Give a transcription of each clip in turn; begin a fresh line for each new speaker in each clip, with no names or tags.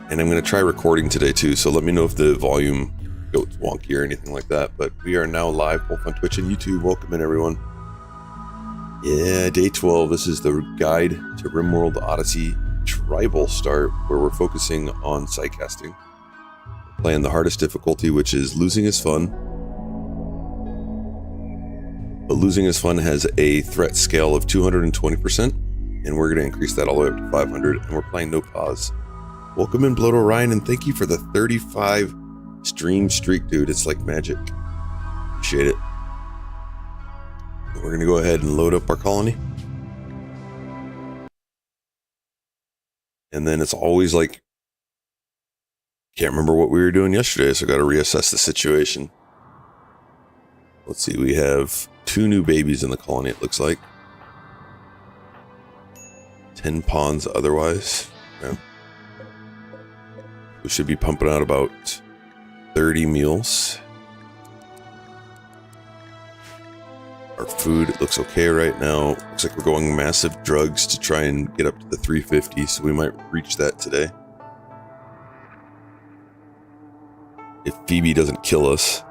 And I'm going to try recording today too, so let me know if the volume goes wonky or anything like that. But we are now live both on Twitch and YouTube. Welcome in, everyone. Yeah, day 12. This is the guide to Rimworld Odyssey Tribal Start, where we're focusing on Psycasting. Playing the hardest difficulty, which is Losing is Fun. But Losing is Fun has a threat scale of 220%, and we're going to increase that all the way up to 500, and we're playing no pause. Welcome in, Blood Orion, and thank you for the 35 stream streak, dude. It's like magic. Appreciate it. We're going to go ahead and load up our colony. And then it's always like, can't remember what we were doing yesterday, so I got to reassess the situation. Let's see, we have 2 new babies in the colony, it looks like. 10 pawns otherwise. Yeah. We should be pumping out about 30 meals. Our food, it looks okay right now. Looks like we're going massive drugs to try and get up to the 350, so we might reach that today. If Phoebe doesn't kill us.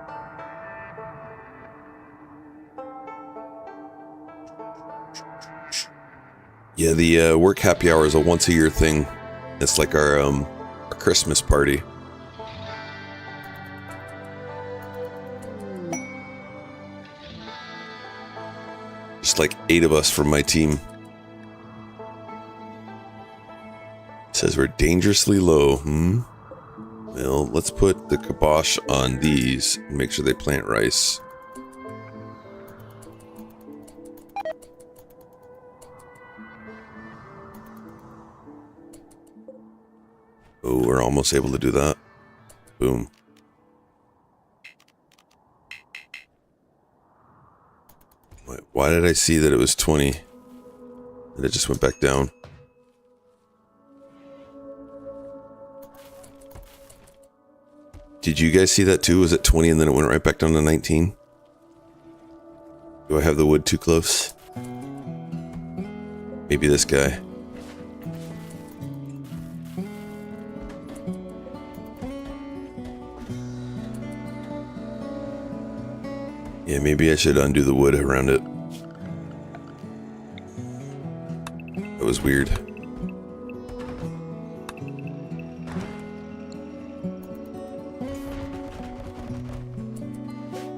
Yeah, the work happy hour is a once a year thing. It's like our Christmas party. Just like 8 of us from my team. It says we're dangerously low. Well, let's put the kibosh on these and make sure they plant rice. Oh, we're almost able to do that. Boom. Wait, why did I see that it was 20? And it just went back down. Did you guys see that too? Was it 20 and then it went right back down to 19? Do I have the wood too close? Maybe this guy. Yeah, maybe I should undo the wood around it. That was weird.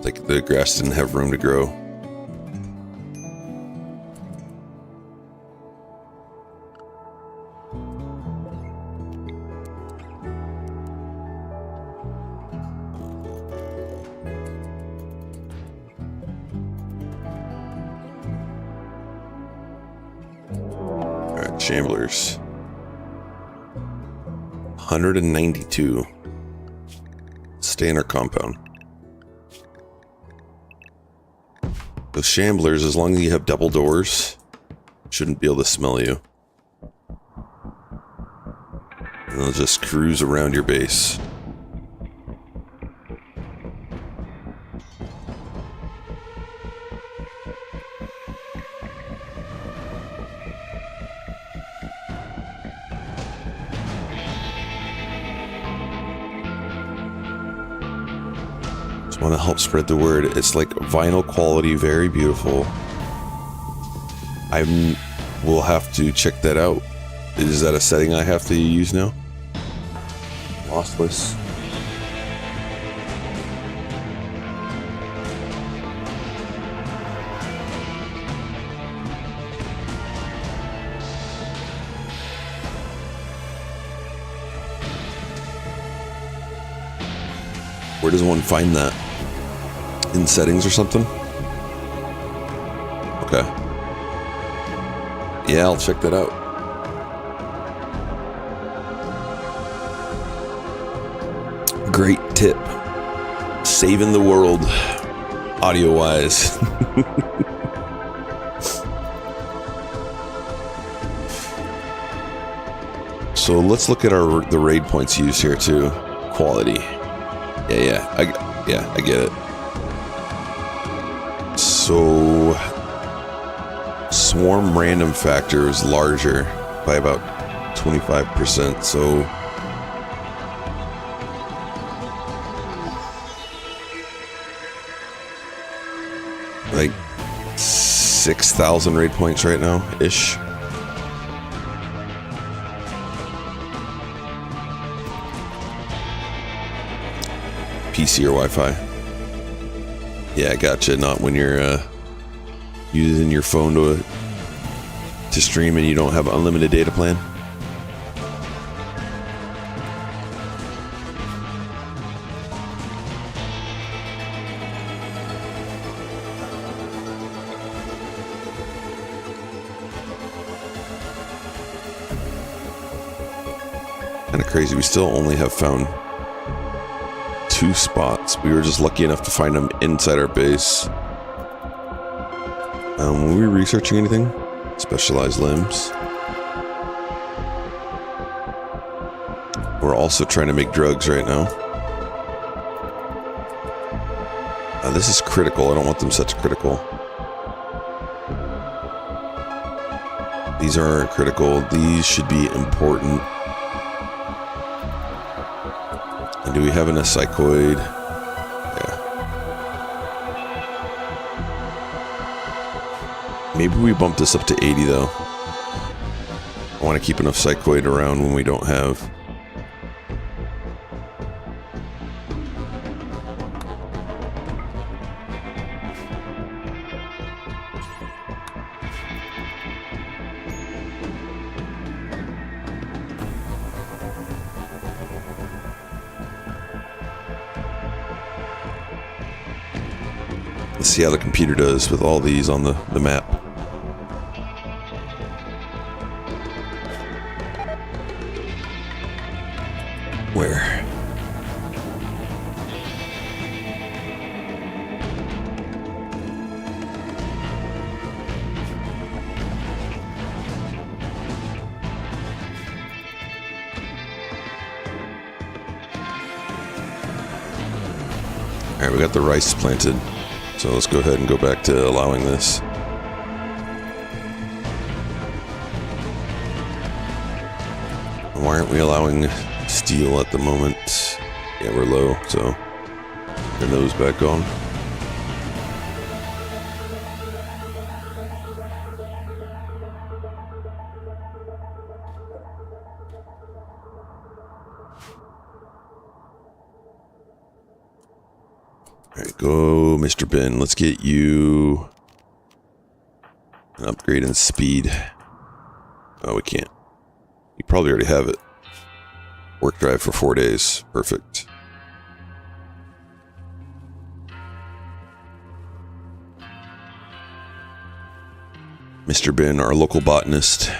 Like the grass didn't have room to grow. Shamblers. 192. Stay in our compound. Those shamblers, as long as you have double doors, shouldn't be able to smell you. And they'll just cruise around your base. Want to help spread the word. It's like vinyl quality, very beautiful. I will have to check that out. Is that a setting I have to use now? Lossless. Where does one find that? In settings or something? Okay. Yeah, I'll check that out. Great tip. Saving the world, audio-wise. So let's look at the raid points used here too. Quality. Yeah, I get it. So swarm random factor is larger by about 25%, so 6,000 raid points right now, ish. PC or Wi-Fi. Yeah, I gotcha. Not when you're using your phone to stream and you don't have an unlimited data plan. Kind of crazy. We still only have found 2 spots. We were just lucky enough to find them inside our base. Were we researching anything? Specialized limbs. We're also trying to make drugs right now. This is critical. I don't want them such critical. These aren't critical. These should be important. And do we have an psychoid? Yeah. Maybe we bump this up to 80 though. I want to keep enough psychoid around when we don't have. Let's see how the computer does with all these on the map. Where? Alright, we got the rice planted. So let's go ahead and go back to allowing this. Why aren't we allowing steel at the moment? Yeah, we're low, so turn those back on. Alright, go Mr. Ben. Let's get you an upgrade in speed. Oh, we can't. You probably already have it. Work drive for 4 days. Perfect. Mr. Ben, our local botanist.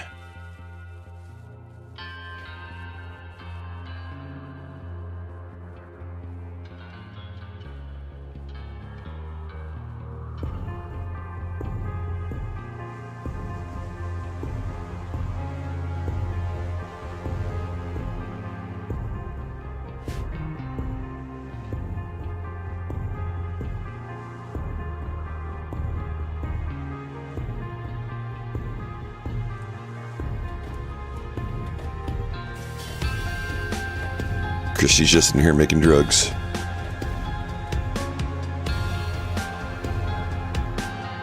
Christy's just in here making drugs.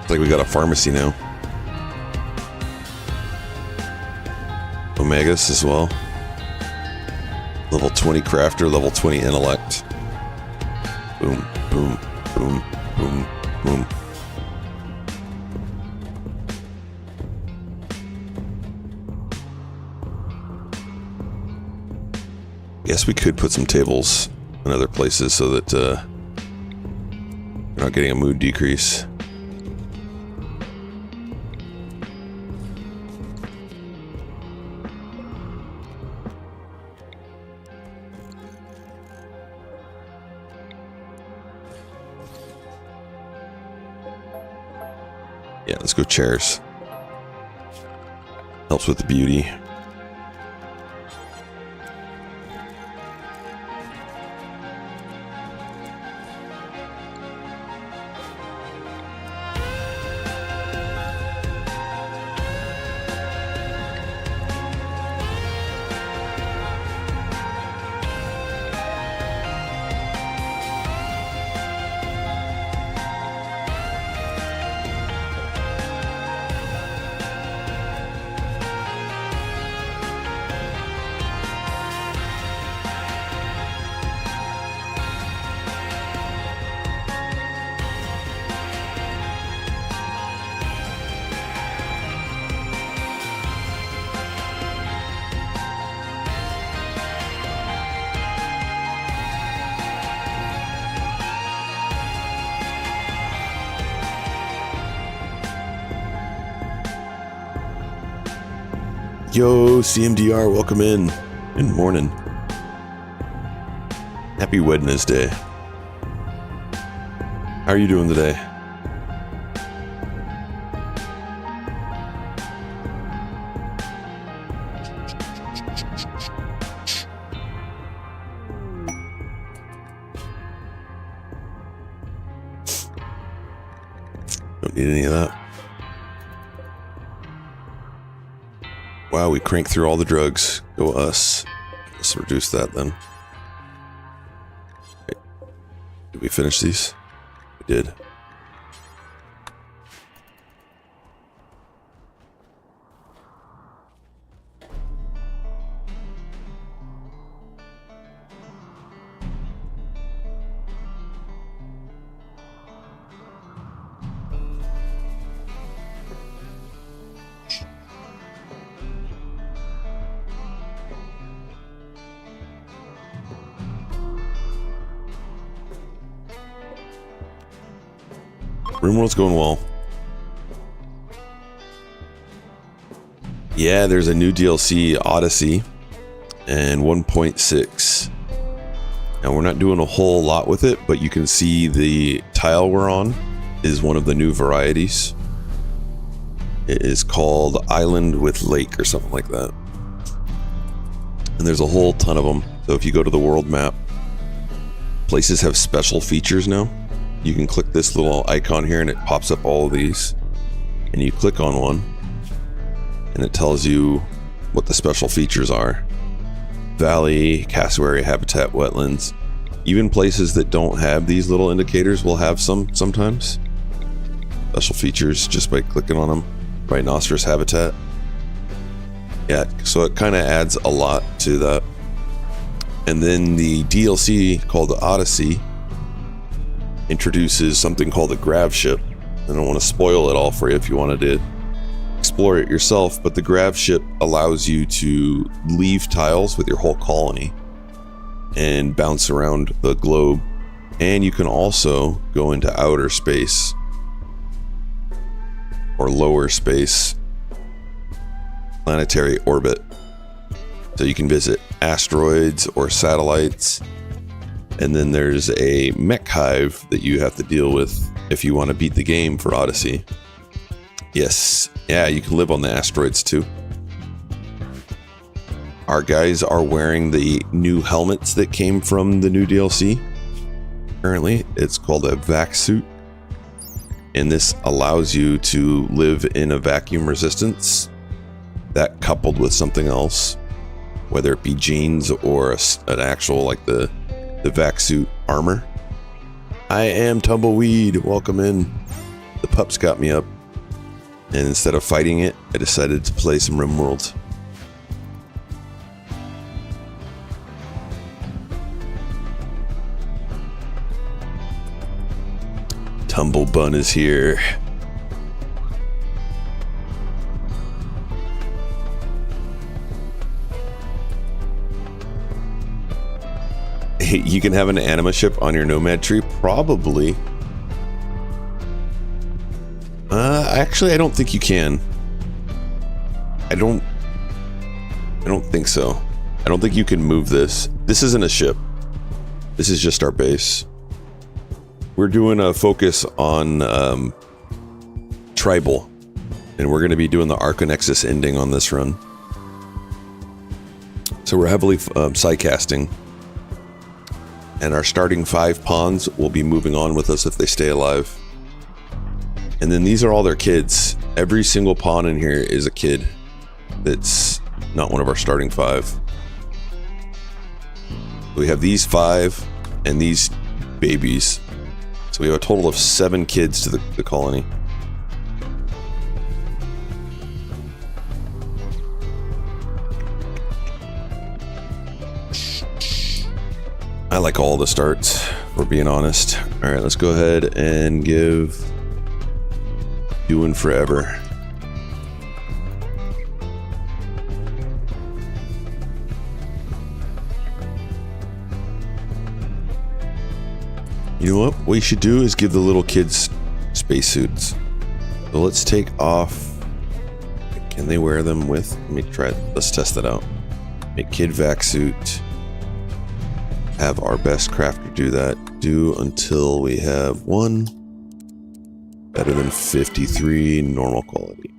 It's like we got a pharmacy now. Omegas as well. Level 20 crafter, level 20 intellect. Boom, boom, boom, boom, boom. Guess we could put some tables in other places so that we're not getting a mood decrease. Yeah, let's go chairs. Helps with the beauty. Yo, CMDR, welcome in. Good morning. Happy Wednesday. How are you doing today? Don't need any of that. Wow, we cranked through all the drugs. Go us. Let's reduce that then. Okay. Did we finish these? We did. Rimworld's going well. Yeah, there's a new DLC, Odyssey, and 1.6. Now, we're not doing a whole lot with it, but you can see the tile we're on is one of the new varieties. It is called Island with Lake or something like that. And there's a whole ton of them. So if you go to the world map, places have special features now. You can click this little icon here and it pops up all of these. And you click on one and it tells you what the special features are. Valley, cassowary habitat, wetlands. Even places that don't have these little indicators will have some sometimes. Special features just by clicking on them. Rhinoceros habitat. Yeah, so it kind of adds a lot to that. And then the DLC called the Odyssey introduces something called the grav ship. I don't want to spoil it all for you if you wanted to explore it yourself, but the grav ship allows you to leave tiles with your whole colony and bounce around the globe. And you can also go into outer space or lower space, planetary orbit. So you can visit asteroids or satellites. And then there's a mech hive that you have to deal with if you want to beat the game for Odyssey. Yes, yeah, you can live on the asteroids too. Our guys are wearing the new helmets that came from the new DLC. Currently, it's called a vac suit. And this allows you to live in a vacuum resistance. That coupled with something else, whether it be jeans or an actual, like the vac suit armor. I am Tumbleweed. Welcome in. The pups got me up. And instead of fighting it, I decided to play some Rimworld. Tumblebun is here. You can have an anima ship on your nomad tree, probably. Actually, I don't think you can. I don't think so. I don't think you can move this. This isn't a ship. This is just our base. We're doing a focus on tribal, and we're going to be doing the Arconexus ending on this run. So we're heavily Psycasting. And our starting 5 pawns will be moving on with us if they stay alive. And then these are all their kids. Every single pawn in here is a kid that's not one of our starting 5. We have these 5 and these babies. So we have a total of 7 kids to the colony. I like all the starts, if we're being honest. Alright, let's go ahead and give Doing Forever. You know what we should do is give the little kids spacesuits. So let's take off Can they wear them with? Let me try it. Let's test that out. Make kid vac suit. Have our best crafter do that. Do until we have 1 better than 53 normal quality.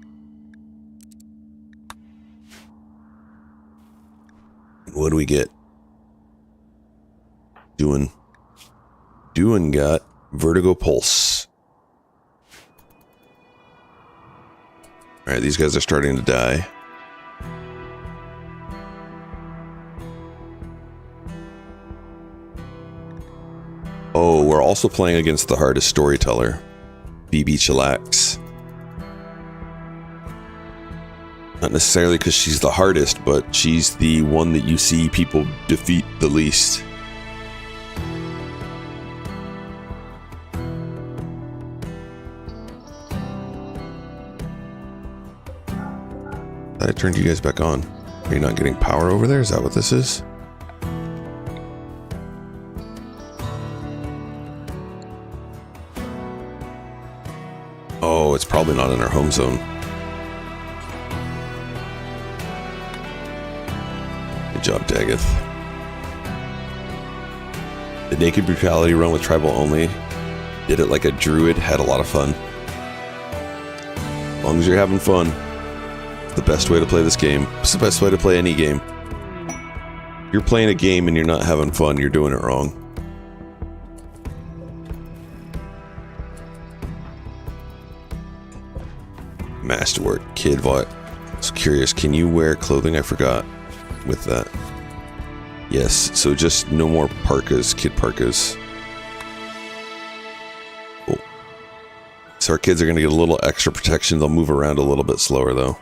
What do we get? Doing got vertigo pulse. Alright, these guys are starting to die. Oh, we're also playing against the hardest storyteller, BB Chillax. Not necessarily because she's the hardest, but she's the one that you see people defeat the least. I turned you guys back on. Are you not getting power over there? Is that what this is? Oh, it's probably not in our home zone. Good job, Daggeth. The Naked Brutality run with tribal only. Did it like a druid, had a lot of fun. As long as you're having fun. The best way to play this game. It's the best way to play any game. If you're playing a game and you're not having fun, you're doing it wrong. Masterwork, kid what? I was curious, can you wear clothing? I forgot with that. Yes, so just no more parkas, kid parkas. Cool. So our kids are gonna get a little extra protection. They'll move around a little bit slower though.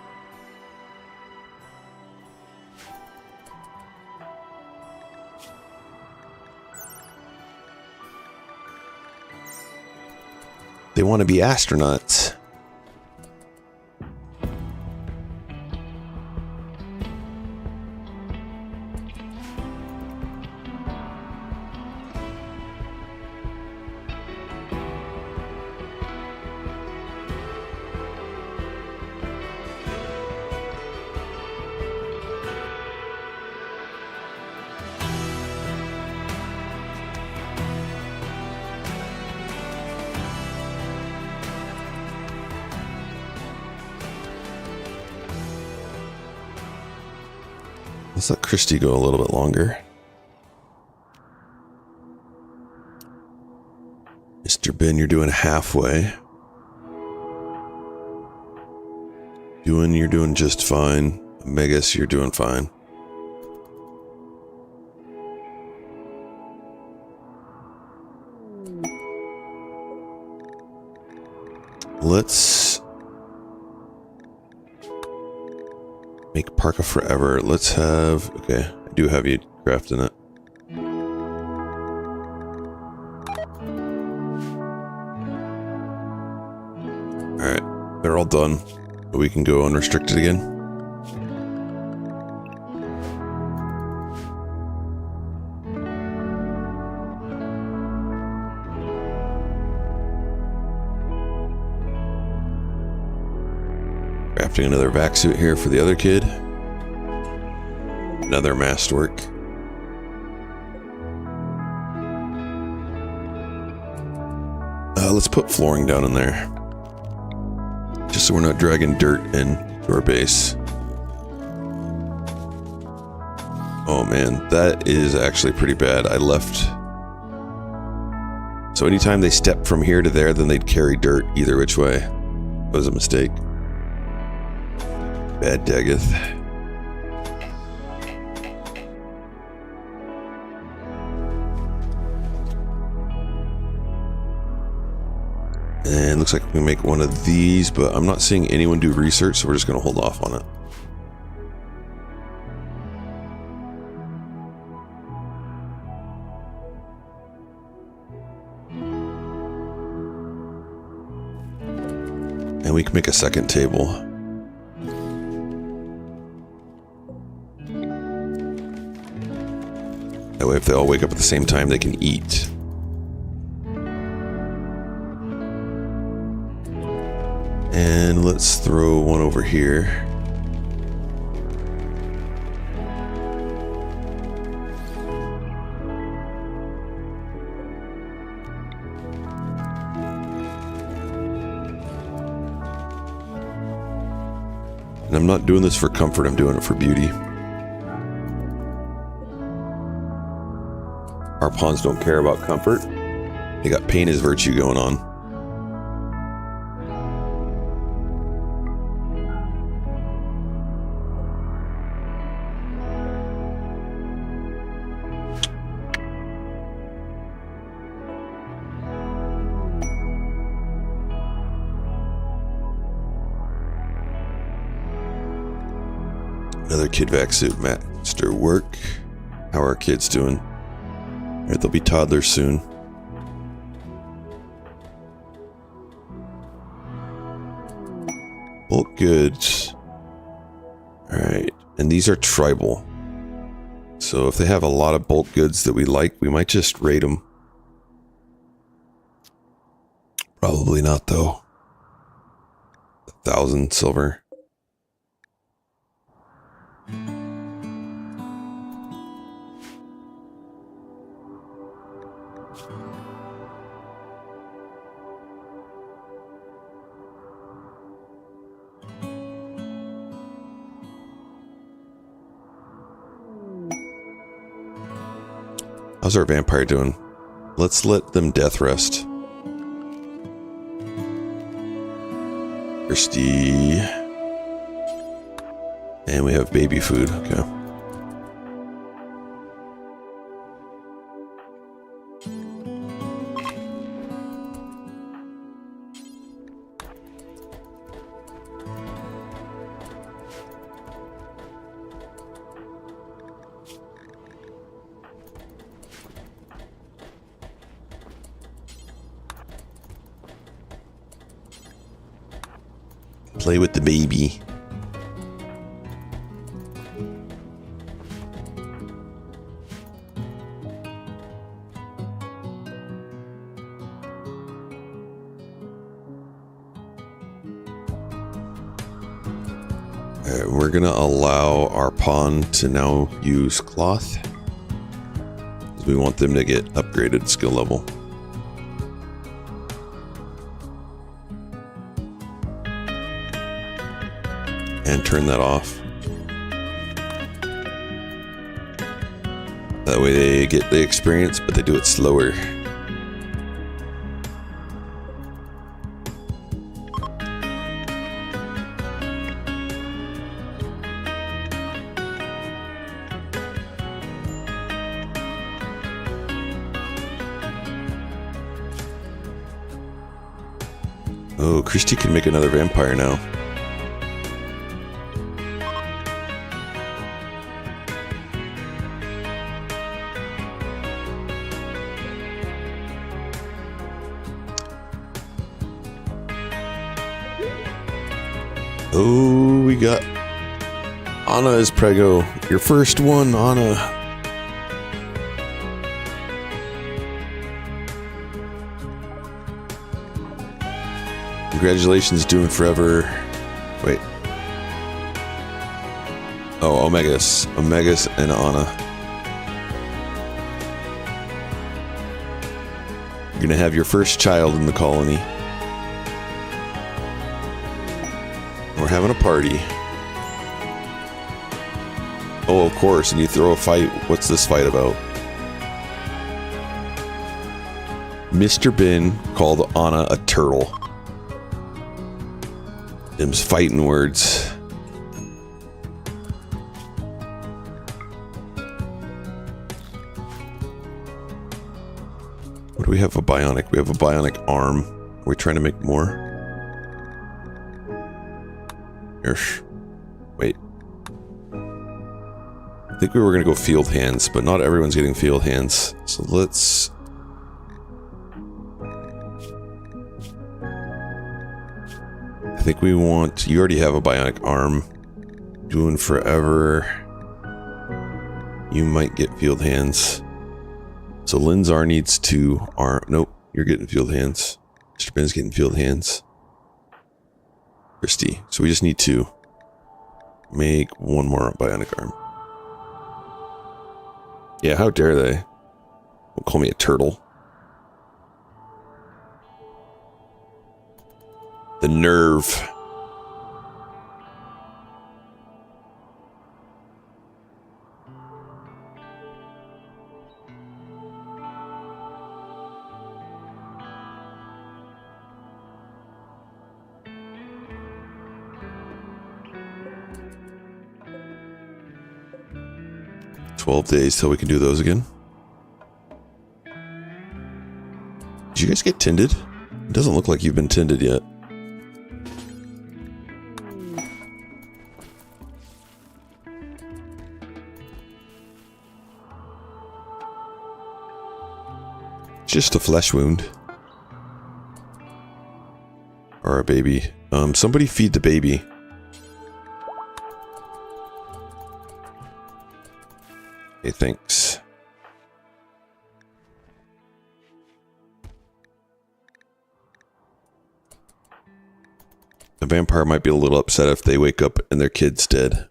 They want to be astronauts. Let's let Christy go a little bit longer. Mr. Ben, you're doing halfway. You're doing just fine. Megas, you're doing fine. Let's make parka forever. Let's have... Okay, I do have you crafting it. Alright, they're all done. But we can go unrestricted again. Crafting another vac suit here for the other kid. Another masterwork. Let's put flooring down in there. Just so we're not dragging dirt into our base. Oh man, that is actually pretty bad. I left... So anytime they step from here to there, then they'd carry dirt either which way. That was a mistake. Bad Daggeth. And looks like we can make one of these, but I'm not seeing anyone do research, so we're just going to hold off on it. And we can make a second table. That way if they all wake up at the same time, they can eat. And let's throw one over here. And I'm not doing this for comfort, I'm doing it for beauty. Our pawns don't care about comfort. They got pain as virtue going on. Another kid vac suit master work. How are our kids doing? Alright, they'll be toddlers soon. Bulk goods. Alright, and these are tribal. So if they have a lot of bulk goods that we like, we might just raid them. Probably not though. 1,000 silver. How's our vampire doing? Let's let them death rest. Thirsty. And we have baby food. Okay. Play with the baby. We're gonna allow our pawn to now use cloth. We want them to get upgraded skill level. And turn that off. That way they get the experience, but they do it slower. Oh, Christy can make another vampire now. Oh, we got Anna as Prego. Your first one, Anna. Congratulations, doing forever. Wait. Oh, Omegas. Omegas and Anna. You're gonna have your first child in the colony. We're having a party. Oh, of course, and you throw a fight. What's this fight about? Mr. Bin called Anna a turtle. Them's fighting words. What do we have? A bionic. We have a bionic arm. Are we trying to make more? Wait. I think we were going to go field hands, but not everyone's getting field hands. So let's... I think we want... You already have a bionic arm. Doing forever. You might get field hands. So Linzar needs 2 arm... Nope, you're getting field hands. Mr. Ben's getting field hands. Christy. So we just need 2. Make 1 more bionic arm. Yeah, how dare they? Don't call me a turtle. The nerve. 12 days till we can do those again. Did you guys get tinded? It doesn't look like you've been tinded yet. Just a flesh wound. Or a baby. Somebody feed the baby. Hey, thanks. The vampire might be a little upset if they wake up and their kid's dead.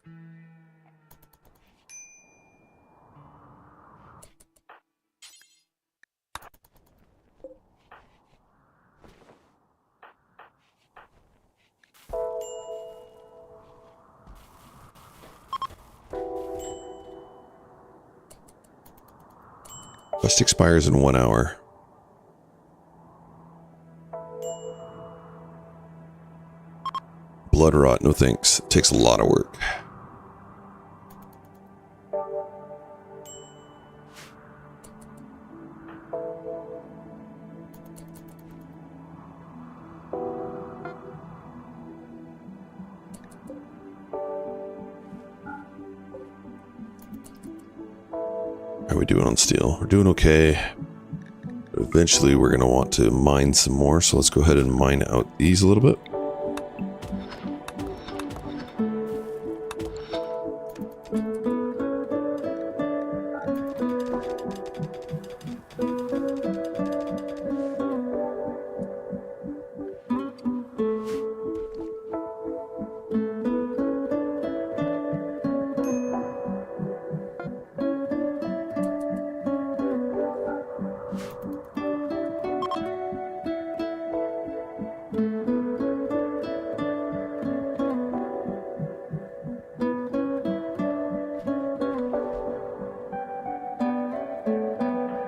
Quest expires in 1 hour. Blood rot, no thanks. It takes a lot of work. How are we doing on steel? We're doing okay. But eventually we're going to want to mine some more, so let's go ahead and mine out these a little bit.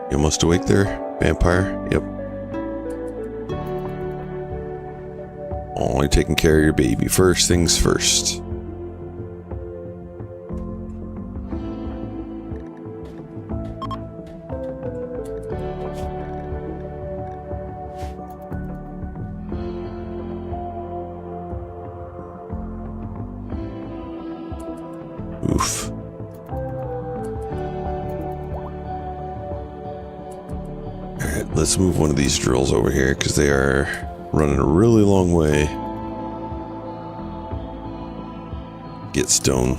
You almost awake there, vampire? Yep. Only taking care of your baby. First things first. Oof. Let's move one of these drills over here because they are running a really long way. Get stone.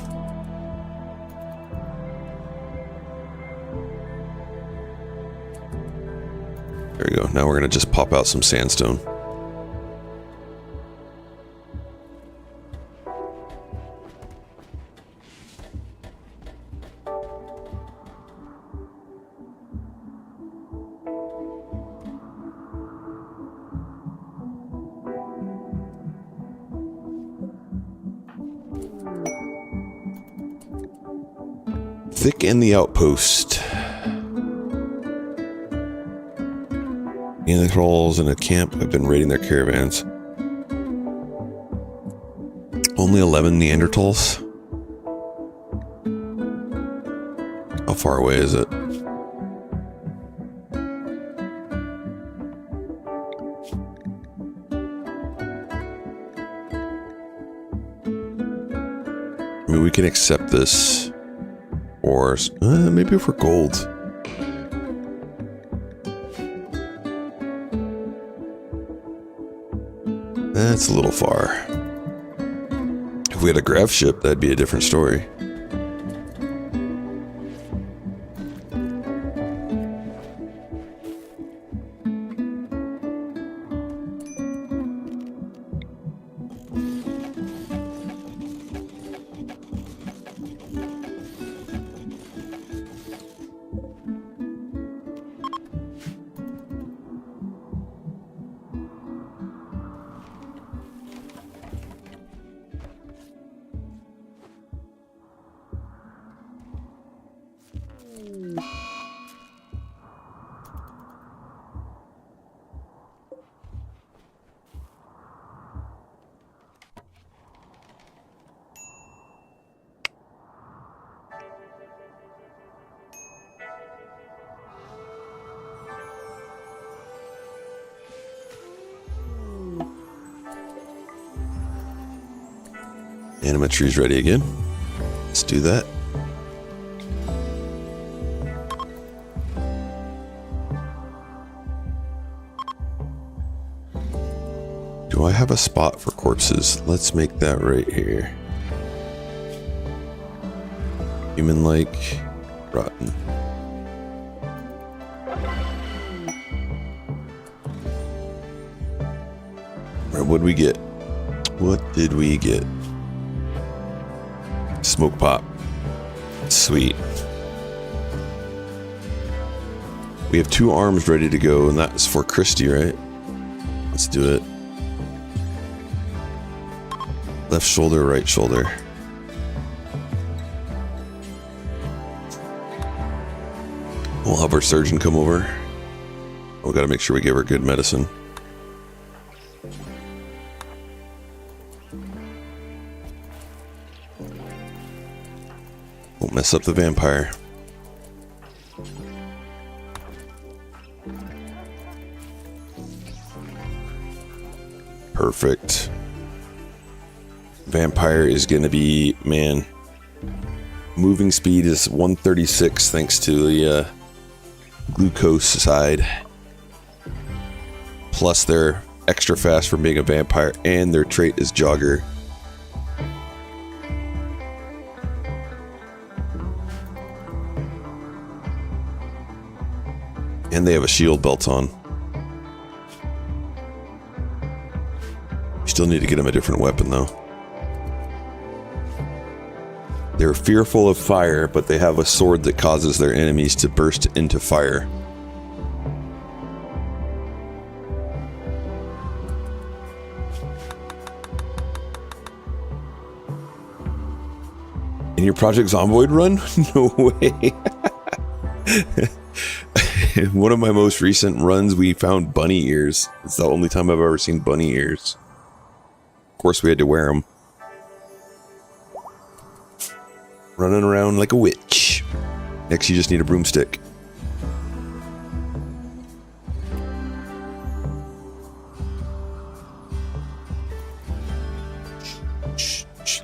There we go. Now we're going to just pop out some sandstone. Thick in the outpost. Neanderthals in a camp have been raiding their caravans. Only 11 Neanderthals? How far away is it? I mean, we can accept this. Or maybe for gold. That's a little far. If we had a grav ship, that'd be a different story. Animatry's ready again. Let's do that. Do I have a spot for corpses? Let's make that right here. Human-like, rotten. What did we get? What did we get? Smoke pop. Sweet. We have 2 arms ready to go, and that's for Christy, right? Let's do it. Left shoulder, right shoulder. We'll have our surgeon come over. We gotta make sure we give her good medicine. Won't mess up the vampire. Perfect. Vampire is gonna be, man, moving speed is 136 thanks to the glucose side. Plus they're extra fast for being a vampire, and their trait is jogger. And they have a shield belt on. Still need to get them a different weapon though. They're fearful of fire, but they have a sword that causes their enemies to burst into fire. In your Project Zomboid run? No way. In one of my most recent runs, we found bunny ears. It's the only time I've ever seen bunny ears. Of course, we had to wear them. Running around like a witch. Next, you just need a broomstick.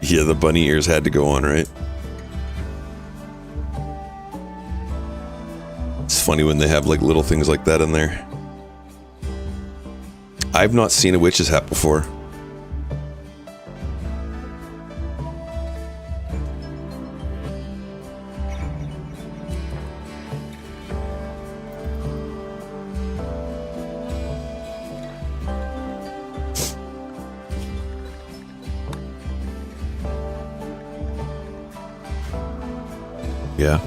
Yeah, the bunny ears had to go on, right? It's funny when they have like little things like that in there. I've not seen a witch's hat before. Yeah.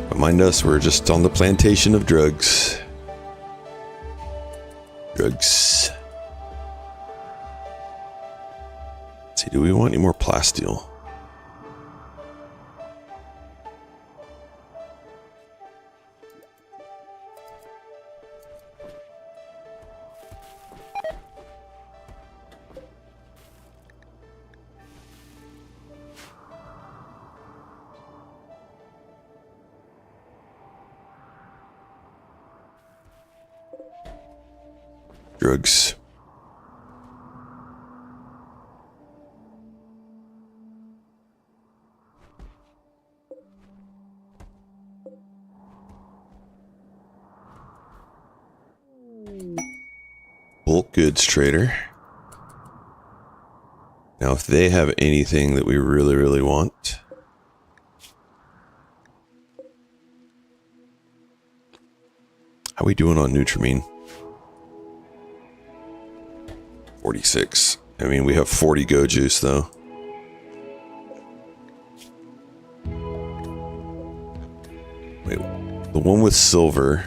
But mind us, we're just on the plantation of drugs. Drugs. Let's see, do we want any more plasteel? Drugs. Bulk goods trader. Now, if they have anything that we really, really want. How are we doing on Nutrimine? 46. I mean, we have 40 go juice though. Wait, the one with silver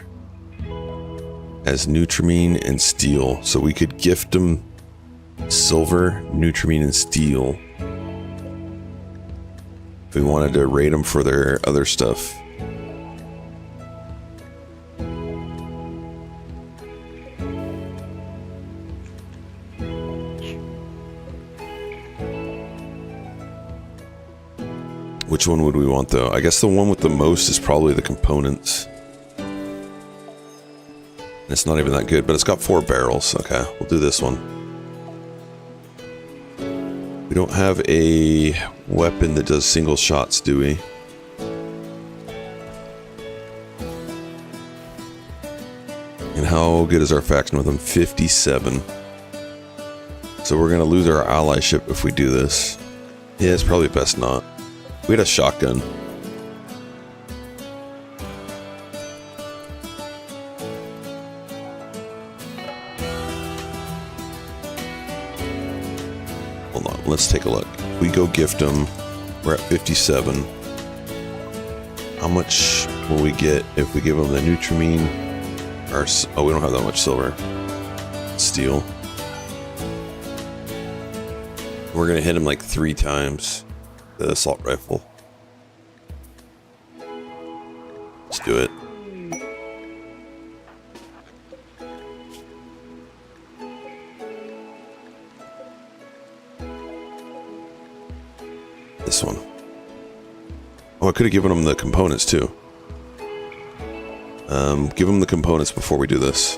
has Nutrimine and steel, so we could gift them silver, Nutrimine, and steel if we wanted to rate them for their other stuff. Which one would we want though? I guess the one with the most is probably the components. And it's not even that good, but it's got 4 barrels. Okay, we'll do this one. We don't have a weapon that does single shots, do we? And how good is our faction with them? 57. So we're going to lose our allyship if we do this. Yeah, it's probably best not. We had a shotgun. Hold on, let's take a look. We go gift them. We're at 57. How much will we get if we give them the Nutrimine? Oh, we don't have that much silver. Steel. We're going to hit him like 3 times. The assault rifle. Let's do it. This one. Oh, I could have given him the components too. Give him the components before we do this.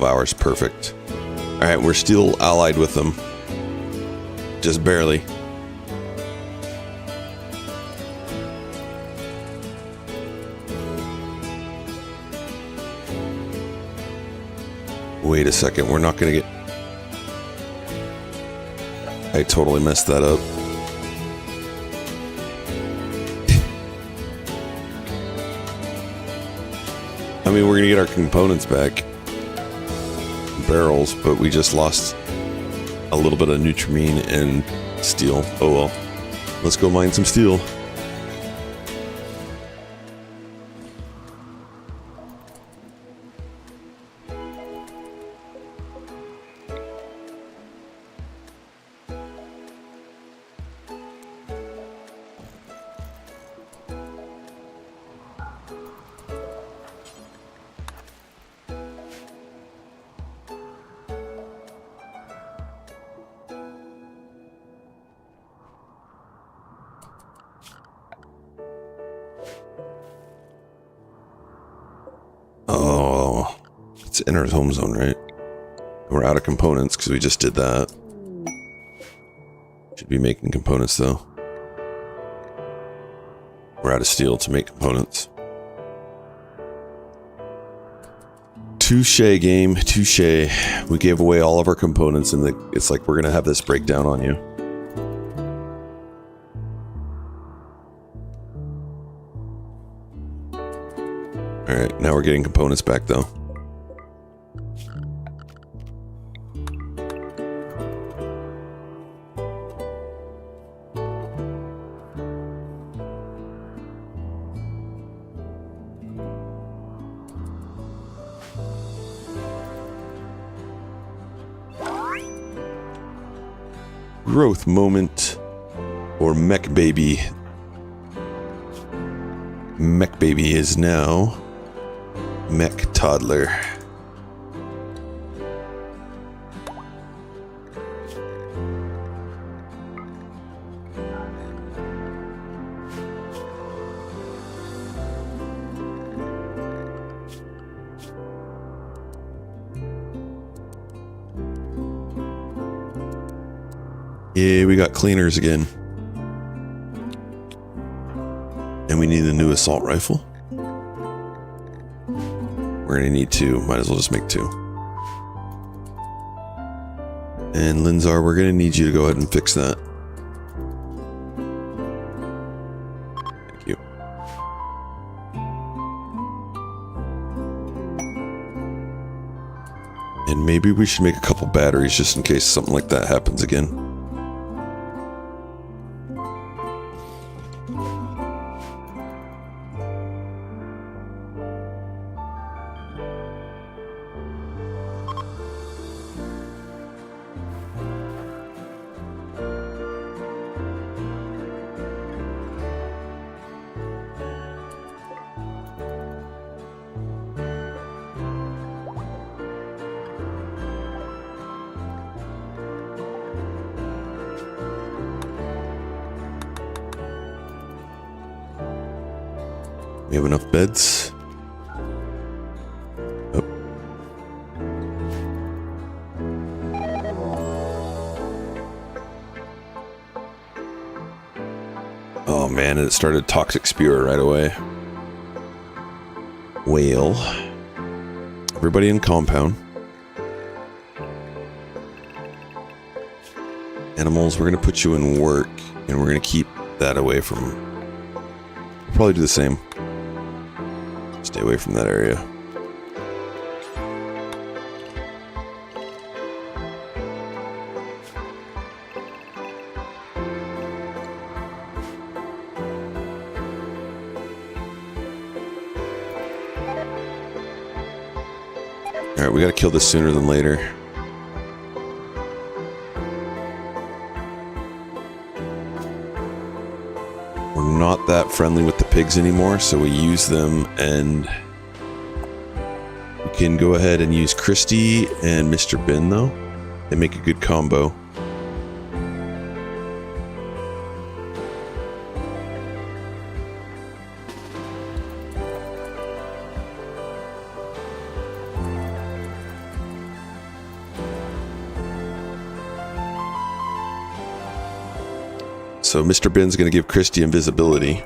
Hours, perfect. Alright, we're still allied with them. Just barely. Wait a second, we're not gonna get... I totally messed that up. I mean, we're gonna get our components back. Barrels, but we just lost a little bit of Nutrimine and steel. Oh well. Let's go mine some steel. Oh, it's in our home zone, right? We're out of components because we just did that. Should be making components though. We're out of steel to make components. Touche game, touche. We gave away all of our components and it's like we're gonna have this breakdown on you. Alright, now we're getting components back though. Growth moment or mech baby. Mech baby is now mech toddler. Yeah, we got cleaners again. And we need a new assault rifle. We're gonna need 2. Might as well just make 2. And Linzar, we're gonna need you to go ahead and fix that. Thank you. And maybe we should make a couple batteries just in case something like that happens again. We have enough beds. Oh. Oh man, it started toxic spewer right away. Whale. Everybody in compound. Animals, we're going to put you in work, and we're going to keep that away from... We'll probably do the same. Stay away from that area. Alright, we gotta kill this sooner than later. We're not that friendly with the pigs anymore, so we use them, and we can go ahead and use Christy and Mr. Bin, though. They make a good combo. So Mr. Bin's going to give Christy invisibility.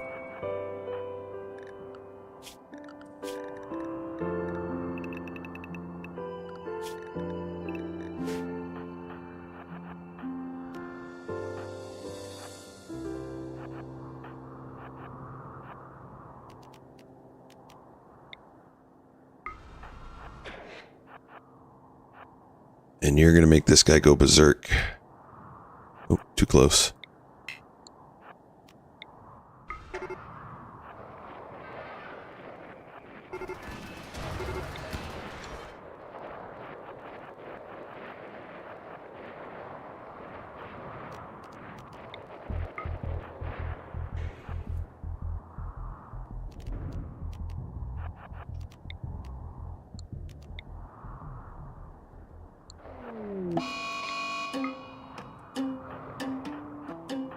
And you're going to make this guy go berserk. Oh, too close.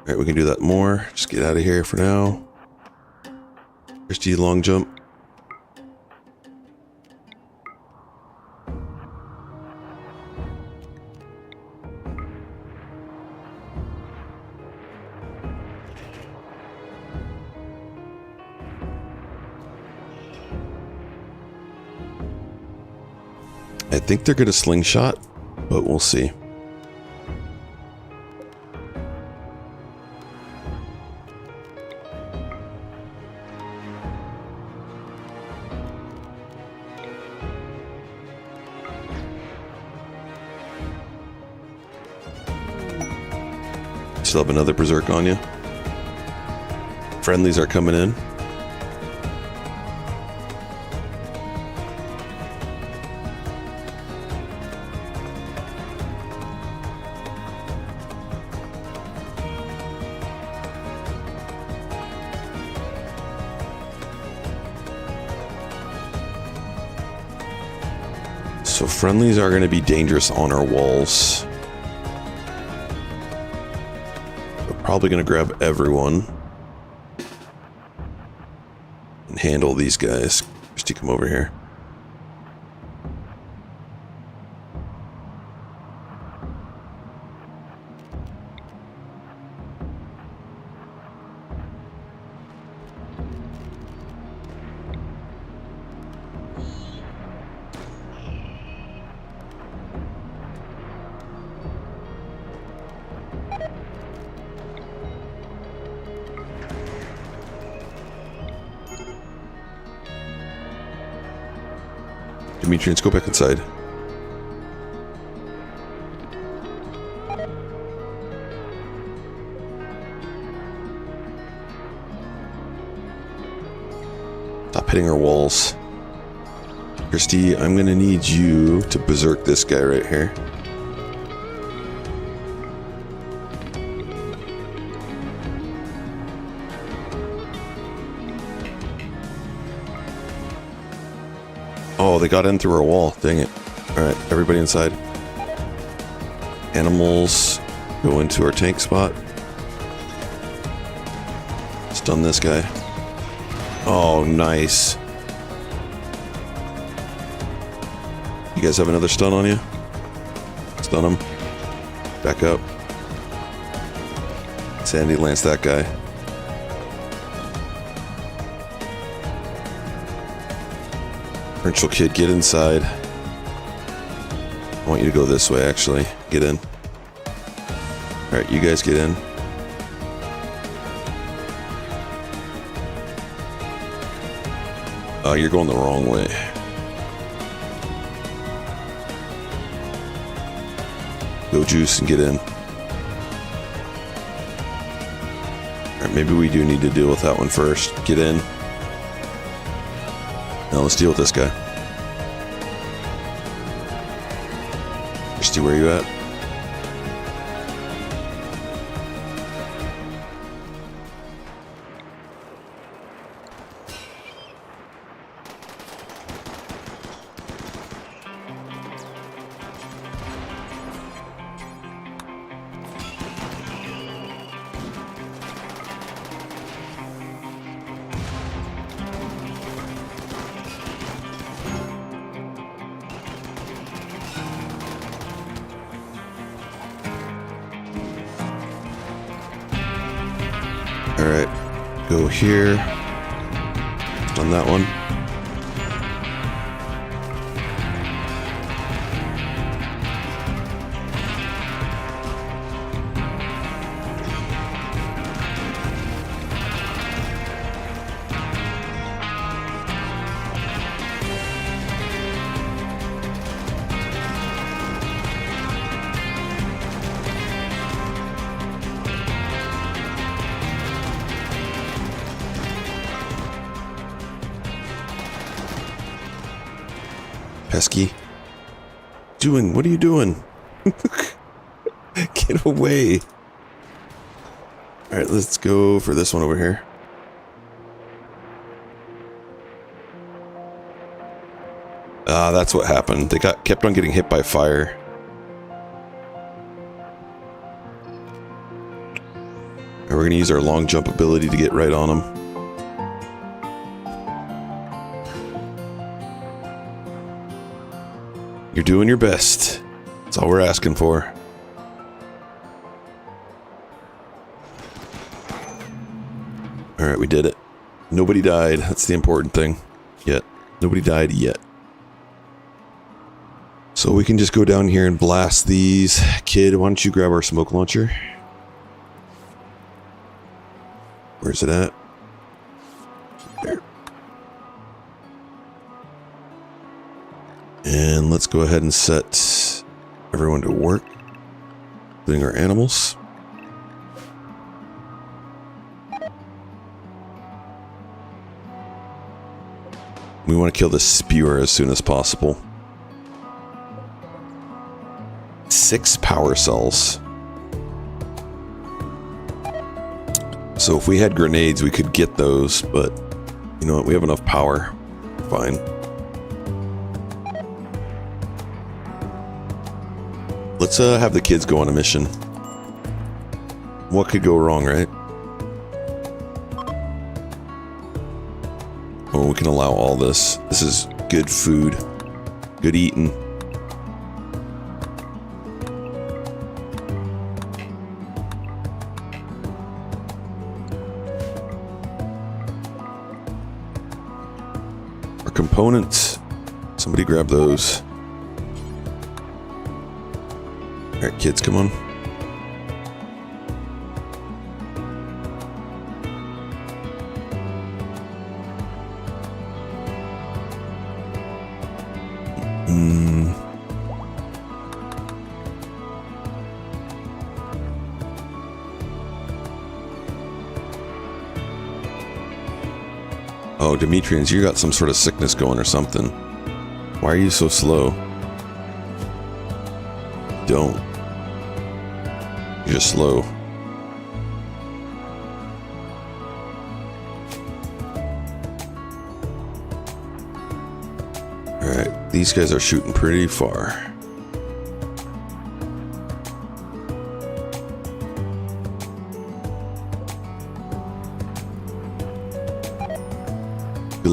Alright, we can do that more. Just get out of here for now. Christy, long jump. I think they're going to slingshot, but we'll see. Still have another berserk on you. Friendlies are coming in. So friendlies are going to be dangerous on our walls. Probably going to grab everyone and handle these guys. Christy, come over here. Demetrians, go back inside. Stop hitting our walls. Christy, I'm gonna need you to berserk this guy right here. Oh, they got in through our wall. Dang it. Alright, everybody inside. Animals, go into our tank spot. Stun this guy. Oh, nice. You guys have another stun on you? Stun him. Back up. Sandy lance that guy. Provincial kid, get inside. I want you to go this way, actually. Get in. Alright, you guys get in. You're going the wrong way. Go juice and get in. Alright, maybe we do need to deal with that one first. Get in. Now let's deal with this guy. Christy, where are you at? Alright, go here. On that one. Pesky. What are you doing? Get away. Alright, let's go for this one over here. That's what happened. They kept on getting hit by fire. And we're gonna use our long jump ability to get right on them. You're doing your best. That's all we're asking for. Alright, we did it. Nobody died. That's the important thing. Yet. Nobody died yet. So we can just go down here and blast these. Kid, why don't you grab our smoke launcher? Where's it at? There. And let's go ahead and set everyone to work, including our animals. We want to kill the spewer as soon as possible. 6 power cells. So if we had grenades, we could get those, but you know what? We have enough power. Fine. Let's have the kids go on a mission. What could go wrong, right? Oh, we can allow all this. This is good food. Good eating. Our components. Somebody grab those. Alright, kids, come on. Oh, Demetrians, you got some sort of sickness going or something. Why are you so slow? Don't. You're just slow. Alright, these guys are shooting pretty far.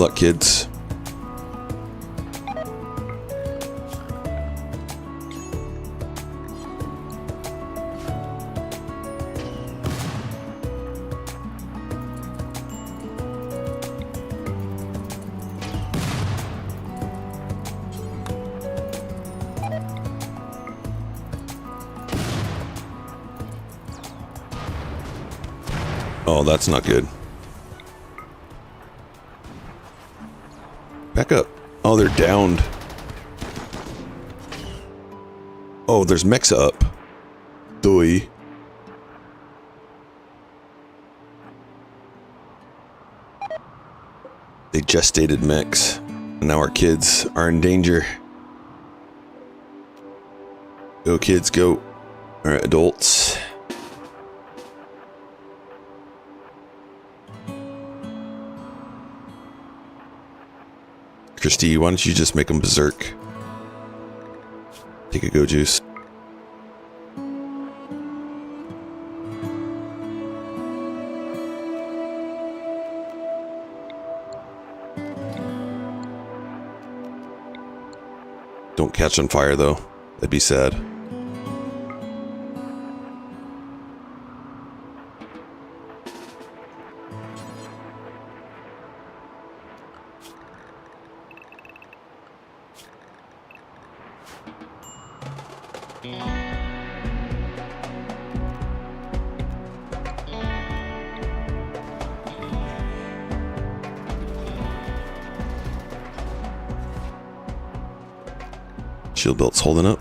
luck, kids. Oh, that's not good. Back up. Oh, they're downed. Oh, there's mechs up. Doi. They gestated mechs. And now our kids are in danger. Go, kids, go. Alright, adults. Christy, why don't you just make them berserk? Take a go juice. Don't catch on fire though. That'd be sad. Shield belt's holding up.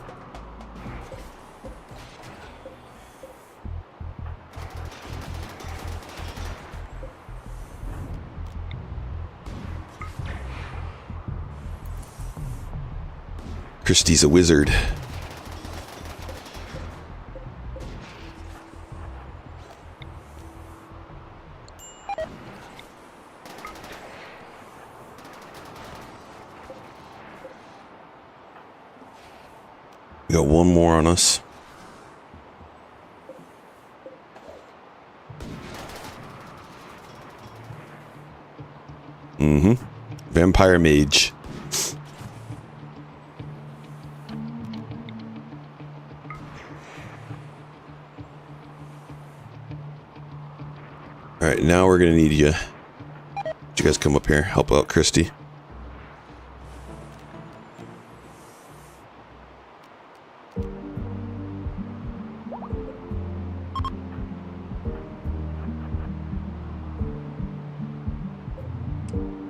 Christy's a wizard. We got one more on us. Vampire mage. Alright, now we're gonna need you. You guys come up here, help out Christy.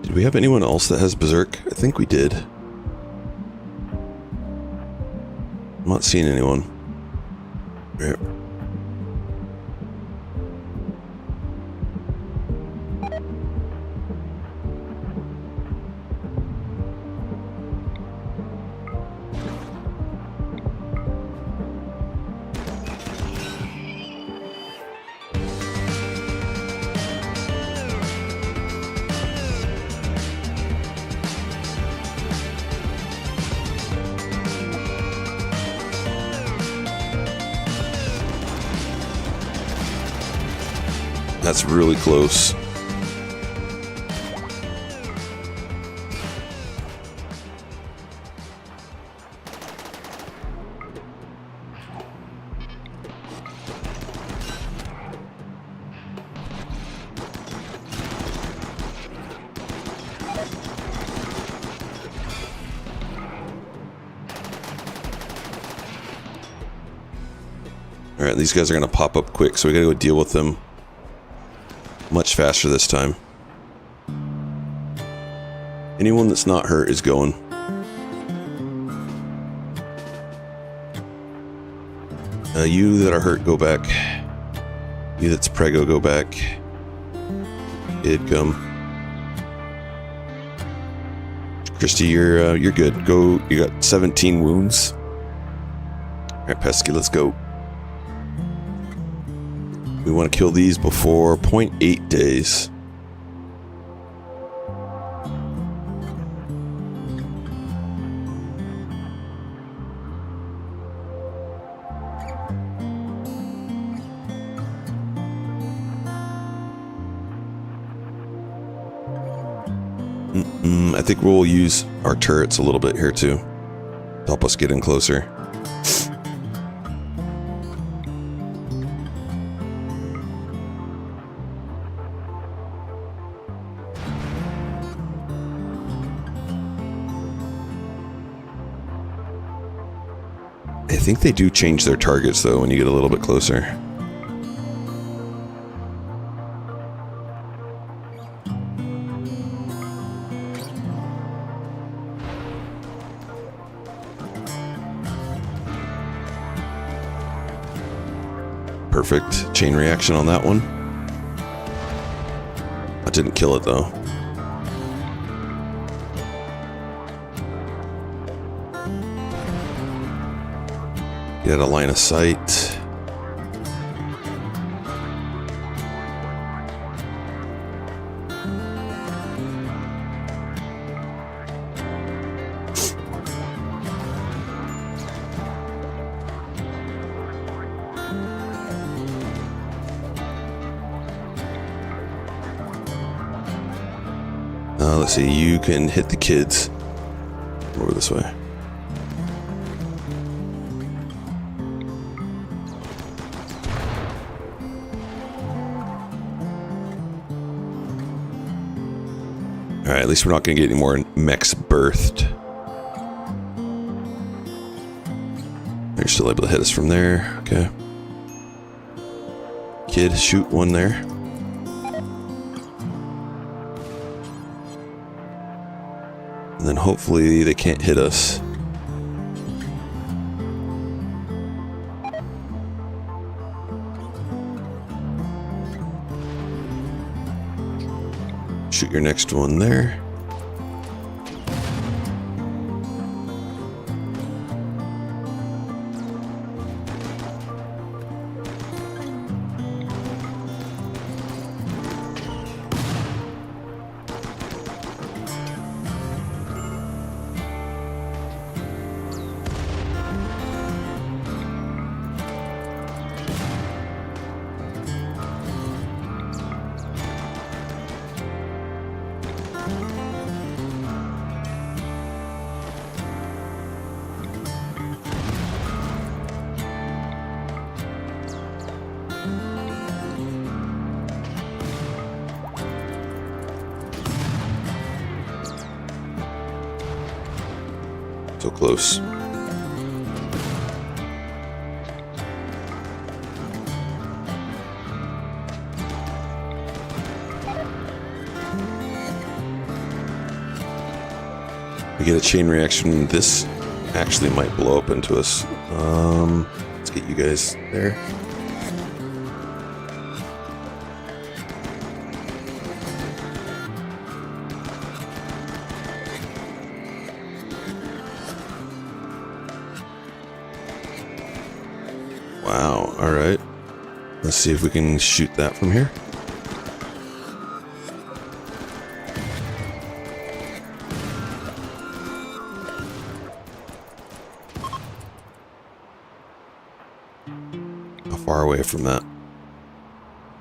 Did we have anyone else that has Berserk? I think we did. I'm not seeing anyone. Right. That's really close. All right, these guys are gonna pop up quick, so we gotta go deal with them much faster this time. Anyone that's not hurt is going. You that are hurt, go back. You that's preggo, go back. Kid, come. Christy, you're good. Go. You got 17 wounds. All right, Pesky, let's go. We want to kill these before 0.8 days. I think we'll use our turrets a little bit here too to help us get in closer. I think they do change their targets though when you get a little bit closer. Perfect chain reaction on that one. I didn't kill it though. Get a line of sight. Let's see, you can hit the kids. Over this way. Alright, at least we're not going to get any more mechs birthed. They're still able to hit us from there. Okay. Kid, shoot one there. And then hopefully they can't hit us. Shoot your next one there. So close. We get a chain reaction. This actually might blow up into us. Let's get you guys there. Wow, alright. Let's see if we can shoot that from here. How far away from that?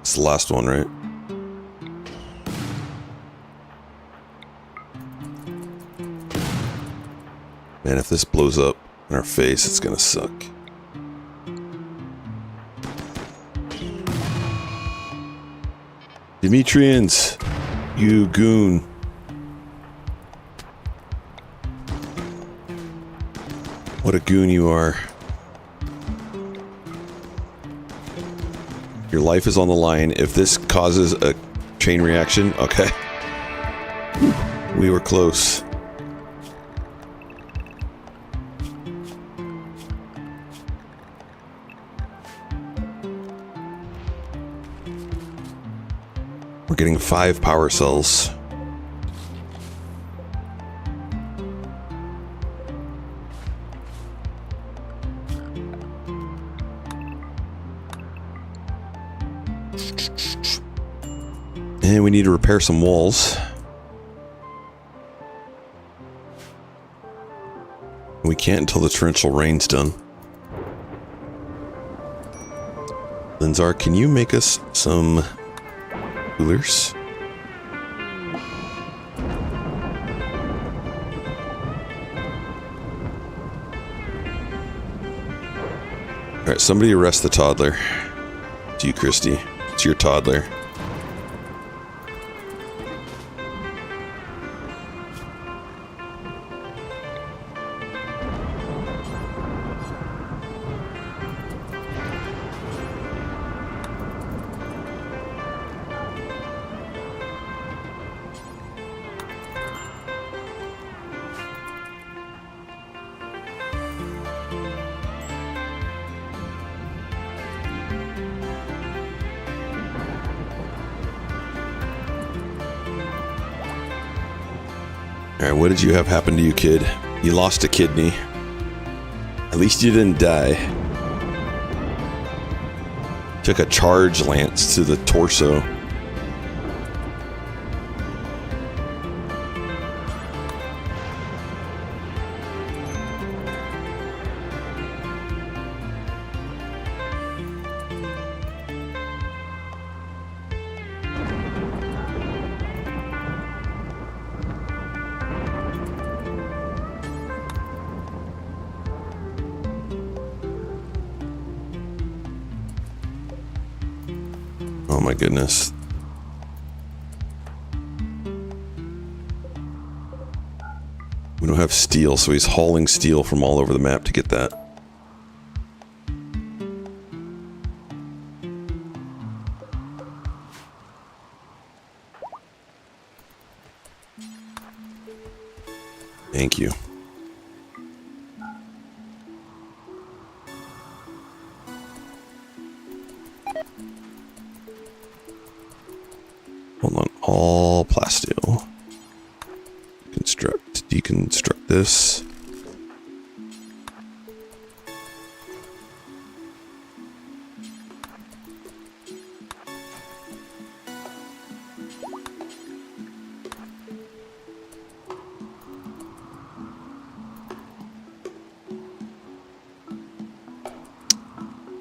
It's the last one, right? Man, if this blows up in our face, it's gonna suck. Demetrians, you goon. What a goon you are. Your life is on the line. If this causes a chain reaction, okay. We were close. We're getting 5 power cells. And we need to repair some walls. We can't until the torrential rain's done. Linzar, can you make us some coolers? Alright, somebody arrest the toddler. It's you, Christy. It's your toddler. Alright, what did you have happen to you, kid? You lost a kidney. At least you didn't die. Took a charge lance to the torso. Oh my goodness. We don't have steel, so he's hauling steel from all over the map to get that. Thank you. Hold on, all plasteel. Deconstruct this.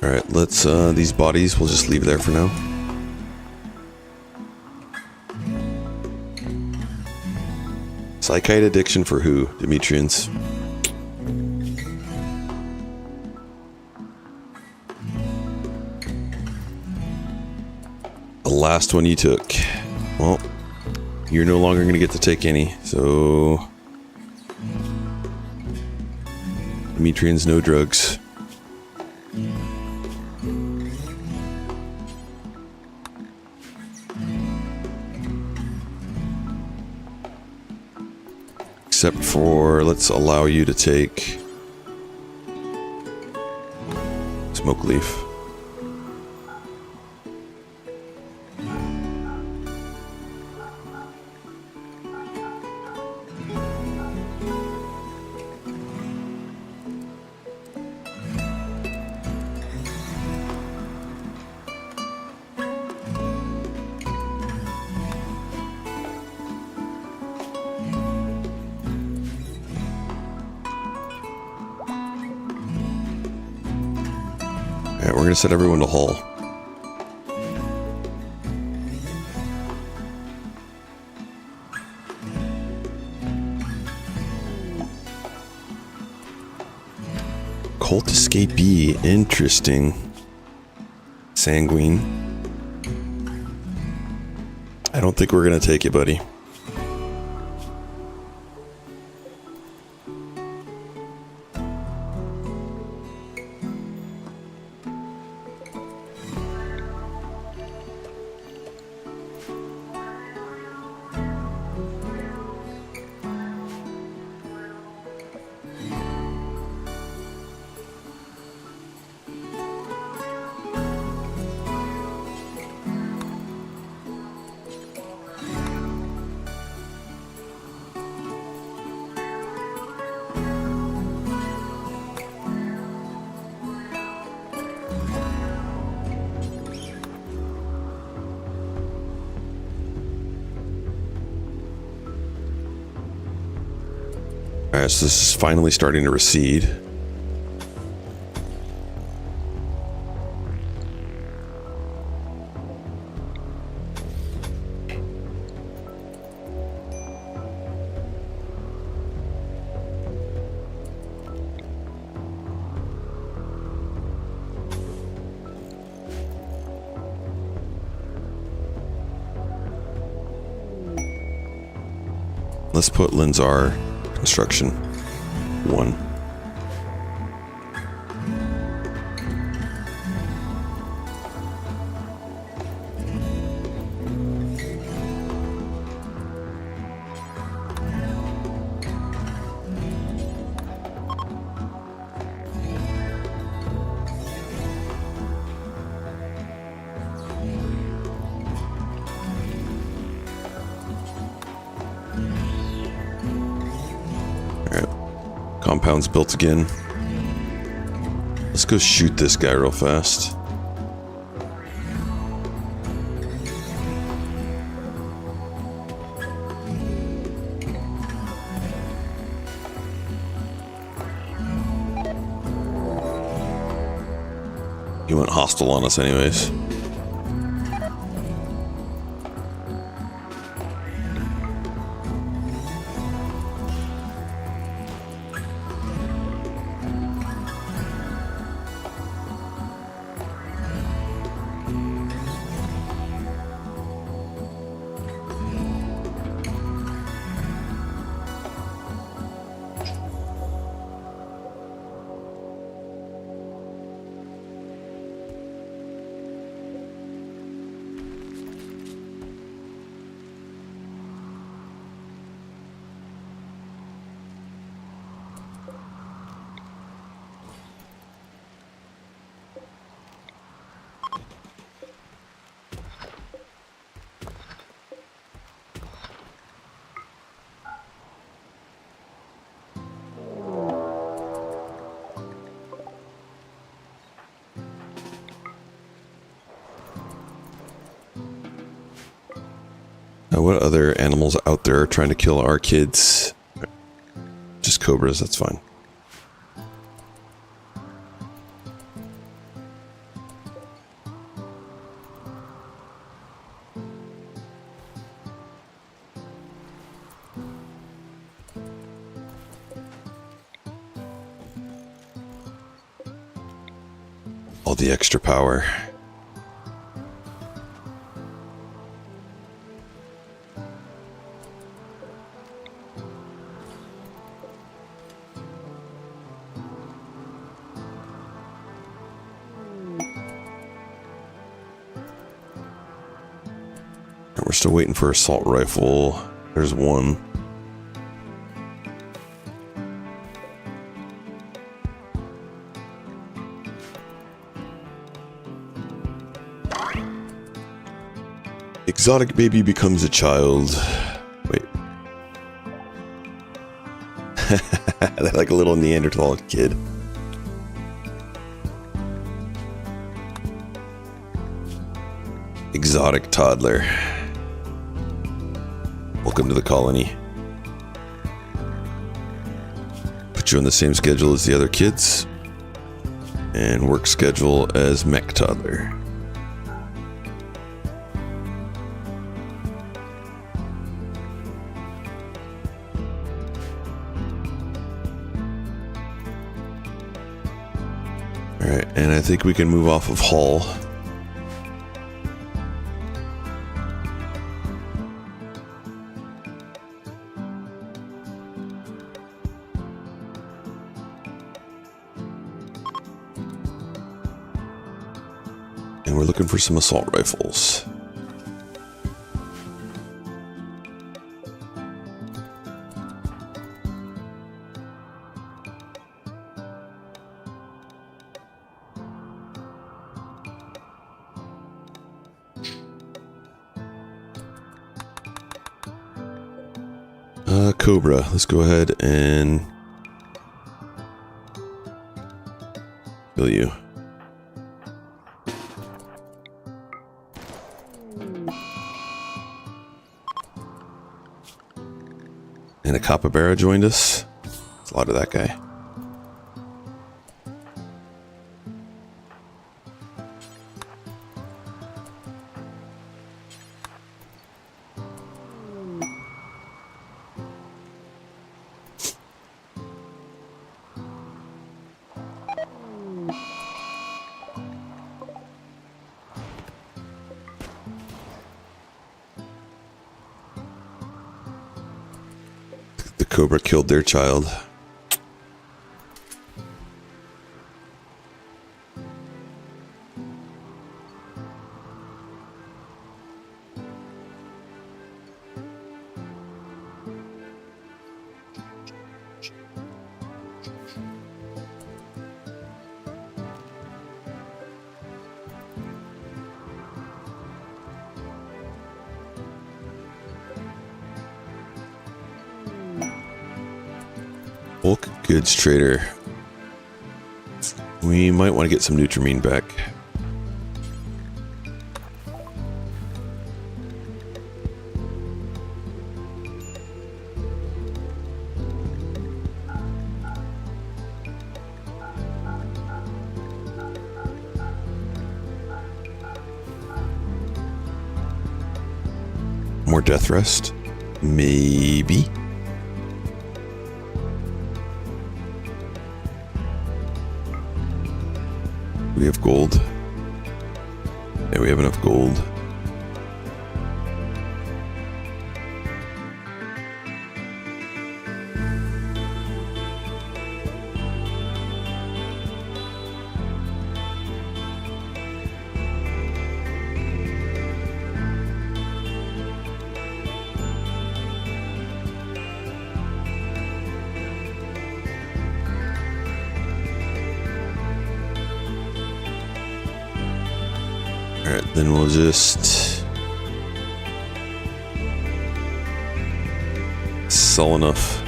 All right, let's, these bodies we'll just leave there for now. Psychite addiction for who, Demetrians? The last one you took. Well, you're no longer going to get to take any, so... Demetrians, no drugs. Except for, let's allow you to take smoke leaf. Alright, we're gonna set everyone to hull. Cult escapee, interesting. Sanguine. I don't think we're gonna take it, buddy. Alright, so this is finally starting to recede. Let's put Linzar construction 1. Compound's built again. Let's go shoot this guy real fast. He went hostile on us anyways. What other animals out there are trying to kill our kids? Just cobras, that's fine. All the extra power. We're still waiting for assault rifle. There's one. Exotic baby becomes a child. Wait. Like a little Neanderthal kid. Exotic toddler. Welcome to the colony. Put you on the same schedule as the other kids. And work schedule as mech toddler. Alright, and I think we can move off of Hall. And we're looking for some assault rifles. Cobra, let's go ahead and kill you. And a capybara joined us. It's a lot of that guy. cobra killed their child. Bulk goods trader. We might want to get some Nutrimine back. More death rest? Maybe. We have gold. Yeah, we have enough gold. Alright, then we'll just sell enough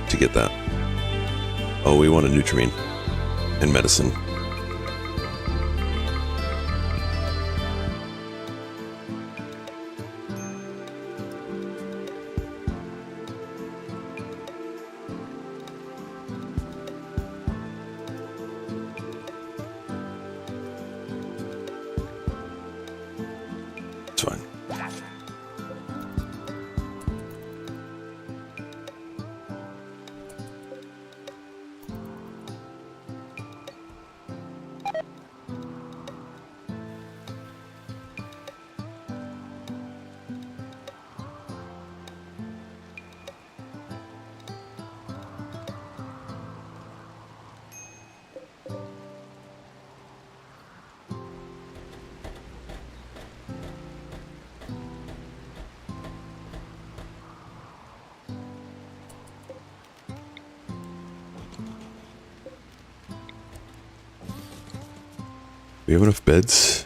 to get that. Oh, we want a Nutrimine and medicine. It's fine. We have enough beds.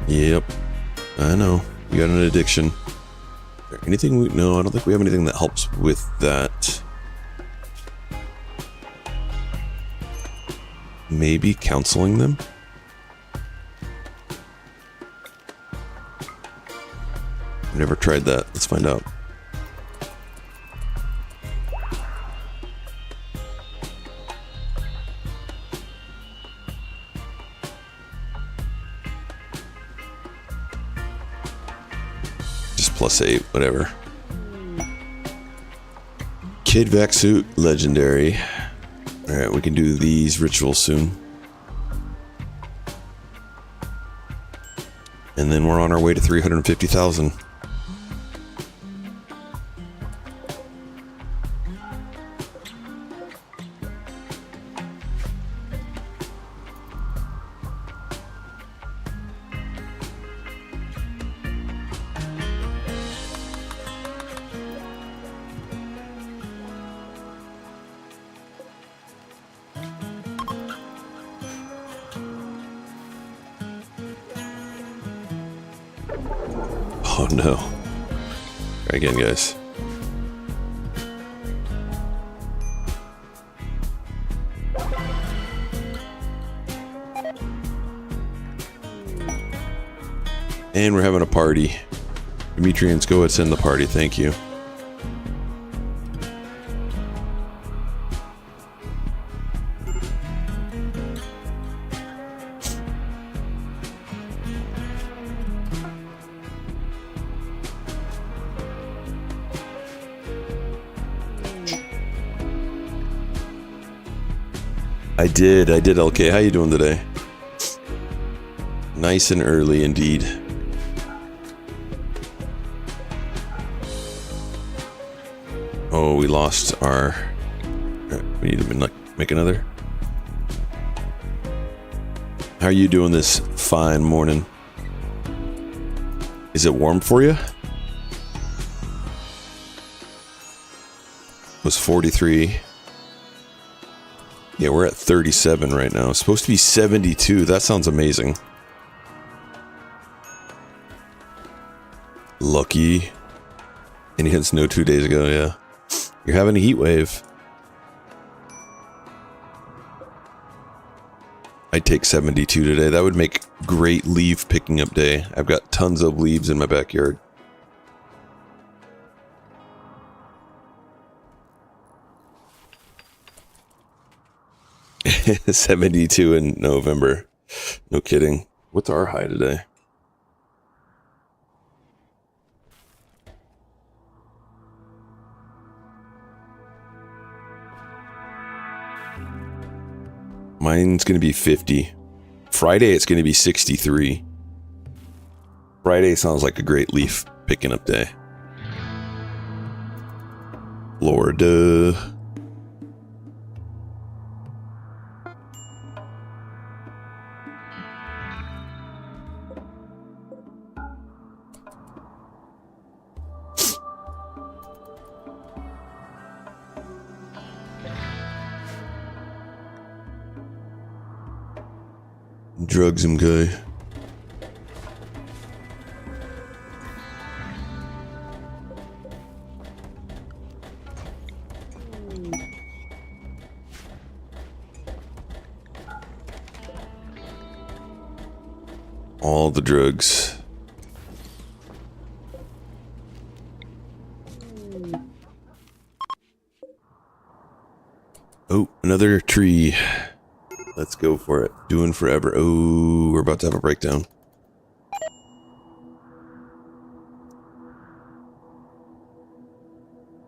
Yep, I know. You got an addiction. Anything we... No, I don't think we have anything that helps with that. Maybe counseling them? I've never tried that. Let's find out. +8, whatever. Kid vac suit, legendary. Alright, we can do these rituals soon. And then we're on our way to 350,000. no. Try again, guys. And we're having a party. Demetrians, go ahead, send the party. Thank you. I did, LK. How you doing today? Nice and early indeed. Oh, we lost our... We need to make another. How are you doing this fine morning? Is it warm for you? It was 43. Yeah, we're at 37 right now. It's supposed to be 72. That sounds amazing. Lucky. And you had snow 2 days ago, yeah. You're having a heat wave. I'd take 72 today. That would make great leaf picking up day. I've got tons of leaves in my backyard. $72 in November. No kidding. What's our high today? Mine's going to be 50. Friday, it's going to be 63. Friday sounds like a great leaf picking up day. Florida. Drugs him, guy. All the drugs. Oh, another tree. Let's go for it. Doing forever. Oh, we're about to have a breakdown.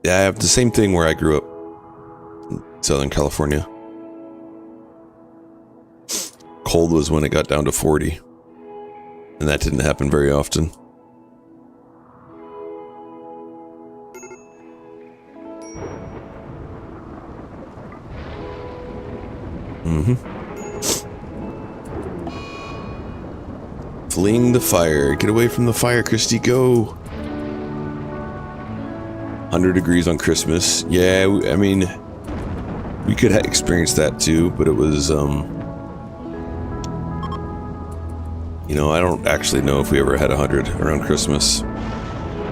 Yeah, I have the same thing where I grew up in Southern California. Cold was when it got down to 40. And that didn't happen very often. Fleeing the fire. Get away from the fire, Christy. Go. 100 degrees on Christmas. Yeah, I mean, we could experience that too, but it was, you know, I don't actually know if we ever had 100 around Christmas.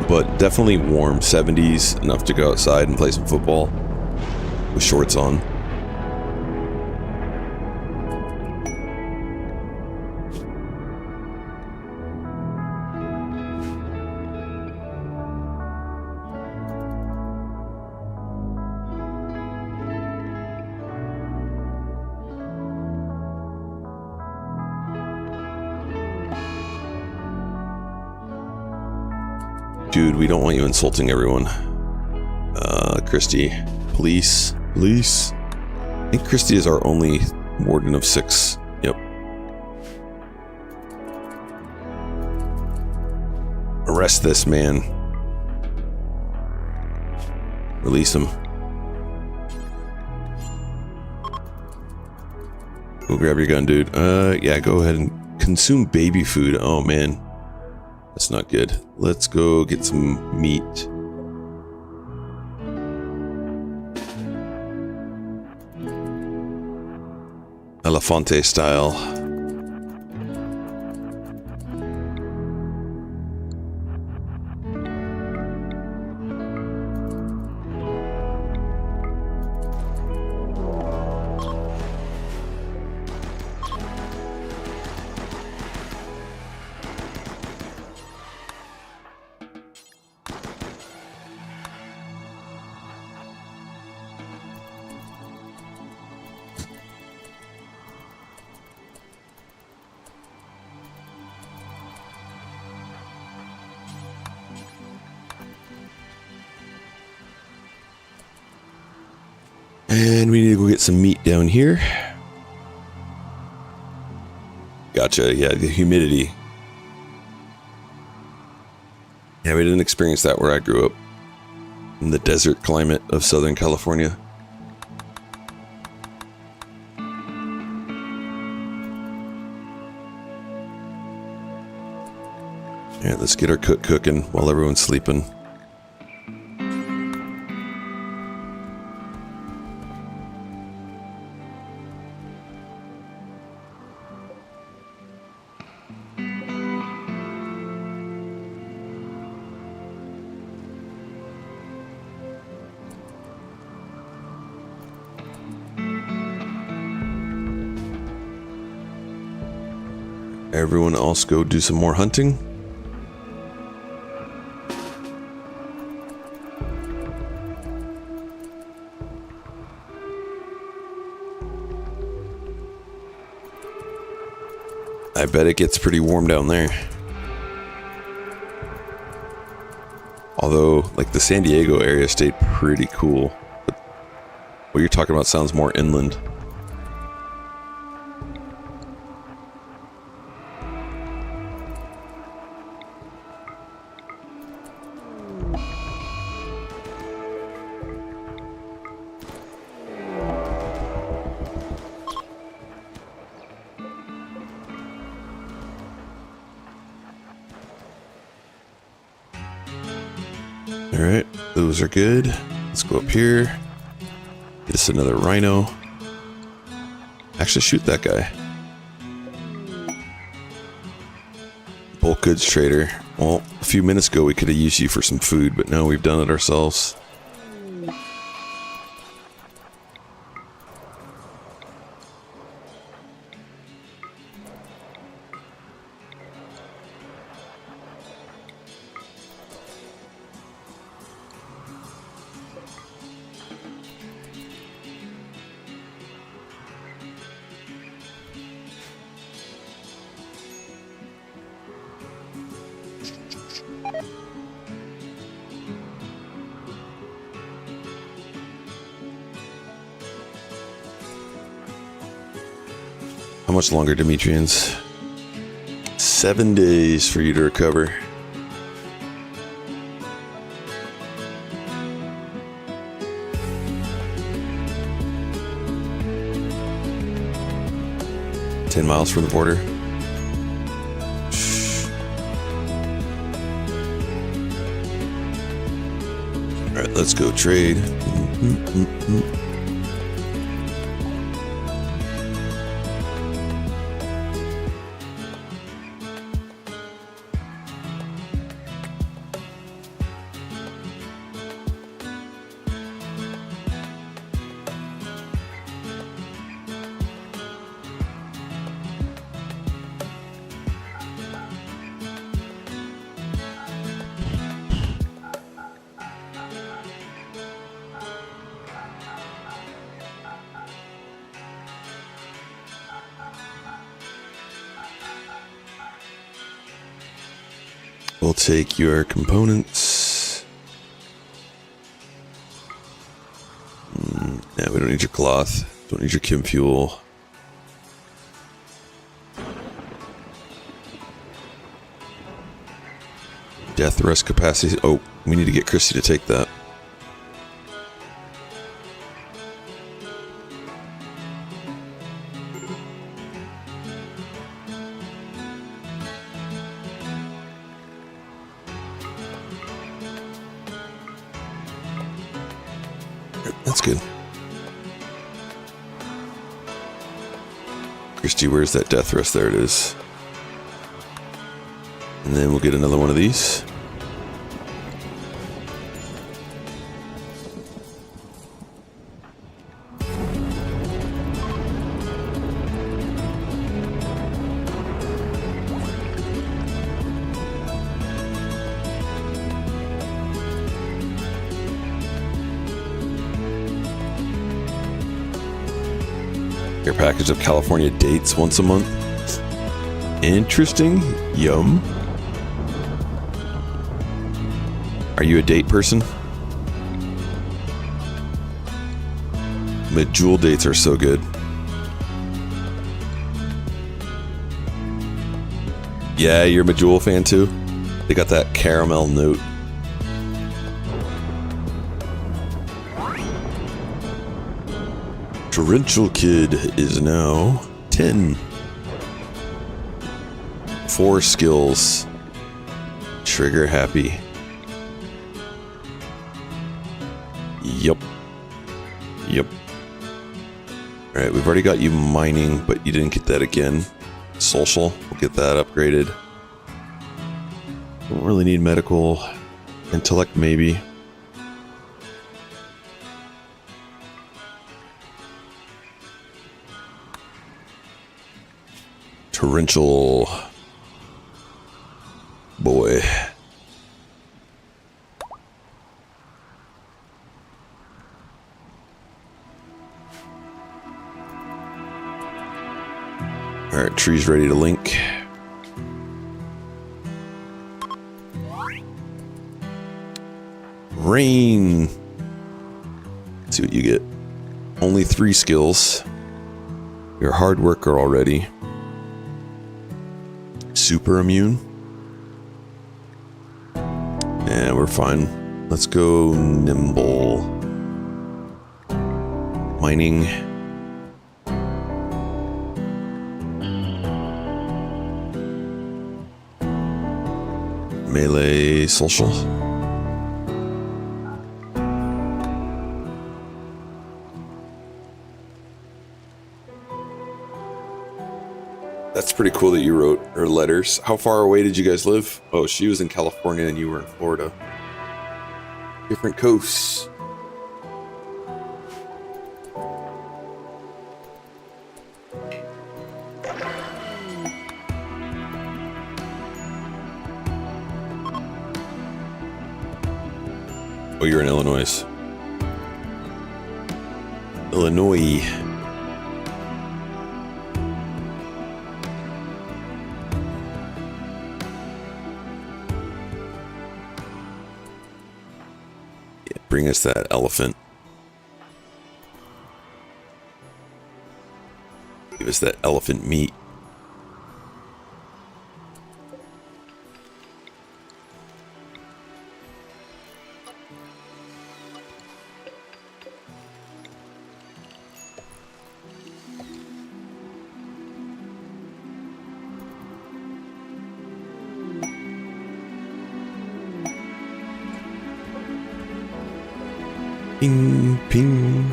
But definitely warm. 70s, enough to go outside and play some football with shorts on. Dude, we don't want you insulting everyone. Christy, police. I think Christy is our only warden of 6. Yep. Arrest this man. Release him. Go grab your gun, dude. Yeah, go ahead and consume baby food. Oh, man. That's not good. Let's go get some meat. Elefante style. And we need to go get some meat down here. Gotcha, yeah, the humidity. Yeah, we didn't experience that where I grew up. In the desert climate of Southern California. Yeah, let's get our cook cooking while everyone's sleeping. Everyone else go do some more hunting. I bet it gets pretty warm down there. Although, like, the San Diego area stayed pretty cool. But what you're talking about sounds more inland. Alright, those are good. Let's go up here. Get us another rhino. Actually, shoot that guy. Bulk goods trader. Well, a few minutes ago we could have used you for some food, but no, we've done it ourselves. How much longer, Demetrians? 7 days for you to recover. "10 miles from the border." Alright, let's go trade. We'll take your components. Yeah, we don't need your cloth. Don't need your chem fuel. Death rest capacity. Oh, we need to get Christy to take that. That's good. Christy, where's that death rest? There it is. And then we'll get another one of these. Your package of California dates once a month. Interesting. Yum. Are you a date person? Medjool dates are so good. Yeah, you're a Medjool fan too? They got that caramel note. Torrential Kid is now 10. 4 skills. Trigger happy. Yep. Yep. Alright, we've already got you mining, but you didn't get that again. Social, we'll get that upgraded. Don't really need medical. Intellect, maybe. Torrential boy. Alright, tree's ready to link. Rain. Let's see what you get. Only 3 skills. You're a hard worker already. Super immune. Yeah, we're fine. Let's go nimble. Mining. Melee social. That's pretty cool that you wrote her letters. How far away did you guys live? Oh, she was in California and you were in Florida. Different coasts. Oh, you're in Illinois. Illinois. Bring us that elephant. Give us that elephant meat. Ping, ping.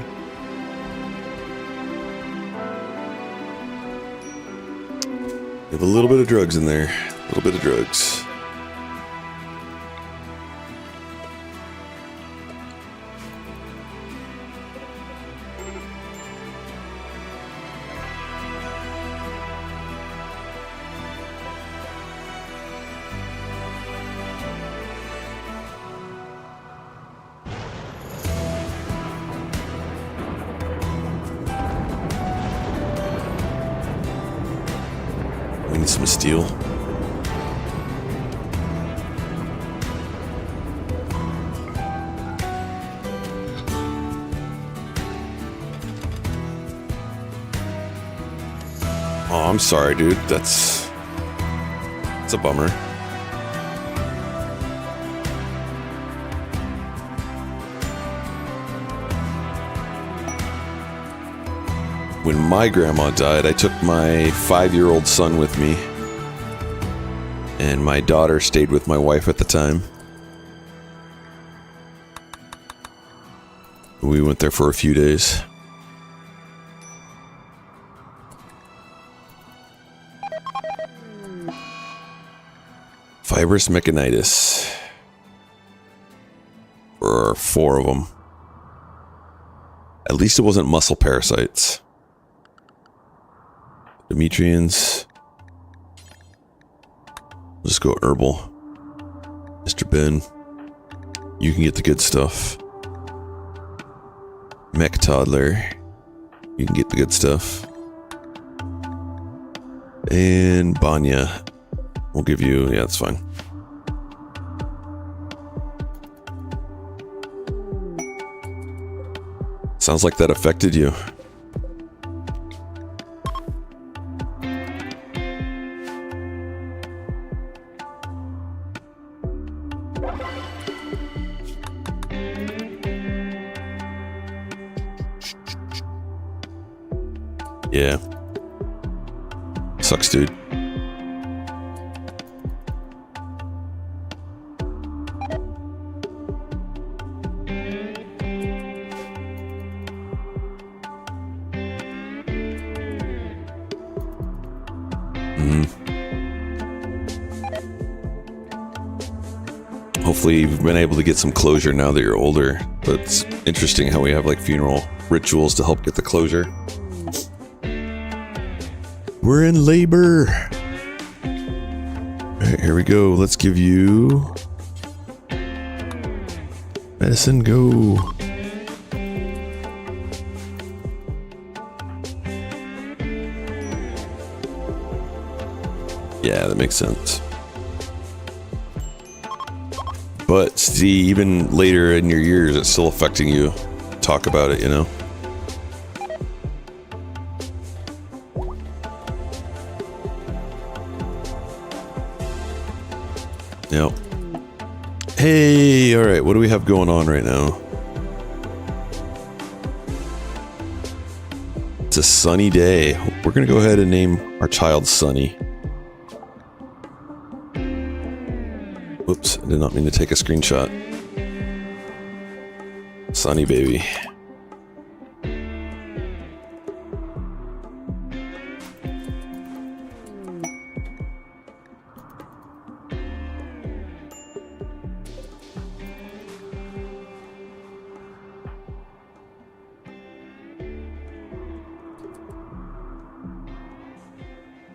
We have a little bit of drugs in there. A little bit of drugs. We need some steel. Oh, I'm sorry, dude. That's a bummer. When my grandma died, I took my 5-year-old son with me, and my daughter stayed with my wife at the time. We went there for a few days. Fibrous mechanitis. There are 4 of them. At least it wasn't muscle parasites. Demetrians. Let's go herbal. Mr. Ben, you can get the good stuff. Mech Toddler, you can get the good stuff. And Banya, we'll give you, yeah, that's fine. Sounds like that affected you. Yeah. Sucks, dude. Hopefully you've been able to get some closure now that you're older. But it's interesting how we have like funeral rituals to help get the closure. We're in labor. Alright, here we go. Let's give you medicine. Go. Yeah, that makes sense. But see, even later in your years, it's still affecting you. Talk about it, you know? Yep. Hey, alright, what do we have going on right now? It's a sunny day. We're gonna go ahead and name our child Sunny. Whoops, I did not mean to take a screenshot. Sunny baby.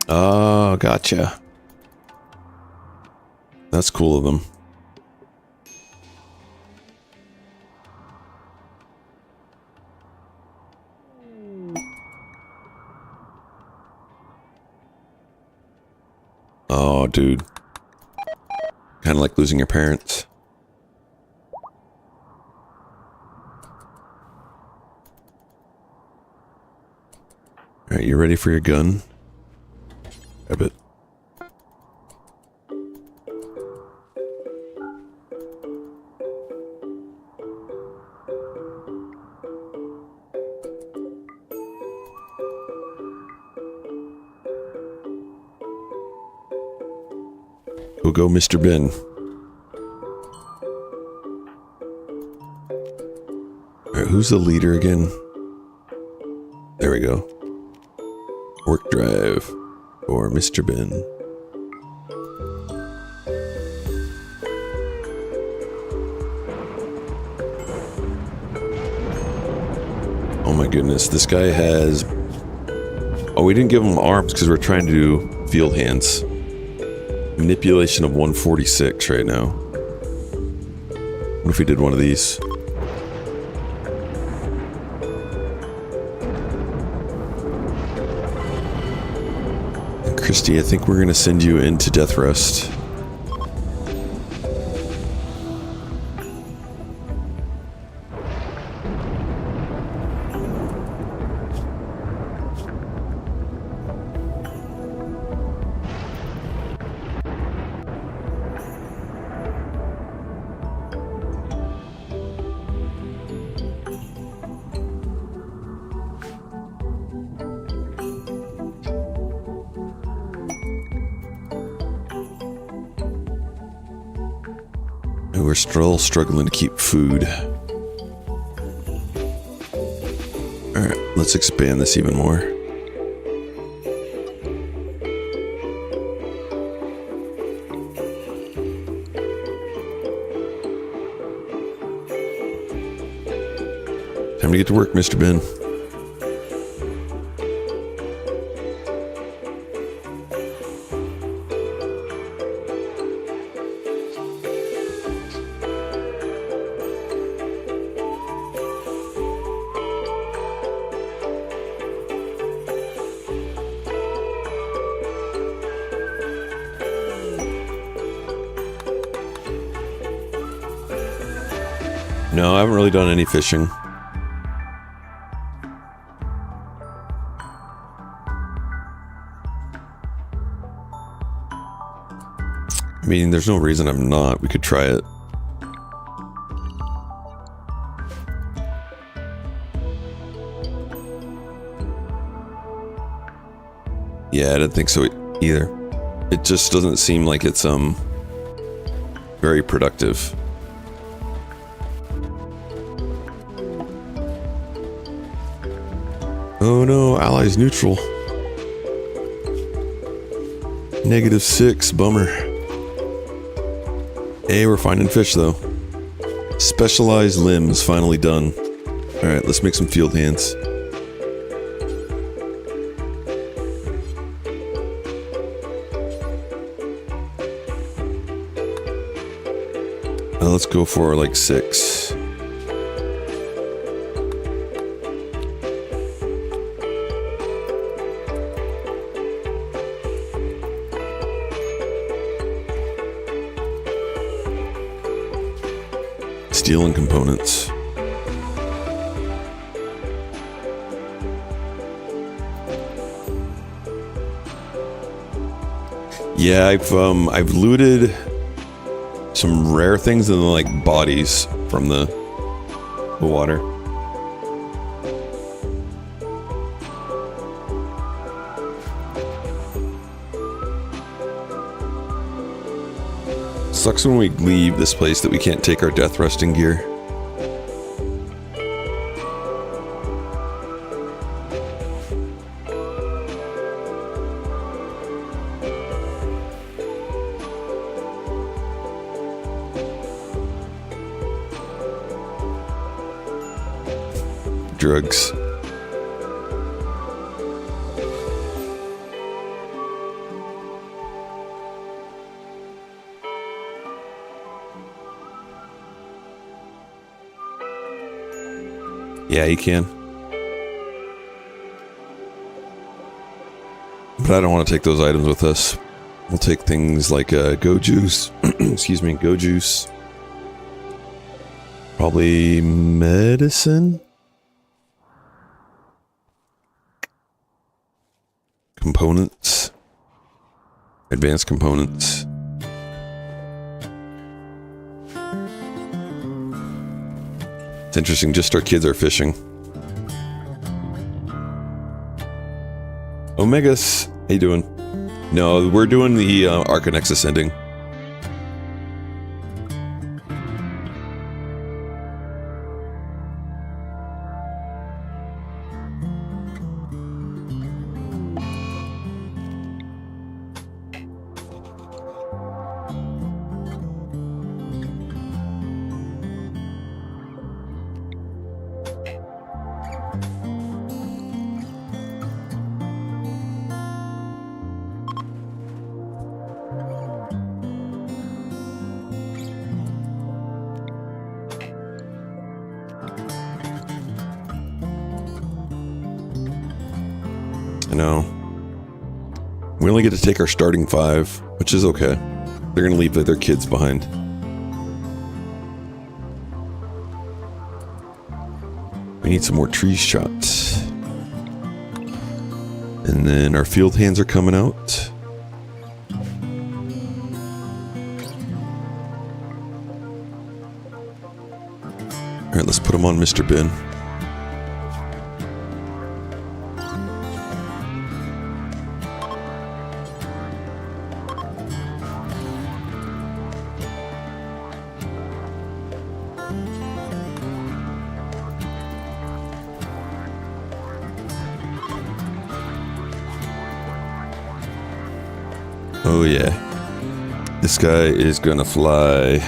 Oh, gotcha. That's cool of them. Oh, dude. Kind of like losing your parents. Alright, you ready for your gun? Grab it. Go, Mr. Ben. Alright, who's the leader again? There we go. Work drive for Mr. Ben. Oh my goodness, this guy has... Oh, we didn't give him arms because we're trying to do field hands. Manipulation of 146 right now. What if we did one of these? And Christy, I think we're going to send you into death rest. We're still struggling to keep food. Alright, let's expand this even more. Time to get to work, Mr. Ben. No, I haven't really done any fishing. I mean, there's no reason I'm not. We could try it. Yeah, I didn't think so either. It just doesn't seem like it's, very productive. Oh no, allies neutral. -6, bummer. Hey, we're finding fish though. Specialized limbs finally done. Alright, let's make some field hands. Let's go for like 6. Steel and components. Yeah, I've looted some rare things and like bodies from the water. Sucks when we leave this place that we can't take our death resting gear. Drugs. Yeah, you can. But I don't want to take those items with us. We'll take things like go juice. Excuse me, go juice. Probably medicine. Components. Advanced components. It's interesting, just our kids are fishing. Omegas, how you doing? No, we're doing the Arcanexus ending. I know. We only get to take our starting 5, which is okay. They're gonna leave their kids behind. We need some more tree shots. And then our field hands are coming out. Alright, let's put them on Mr. Bin. Oh yeah, this guy is gonna fly.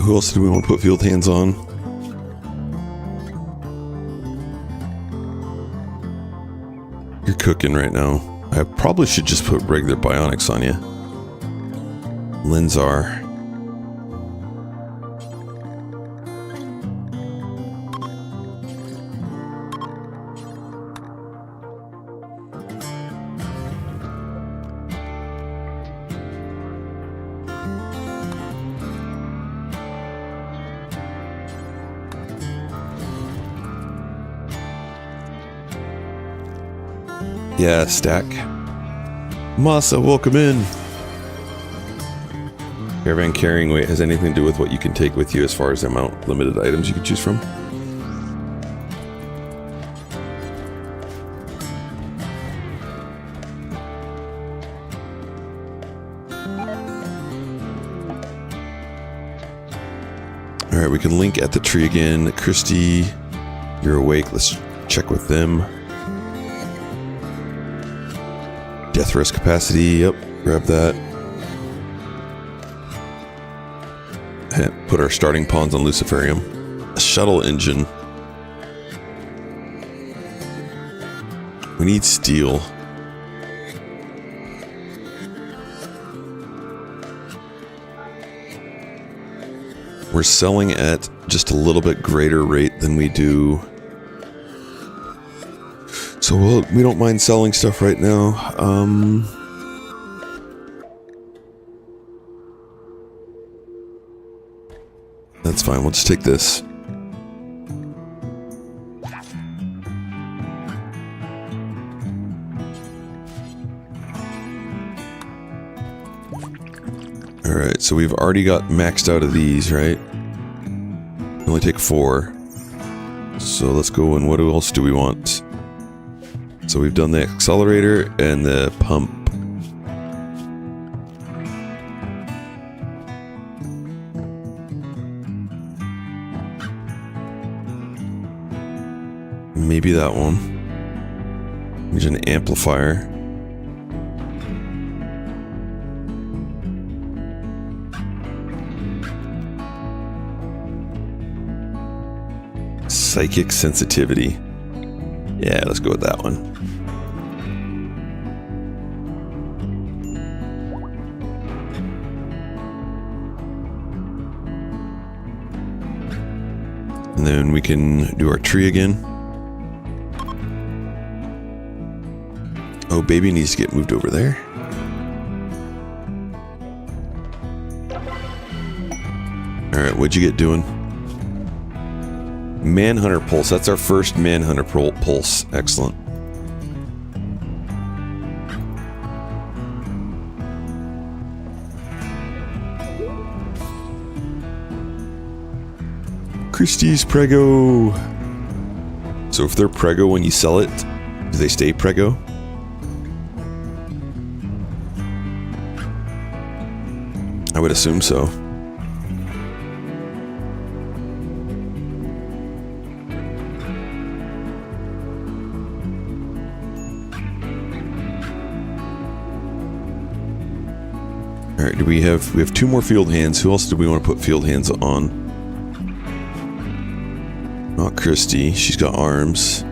Alright, who else do we want to put field hands on? You're cooking right now. I probably should just put regular bionics on you. Linzar. Yeah, stack. Masa, welcome in. Caravan carrying weight has anything to do with what you can take with you as far as the amount limited items you can choose from? Alright, we can link at the tree again. Christy, you're awake. Let's check with them. Death rest capacity, yep, grab that. And put our starting pawns on Luciferium. A shuttle engine. We need steel. We're selling at just a little bit greater rate than we do. So we don't mind selling stuff right now. That's fine. We'll just take this. Alright, so we've already got maxed out of these, right? We only take 4. So let's go and what else do we want? So we've done the accelerator and the pump. Maybe that one. There's an amplifier. Psychic sensitivity. Yeah, let's go with that one. And then we can do our tree again. Oh, baby needs to get moved over there. Alright, what'd you get doing? Manhunter Pulse. That's our first Manhunter Pulse. Excellent. Christie's Prego. So if they're Prego when you sell it, do they stay Prego? I would assume so. Alright, we have 2 more field hands. Who else do we want to put field hands on? Not Christy. She's got arms.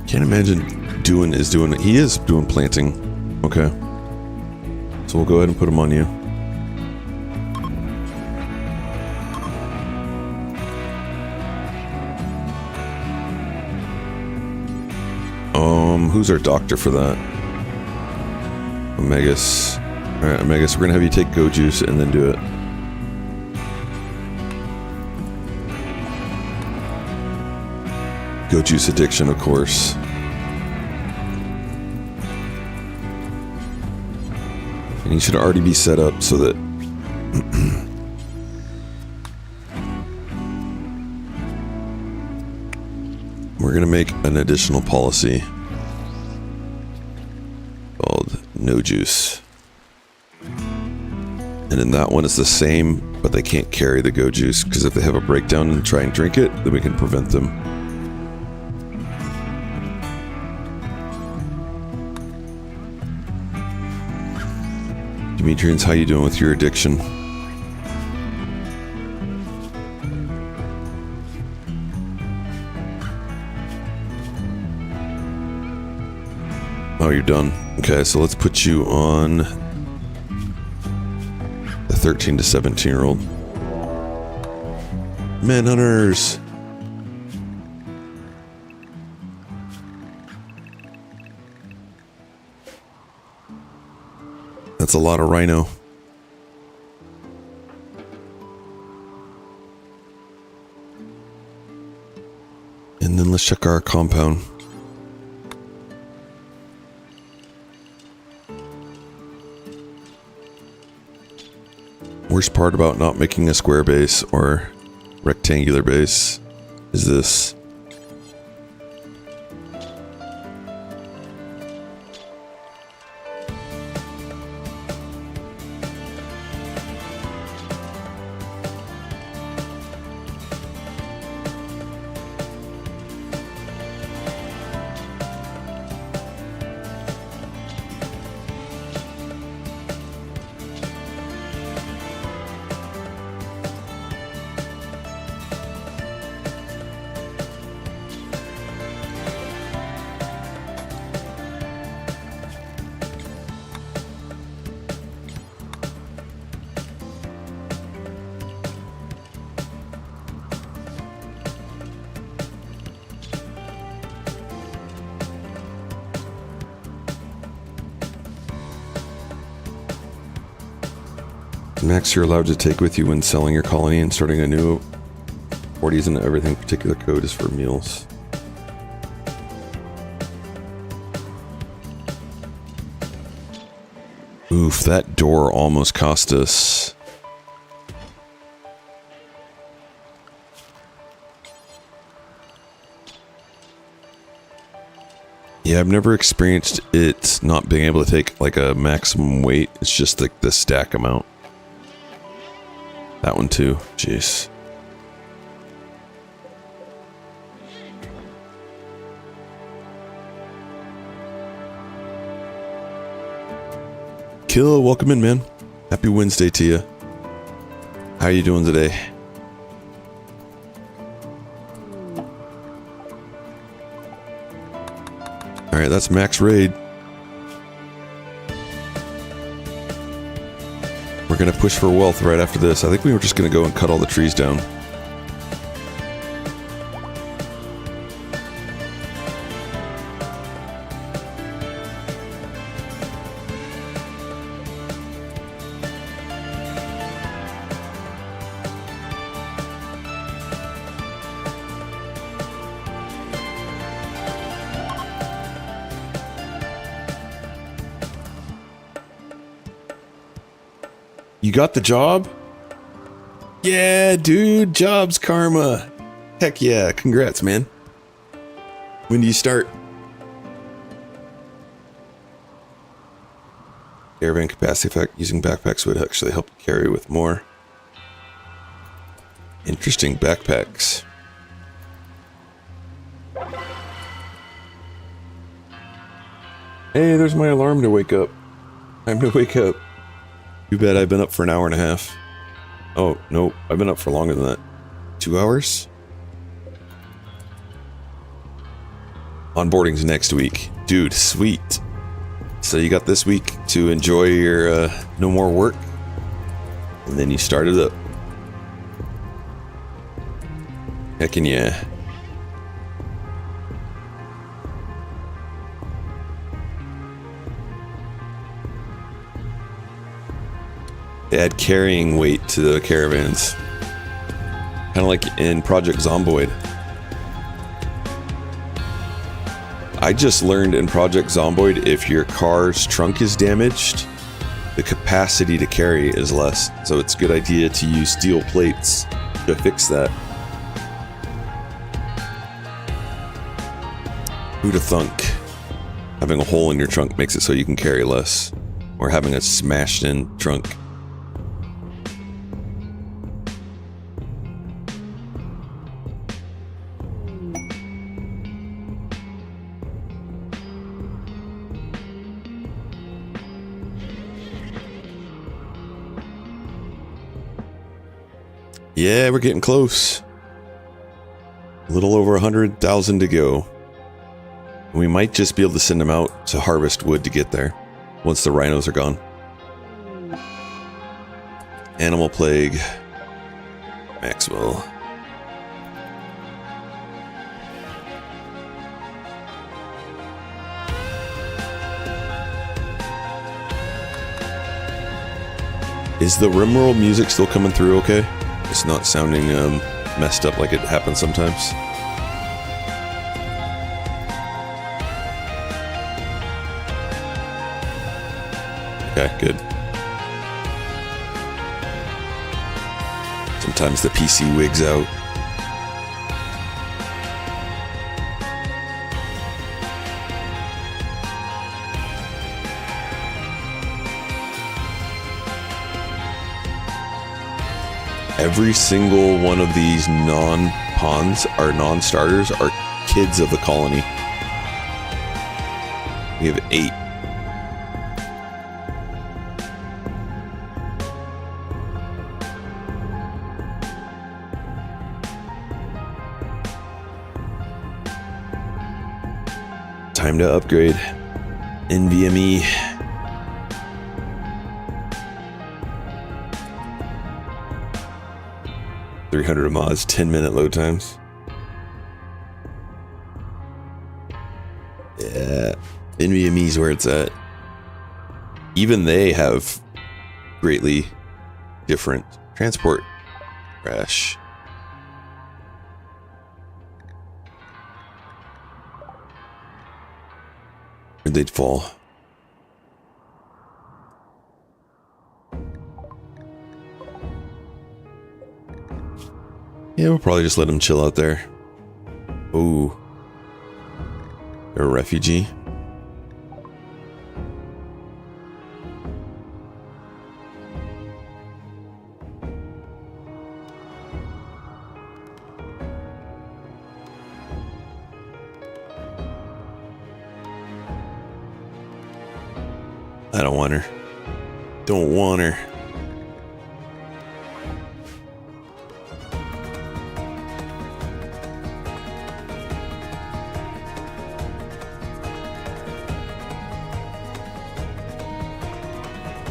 Can't imagine he is doing planting. Okay. So we'll go ahead and put him on you. Who's our doctor for that? Omegas. Alright, Omegas, we're gonna have you take Go Juice and then do it. Go Juice addiction, of course. And you should already be set up so that we're gonna make an additional policy called No Juice. And in that one it's the same, but they can't carry the Go Juice, because if they have a breakdown and try and drink it, then we can prevent them. Demetrians, how you doing with your addiction? Oh, you're done. Okay, so let's put you on the 13 to 17-year-old. Manhunters! That's a lot of rhino. And then let's check our compound. Worst part about not making a square base or rectangular base is this. Max, you're allowed to take with you when selling your colony and starting a new 40s and everything. Particular code is for meals. Oof, that door almost cost us. Yeah, I've never experienced it not being able to take like a maximum weight. It's just like the stack amount. That one too. Jeez. Kill, welcome in, man. Happy Wednesday to you. How you doing today? Alright, that's max raid. We're gonna push for wealth right after this. I think we were just gonna go and cut all the trees down. You got the job? Yeah, dude, jobs karma. Heck yeah, congrats, man. When do you start? Caravan capacity effect. Using backpacks would actually help carry with more. Interesting backpacks. Hey, there's my alarm to wake up. Time to wake up. Too bad I've been up for an hour and a half. Oh, no, I've been up for longer than that. 2 hours? Onboarding's next week. Dude, sweet. So you got this week to enjoy your no more work. And then you start it up. Heckin' yeah. They add carrying weight to the caravans. Kind of like in Project Zomboid. I just learned in Project Zomboid, if your car's trunk is damaged, the capacity to carry is less. So it's a good idea to use steel plates to fix that. Who'd have thunk? Having a hole in your trunk makes it so you can carry less. Or having a smashed in trunk. Yeah, we're getting close. A little over 100,000 to go. We might just be able to send them out to harvest wood to get there once the rhinos are gone. Animal plague. Maxwell. Is the Rimworld music still coming through okay? It's not sounding messed up like it happens sometimes. Okay, good. Sometimes the PC wigs out. Every single one of these non-pawns, or non-starters, are kids of the colony. We have 8. Time to upgrade. NVMe. $300 mods, 10-minute load times. Yeah, NVMe's where it's at. Even they have greatly different transport. Crash. Where'd they fall? Yeah, we'll probably just let them chill out there. Ooh. They're a refugee. I don't want her. Don't want her.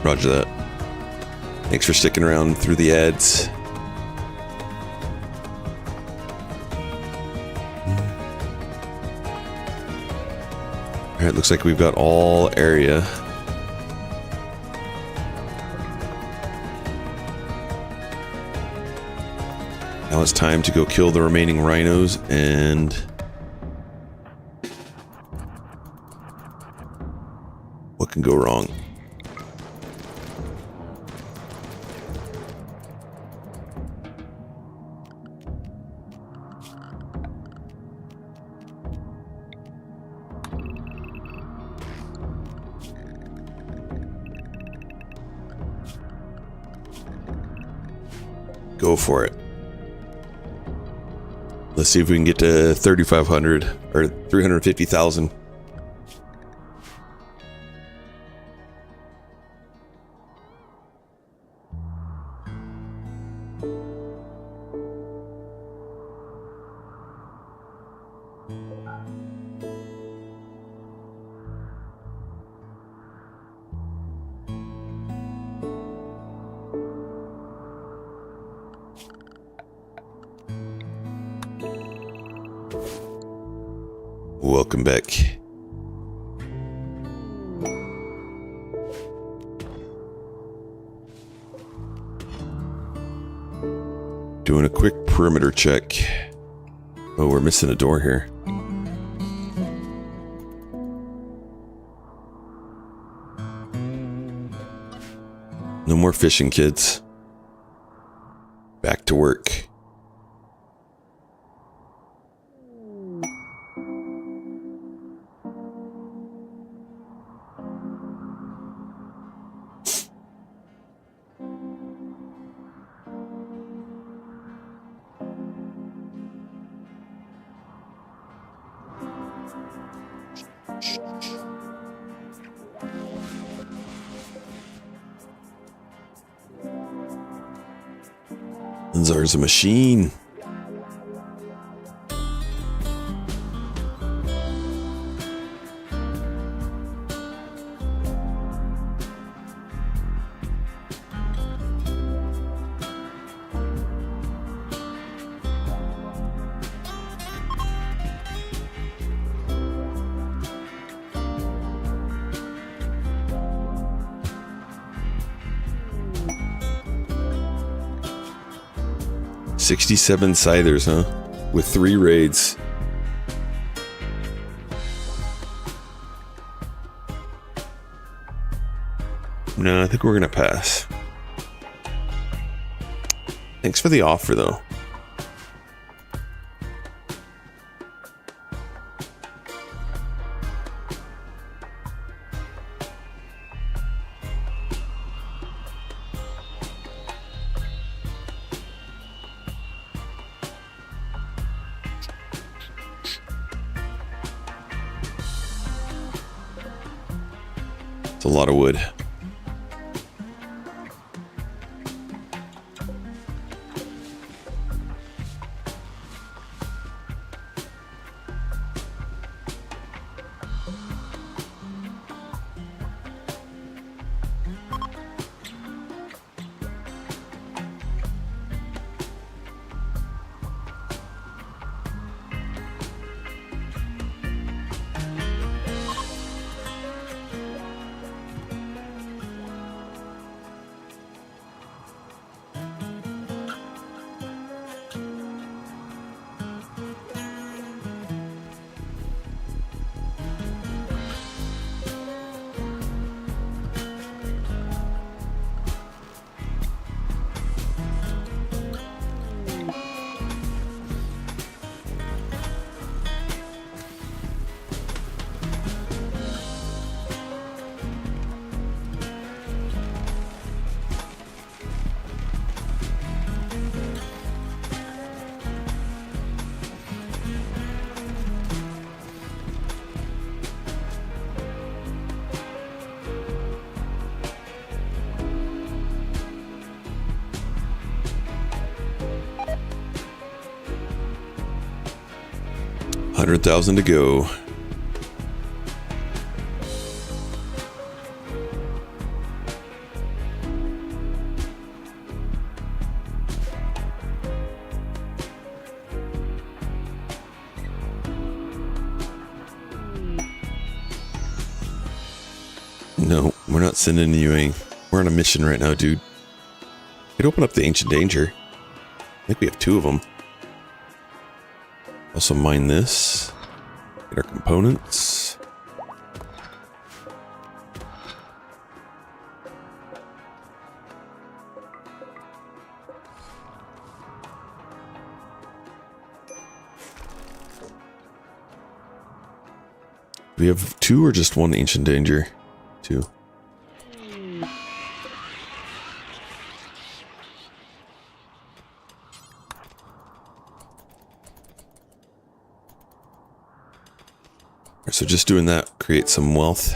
Roger that. Thanks for sticking around through the ads. Alright, looks like we've got all area. Now it's time to go kill the remaining rhinos and... what can go wrong? Go for it. Let's see if we can get to 3,500 or 350,000. Welcome back. Doing a quick perimeter check. Oh, we're missing a door here. No more fishing, kids. Back to work. There's a machine. $67 scythers, huh? With 3 raids. No, I think we're gonna pass. Thanks for the offer, though. It's a lot of wood. $100,000 to go. No, we're not sending you in. We're on a mission right now, dude. Could open up the Ancient Danger. I think we have 2 of them. Also mine this. Get our components. We have 2 or just 1 Ancient Danger? 2. So just doing that creates some wealth.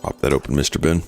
Pop that open, Mr. Ben.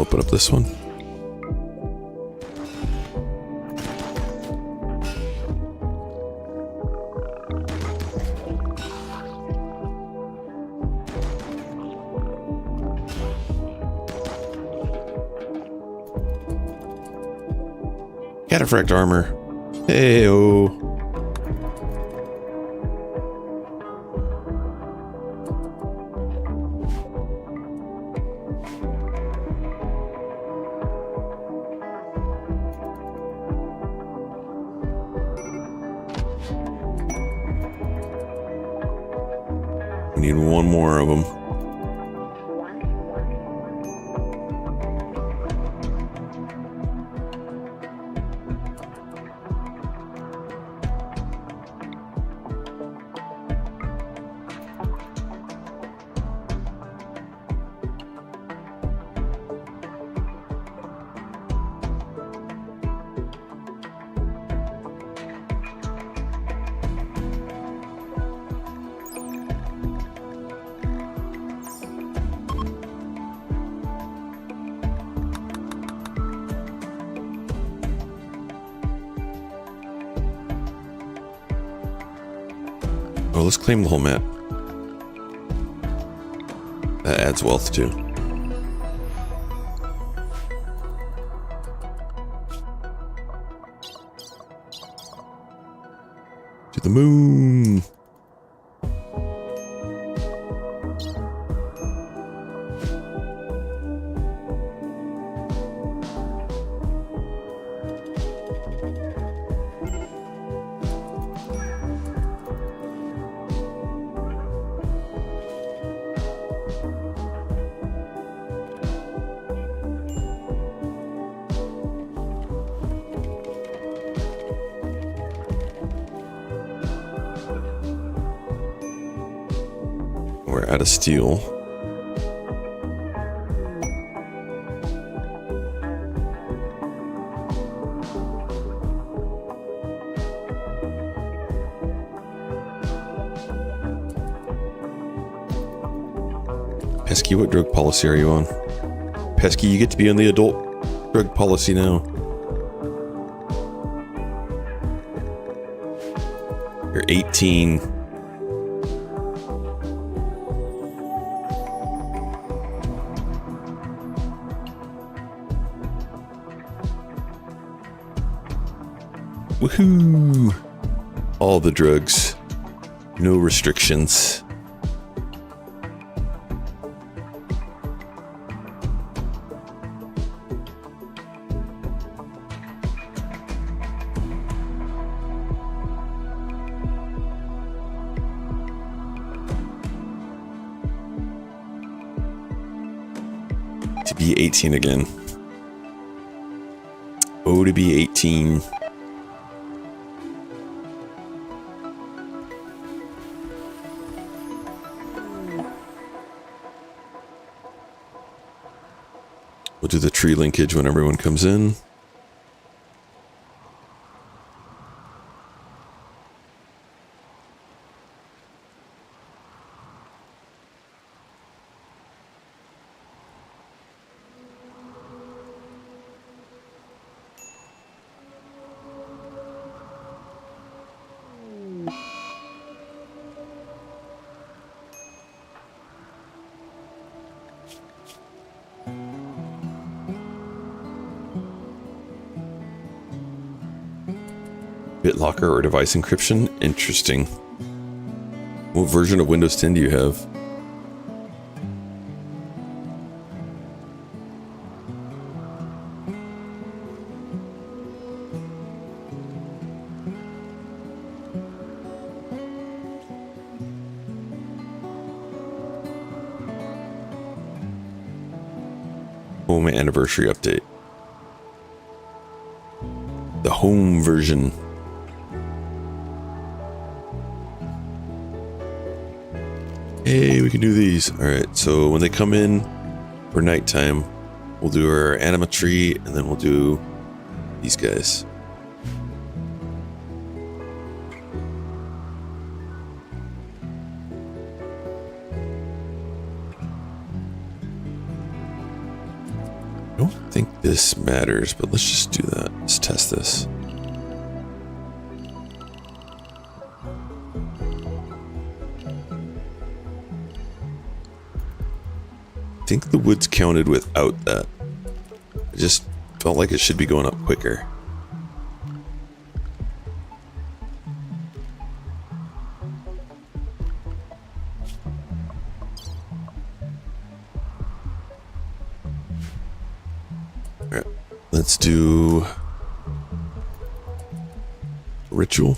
open up this one. Cataphract armor. Hey-oh. We need one more of them. Oh, let's claim the whole map. That adds wealth too. To the moon. We're out of steel. Pesky, what drug policy are you on? Pesky, you get to be on the adult drug policy now. You're 18. Woohoo! All the drugs. No restrictions. To be 18 again. Oh, to be 18. We'll do the tree linkage when everyone comes in. BitLocker or device encryption? Interesting. What version of Windows 10 do you have? Home anniversary update. The home version. Hey, we can do these. Alright, so when they come in for nighttime, we'll do our anima tree, and then we'll do these guys. No think this matters, but let's just do that. Let's test this. I think the wood's counted without that. I just felt like it should be going up quicker. Alright, let's do ritual.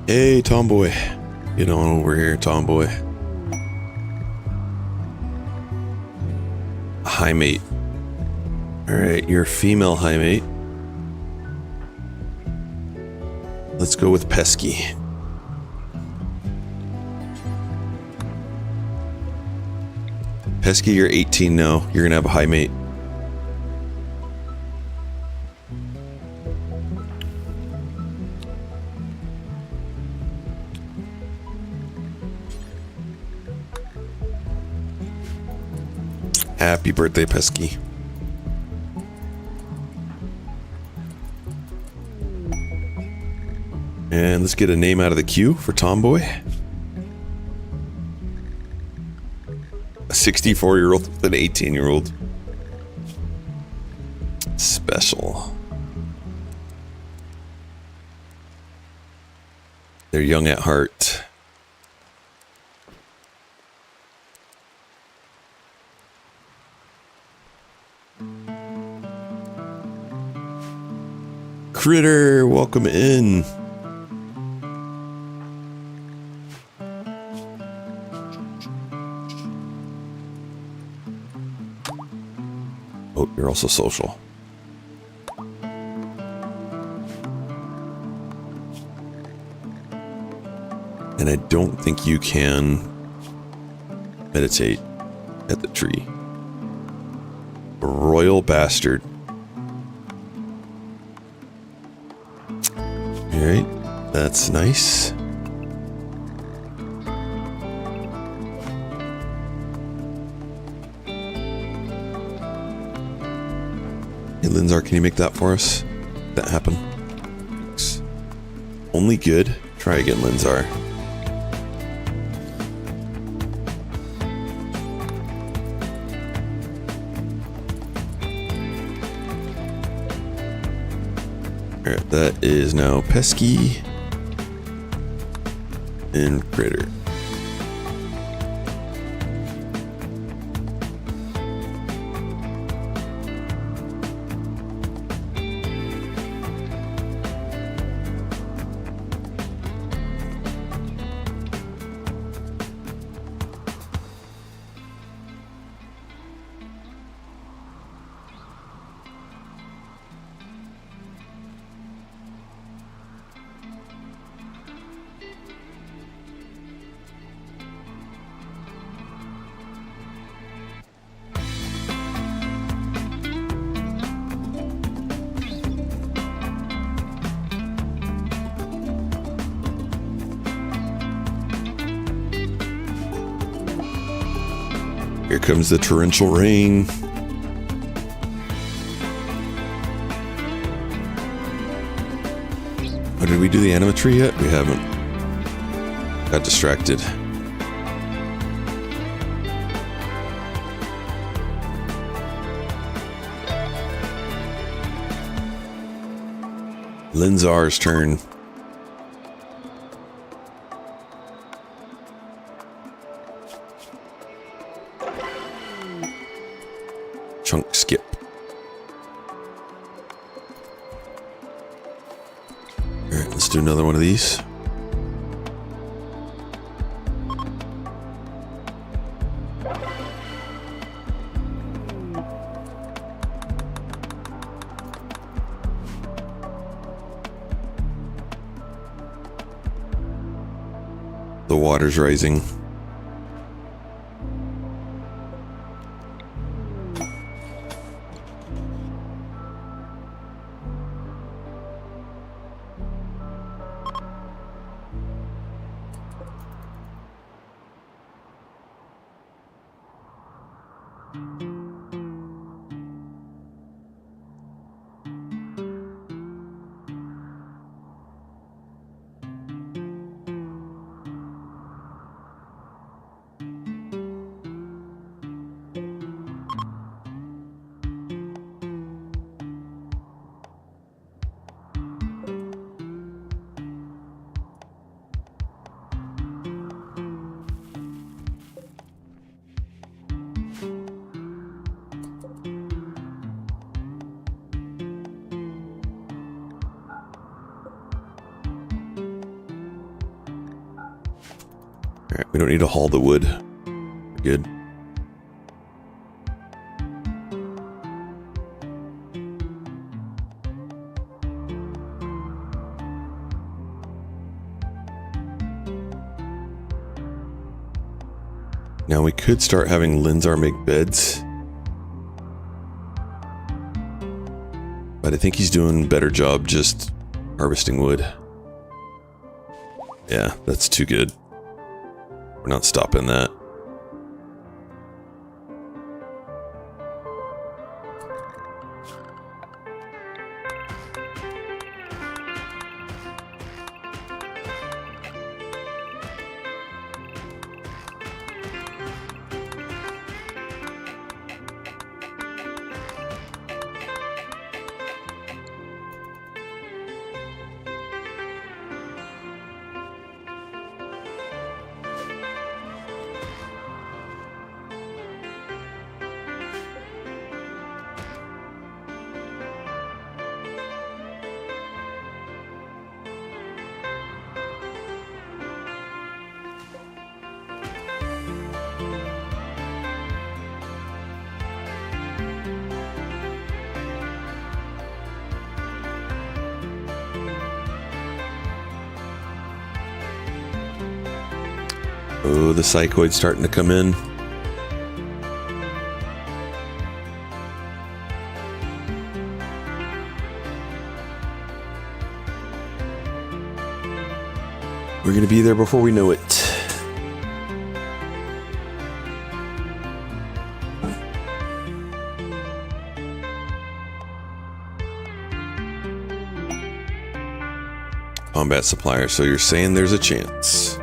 Hey, Tomboy. Get on over here, Tomboy. High mate. Alright, you're a female high mate. Let's go with Pesky. Pesky, you're 18 now. You're gonna have a high mate. Happy birthday, Pesky. And let's get a name out of the queue for Tomboy. A 64-year-old with an 18-year-old. Special. They're young at heart. Critter, welcome in. Oh, you're also social. And I don't think you can meditate at the tree. Royal bastard. Alright, that's nice. Hey, Linzar, can you make that for us? That happen? Thanks. Only good? Try again, Linzar. Alright, that is now Pesky and Critter. Here comes the torrential rain. Oh, did we do the animatree yet? We haven't. Got distracted. Linzar's turn. Chunk skip. Alright, let's do another one of these. The water's rising. Alright, we don't need to haul the wood. We're good. Now we could start having Linzar make beds. But I think he's doing a better job just harvesting wood. Yeah, that's too good. We're not stopping that. Oh, the psychoid's starting to come in. We're gonna be there before we know it. Combat supplier, so you're saying there's a chance.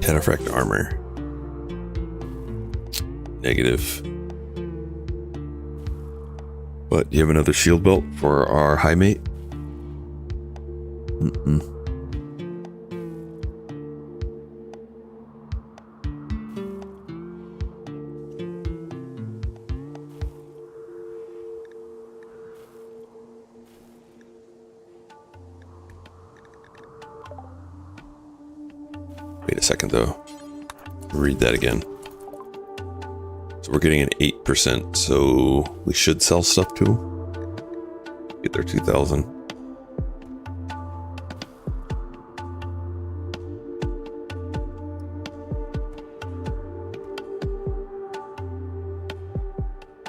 Cataphract armor. Negative. But you have another shield belt for our high mate? Wait a second though. Read that again. So we're getting an 8%, so we should sell stuff to them. Get their 2,000.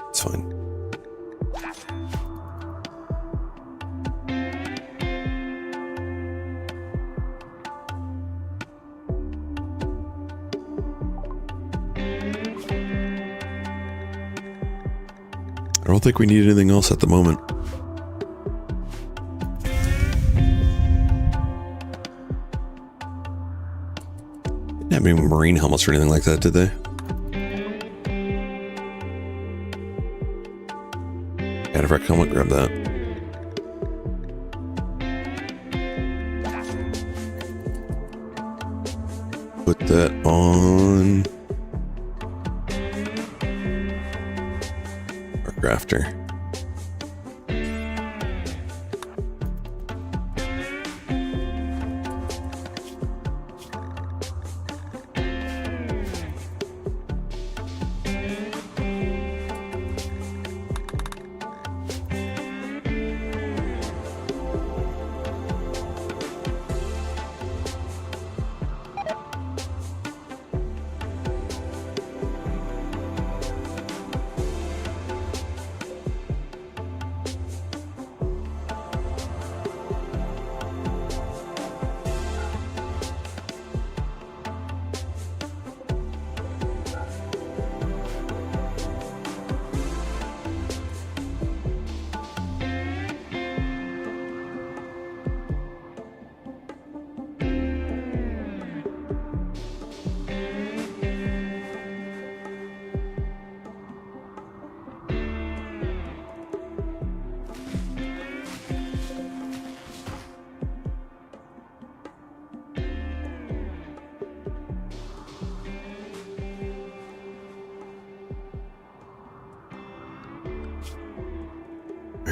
It's fine. I don't think we need anything else at the moment. Didn't have any marine helmets or anything like that, did they? Cataphract helmet, grab that. Put that on our crafter.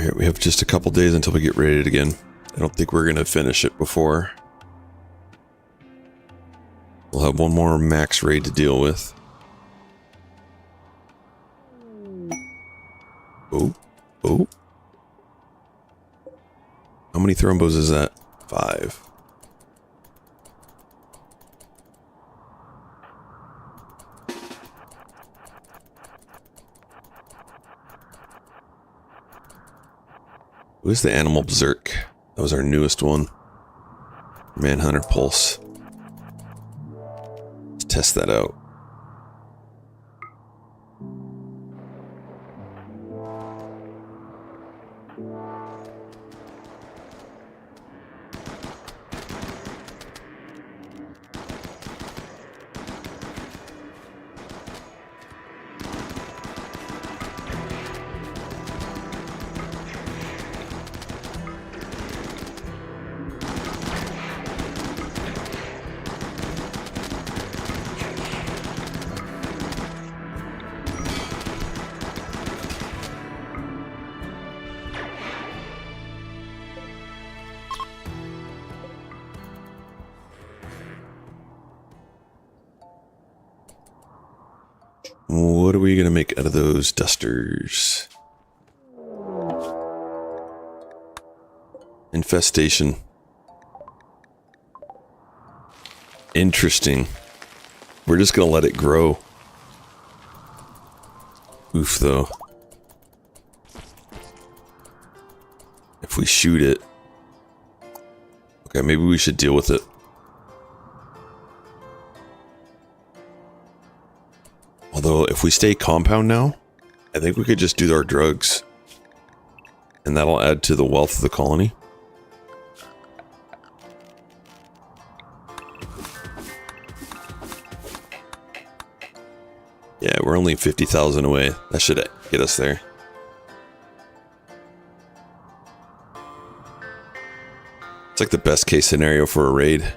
Alright, we have just a couple days until we get raided again. I don't think we're gonna finish it before. We'll have one more max raid to deal with. Oh, oh. How many thrombos is that? 5. Who's the Animal Berserk? That was our newest one. Manhunter Pulse. Let's test that out. What are we gonna make out of those dusters? Infestation. Interesting. We're just gonna let it grow. Oof, though. If we shoot it... Okay, maybe we should deal with it. Although, if we stay compound now, I think we could just do our drugs. And that'll add to the wealth of the colony. Yeah, we're only 50,000 away. That should get us there. It's like the best case scenario for a raid.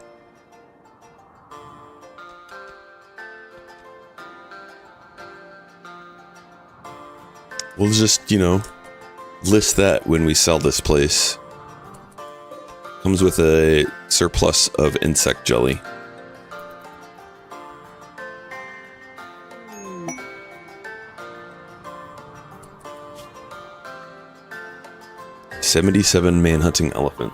We'll just, you know, list that when we sell this place. Comes with a surplus of insect jelly. $77 man-hunting elephant.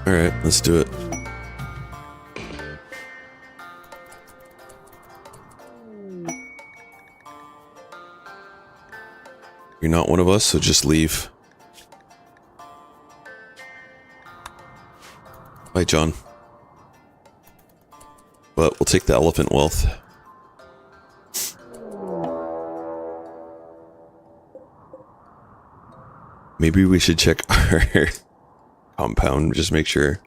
Alright, let's do it. You're not one of us, so just leave. Bye, John. But we'll take the elephant wealth. Maybe we should check our compound, just make sure.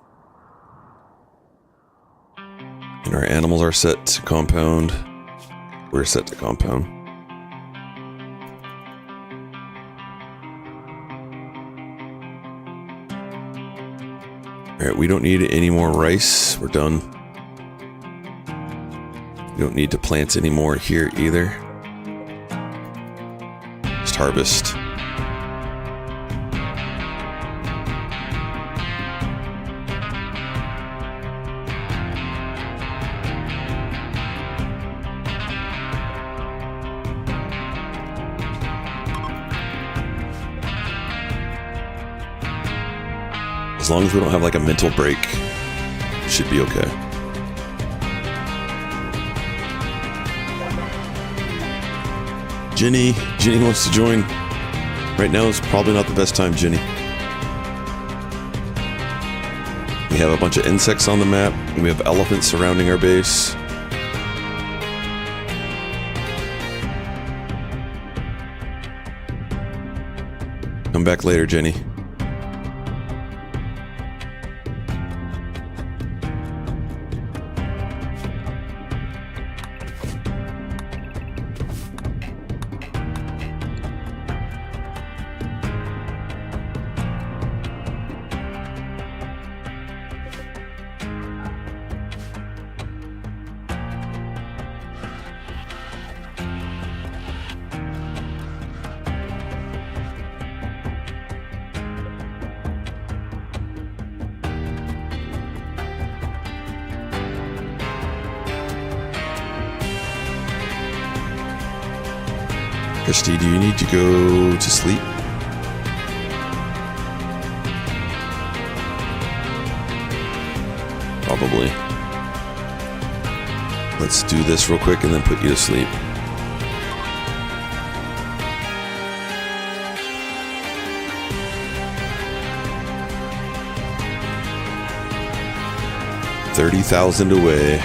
And our animals are set to compound. We're set to compound. Alright, we don't need any more rice. We're done. We don't need to plant any more here either. Just harvest. As long as we don't have like a mental break, it should be okay. Jenny wants to join. Right now is probably not the best time, Jenny. We have a bunch of insects on the map, and we have elephants surrounding our base. Come back later, Jenny. Christy, do you need to go to sleep? Probably. Let's do this real quick and then put you to sleep. $30,000 away.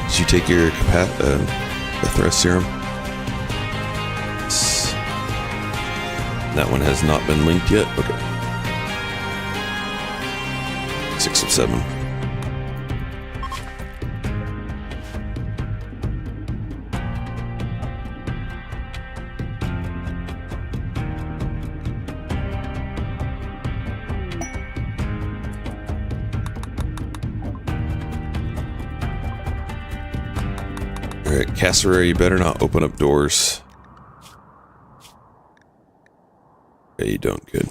Did you take your Bethra serum? That one has not been linked yet. Okay. 6 of 7. Alright, Cassowary, you better not open up doors. Okay, you don't. Good.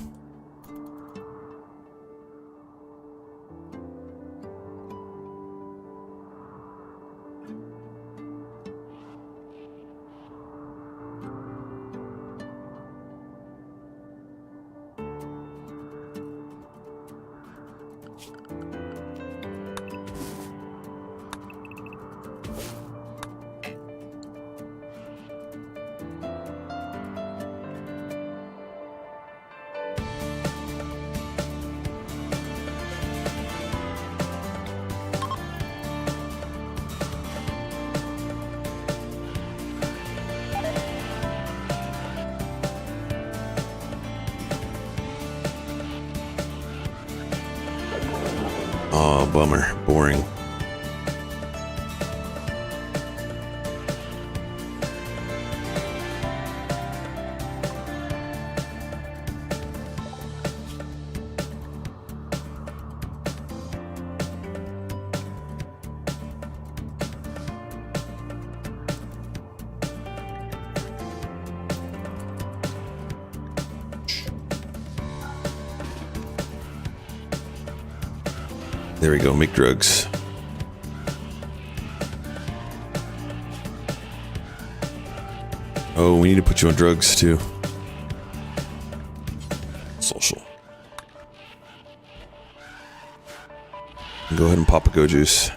Oh, bummer. Boring. There we go, make drugs. Oh, we need to put you on drugs too. Social. Go ahead and pop a go juice.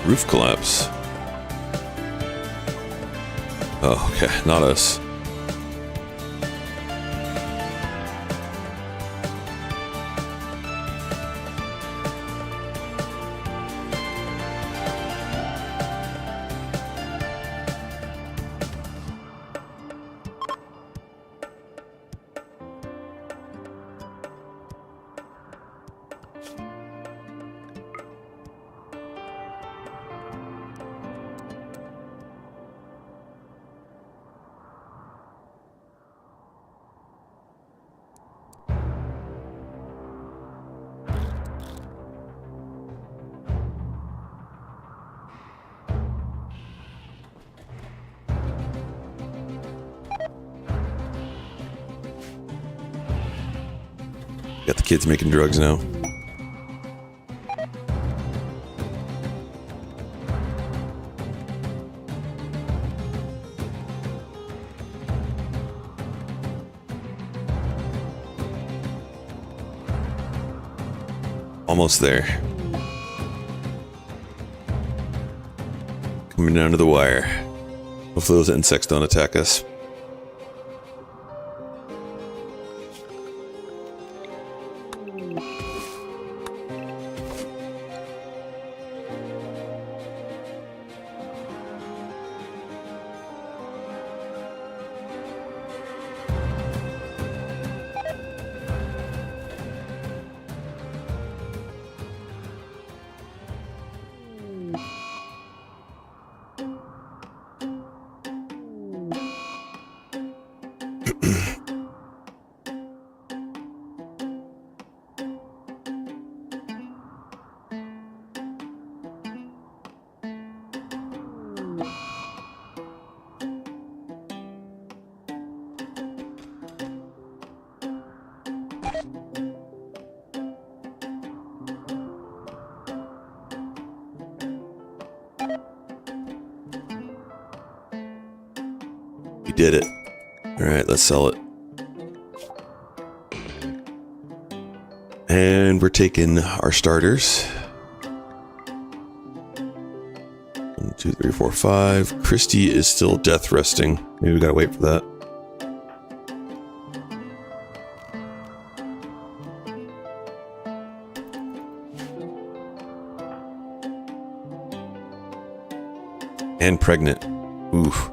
Roof collapse. Oh, okay, not us. Got the kids making drugs now. Almost there. Coming down to the wire. Hopefully those insects don't attack us. did it. All right, let's sell it. And we're taking our starters. 1, 2, 3, 4, 5. Christy is still death resting. Maybe we gotta wait for that. And pregnant. Oof.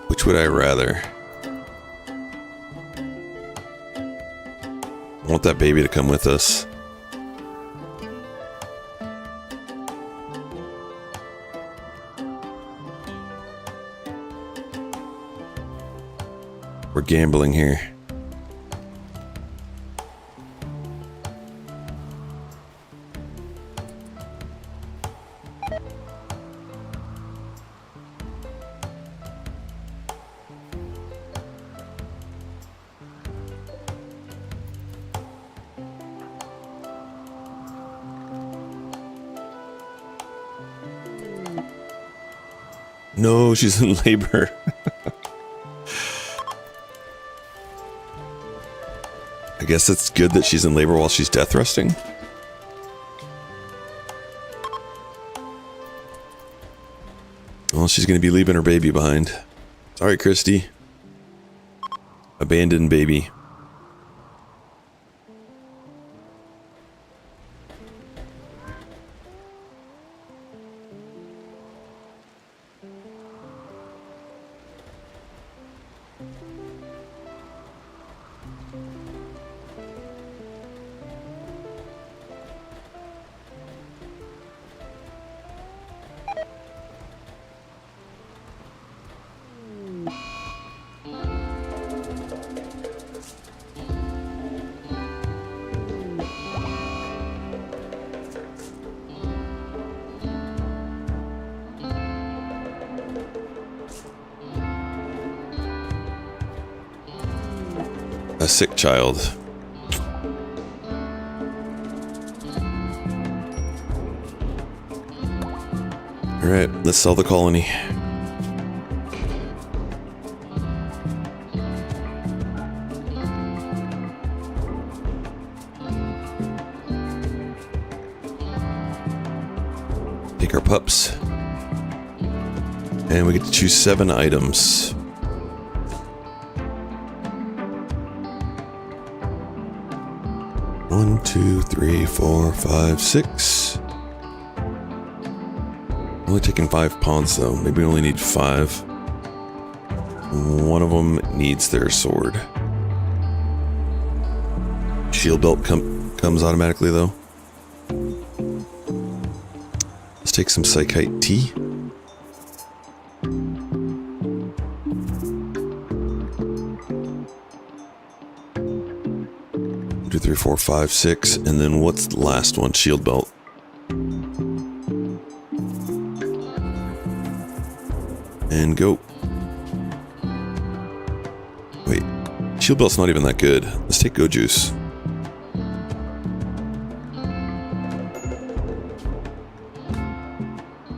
Which would I rather? I want that baby to come with us. We're gambling here. No, she's in labor. I guess it's good that she's in labor while she's death resting. Well, she's going to be leaving her baby behind. Sorry, Christy. Abandoned baby. A sick child. All right, let's sell the colony. Take our pups. And we get to choose 7 items. One, 2, 3, 4, 5, 6. Only taking 5 pawns though. Maybe we only need 5. One of them needs their sword. Shield belt comes automatically though. Let's take some Psychite tea. 2, 3, 4, 5, 6, and then what's the last one? Shield belt. And go. Wait, shield belt's not even that good. Let's take Go Juice.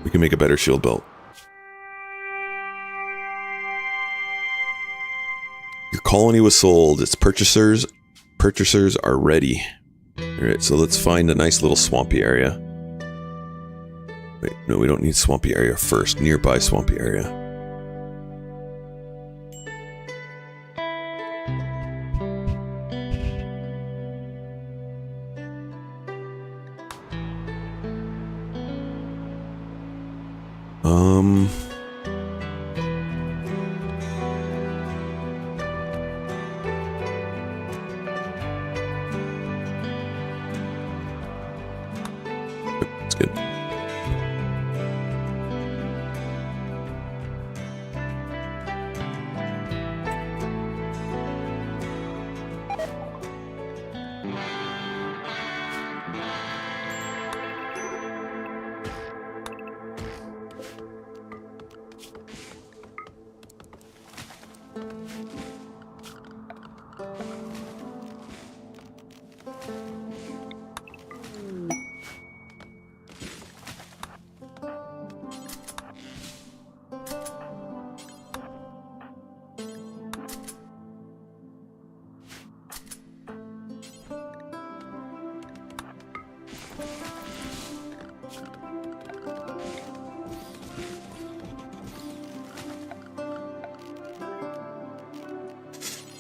We can make a better shield belt. Your colony was sold. Its purchasers are ready. Alright, so let's find a nice little swampy area. Wait, no, we don't need swampy area first. Nearby swampy area. That's good.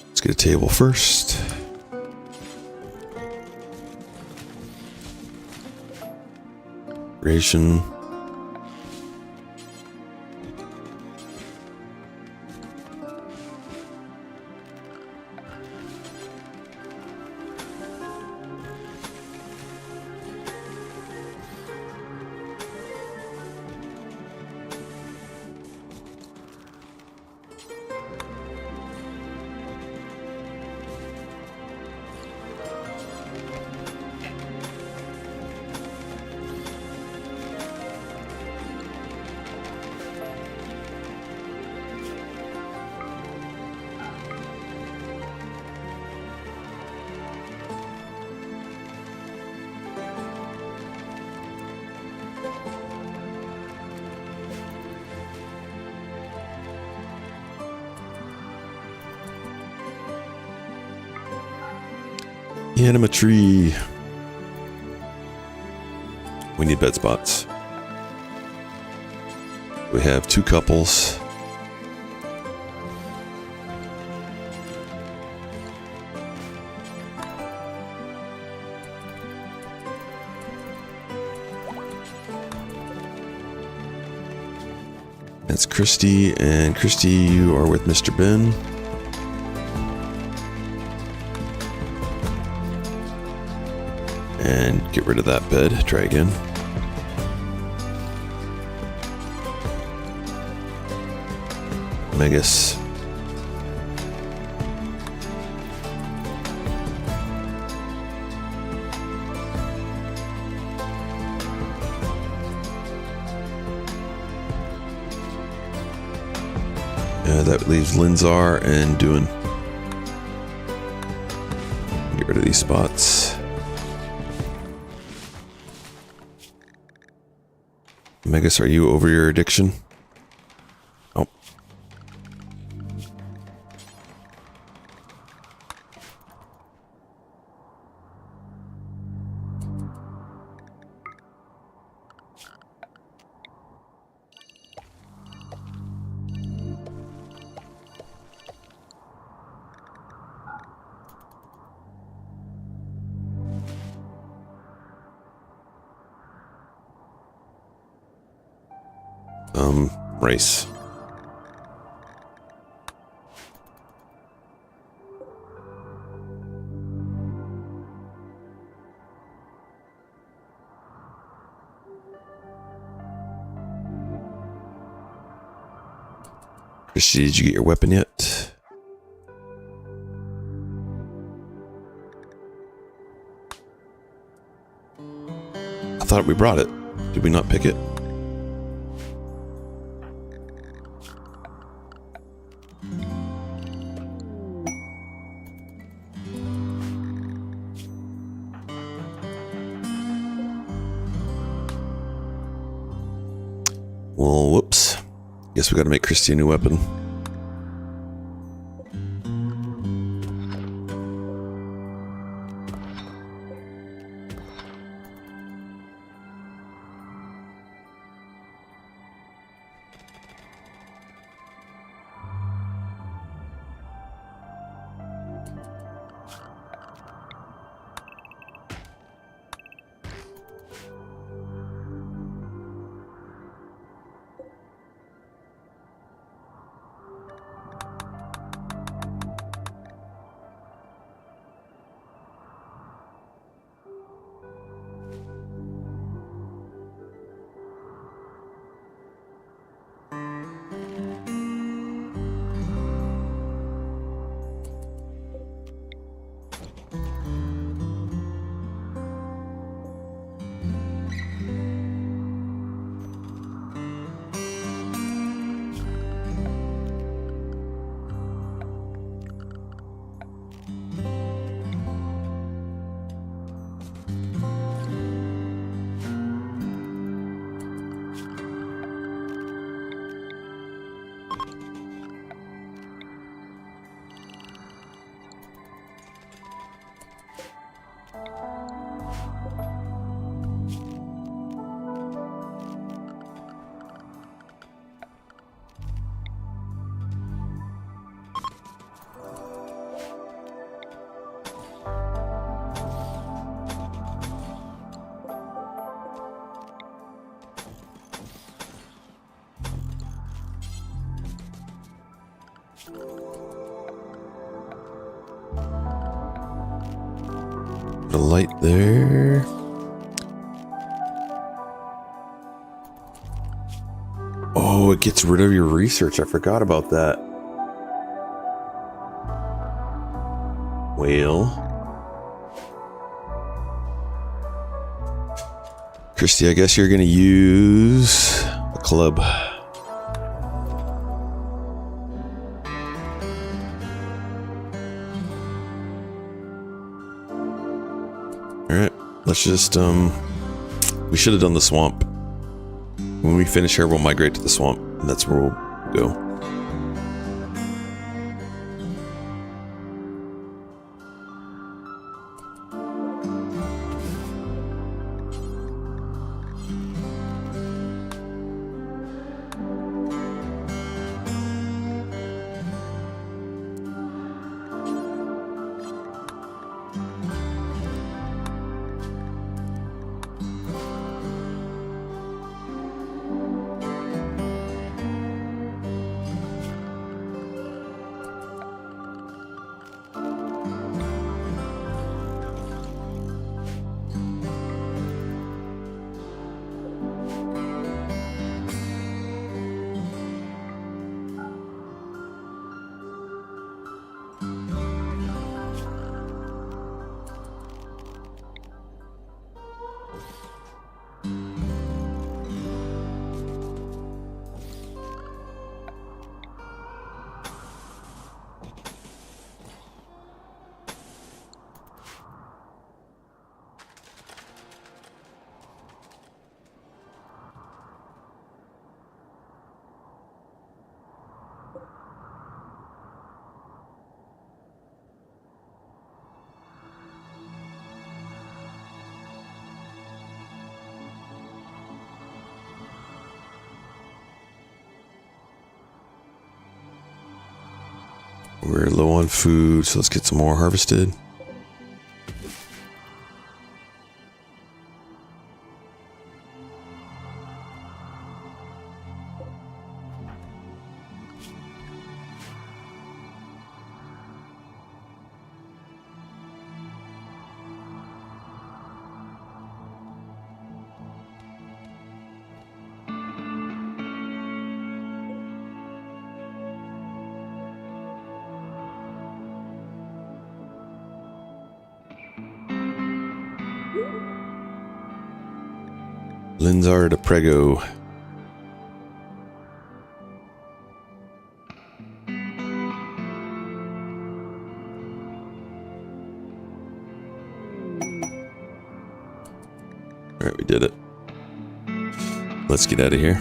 Let's get a table first. Creation. Animatry. We need bed spots. We have 2 couples. That's Christy, and Christy, you are with Mr. Ben. And get rid of that bed. Try again. Megas. That leaves Linzar and Duin. Get rid of these spots. Megas, are you over your addiction? Oh. Race. Christy, did you get your weapon yet? I thought we brought it. Did we not pick it? Well, whoops. Guess we gotta make Christy a new weapon. Put a light there. Oh, it gets rid of your research. I forgot about that. Well. Christy, I guess you're going to use a club. Alright, let's just, we should have done the swamp. When we finish here, we'll migrate to the swamp, and that's where we'll go. We're low on food, so let's get some more harvested. Linzar de Prego. Alright, we did it. Let's get out of here.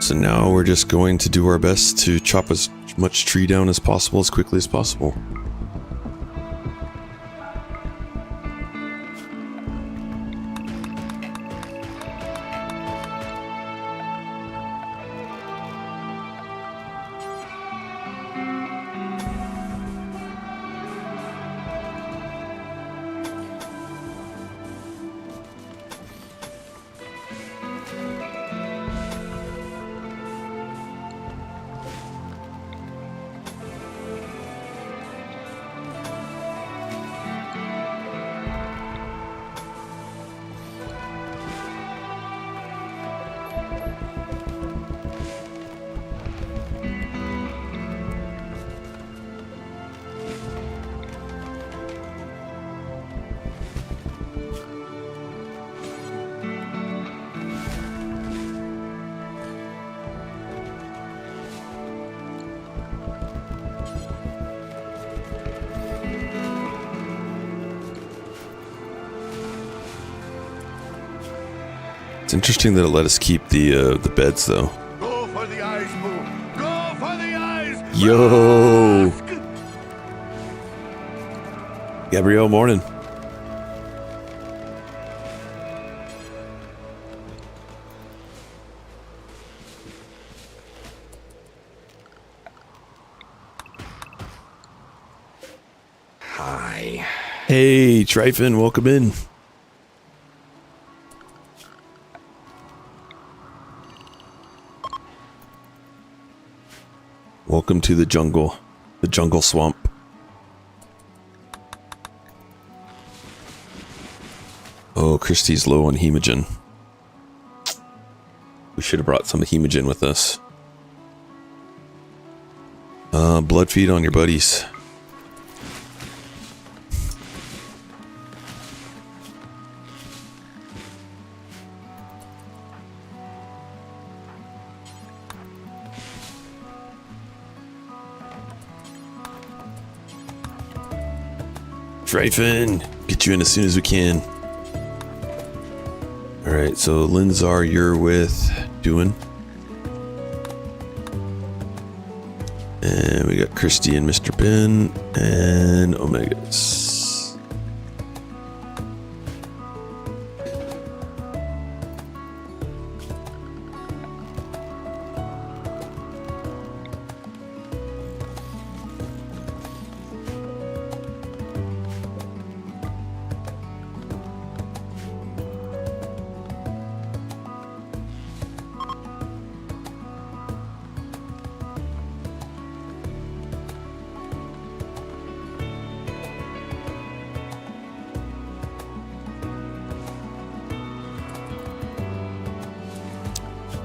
So now we're just going to do our best to chop as much tree down as possible, as quickly as possible. It's interesting that it let us keep the beds though.
Go for the eyes, Boo. Go for the eyes.
Yo, Gabrielle, morning.
Hi.
Hey, Tryphon, welcome in. Welcome to the jungle swamp. Oh, Christy's low on hemogen. We should have brought some hemogen with us. Blood feed on your buddies. Tryphon, get you in as soon as we can. Alright, so Linzar, you're with Doing. And we got Christy and Mr. Ben and Omegas.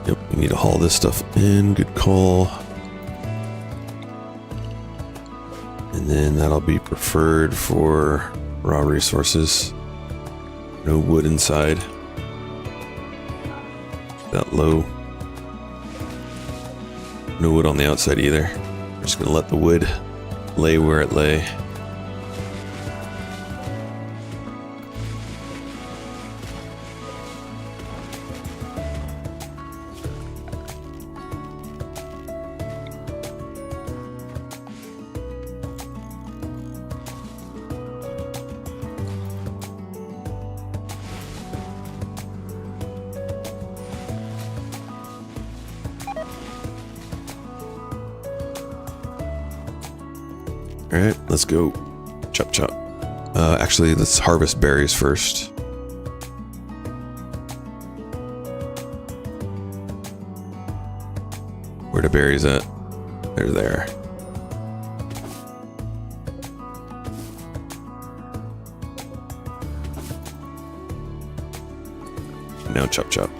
Yep, we need to haul this stuff in. Good call. And then that'll be preferred for raw resources. No wood inside. That low. No wood on the outside either. We're just gonna let the wood lay where it lay. Alright, let's go. Chop chop. Actually, let's harvest berries first. Where the berries at? They're there. Now chop chop.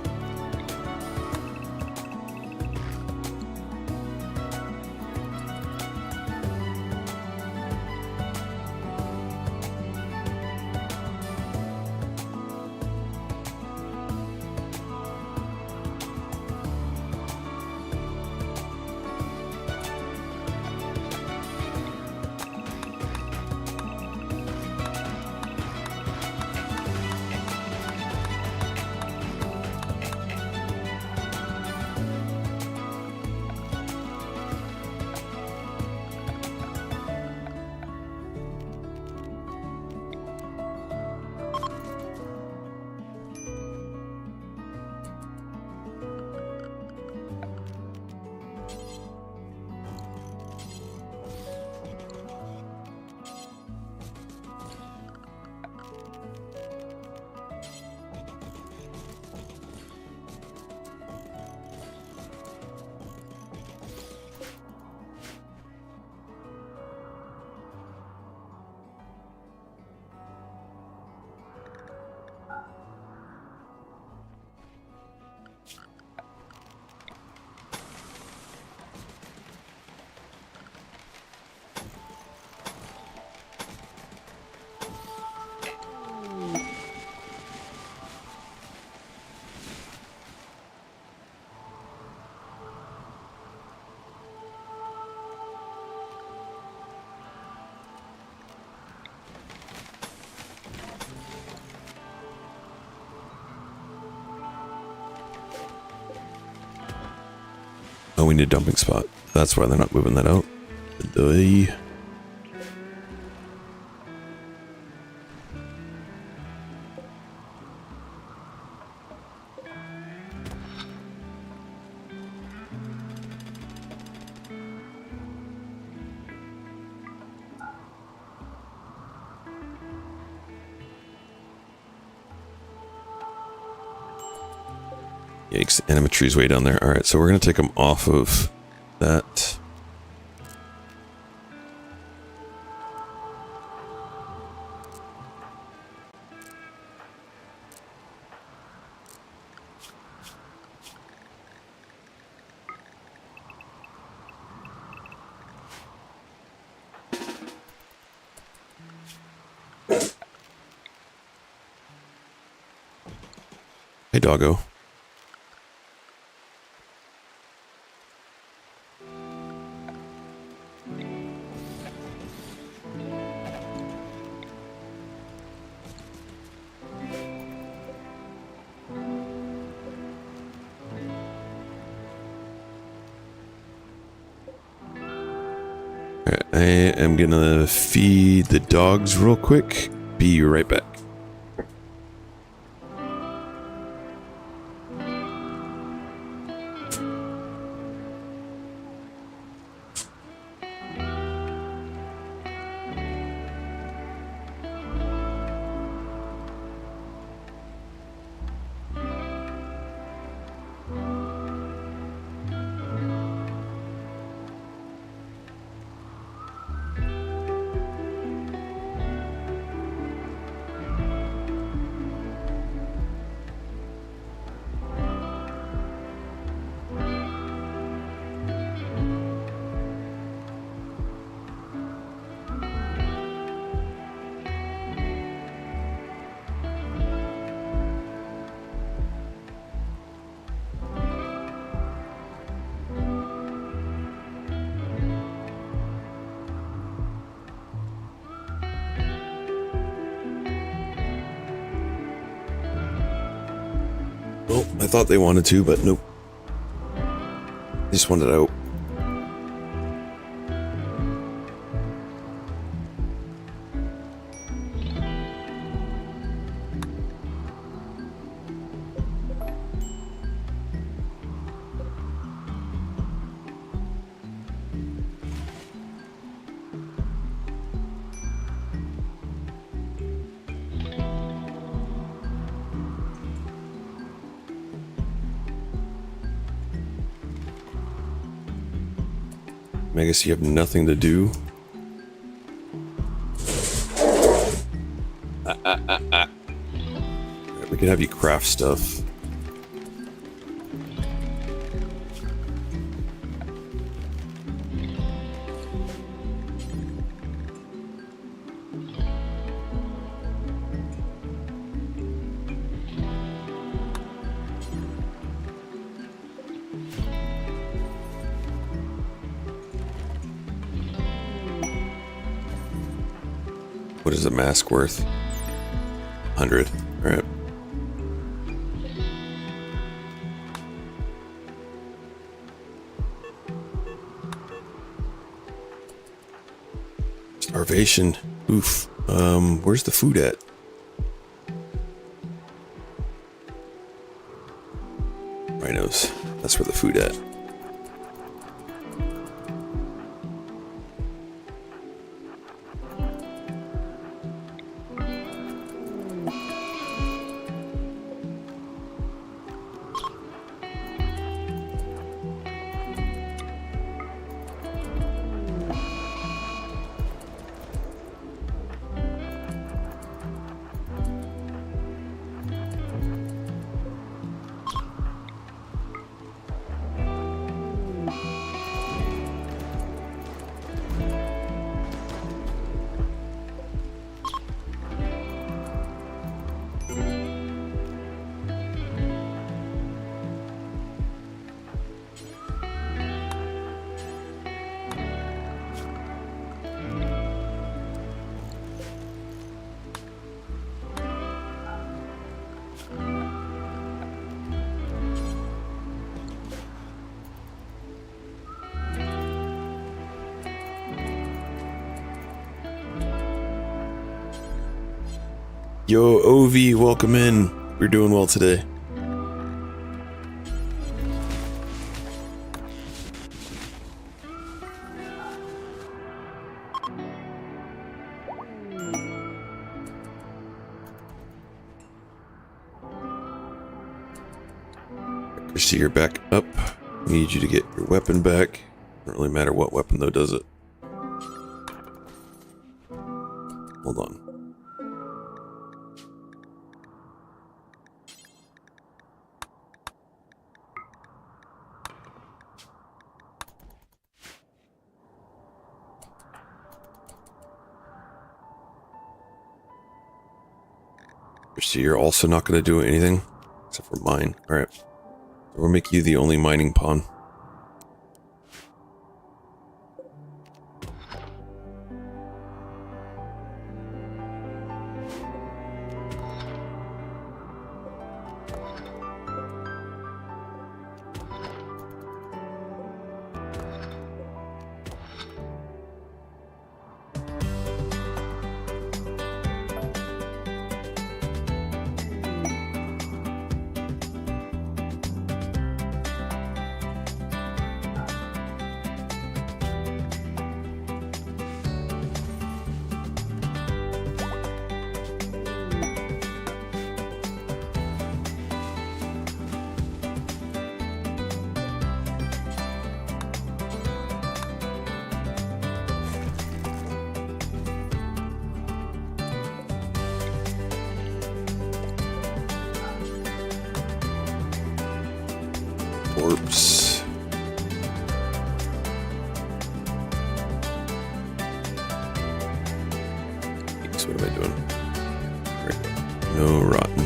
Oh, we need a dumping spot. That's why they're not moving that out. Yikes, animatry's way down there. Alright, so we're going to take them off of that. Hey, doggo. I am gonna feed the dogs real quick. Be right back. Well, I thought they wanted to, but nope. They just wanted out. I guess you have nothing to do. Right, we can have you craft stuff. What is a mask worth? 100. All right. Starvation. Oof. Where's the food at? Rhinos. That's where the food at. Yo, Ovi, welcome in. We're doing well today. Christy, you're back up. Need you to get your weapon back. Doesn't really matter what weapon though, does it? Hold on. Christy, you're also not going to do anything except for mine. All right. So we'll make you the only mining pawn. Corpse. So what am I doing? Right. No rotten.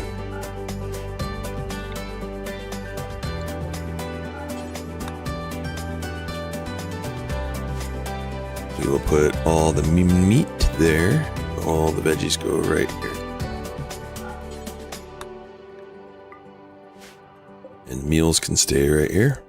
We will put all the meat there. All the veggies go right here. And meals can stay right here.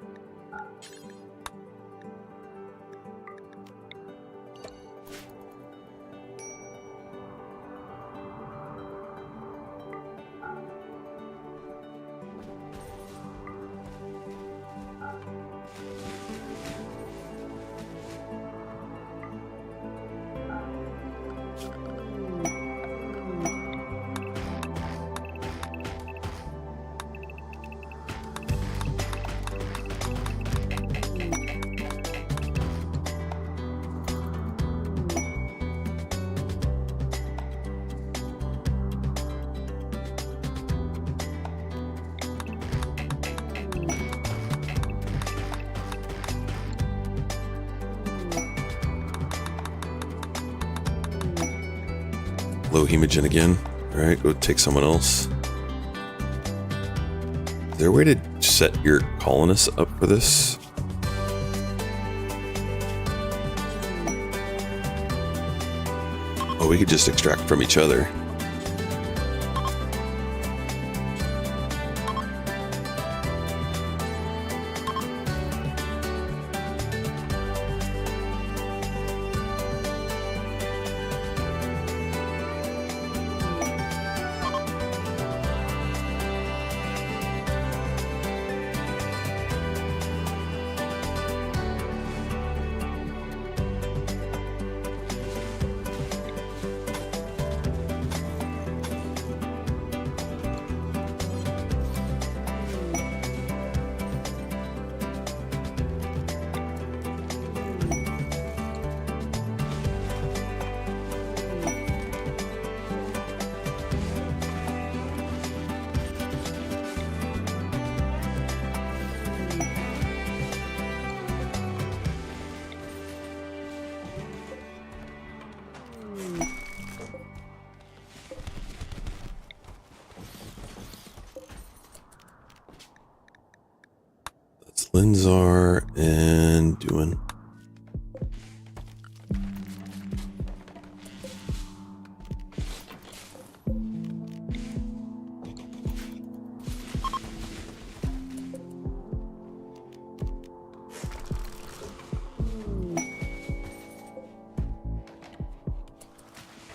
Low hemogen again. Alright, go take someone else. Is there a way to set your colonists up for this? Oh, we could just extract from each other. Linzar and doing.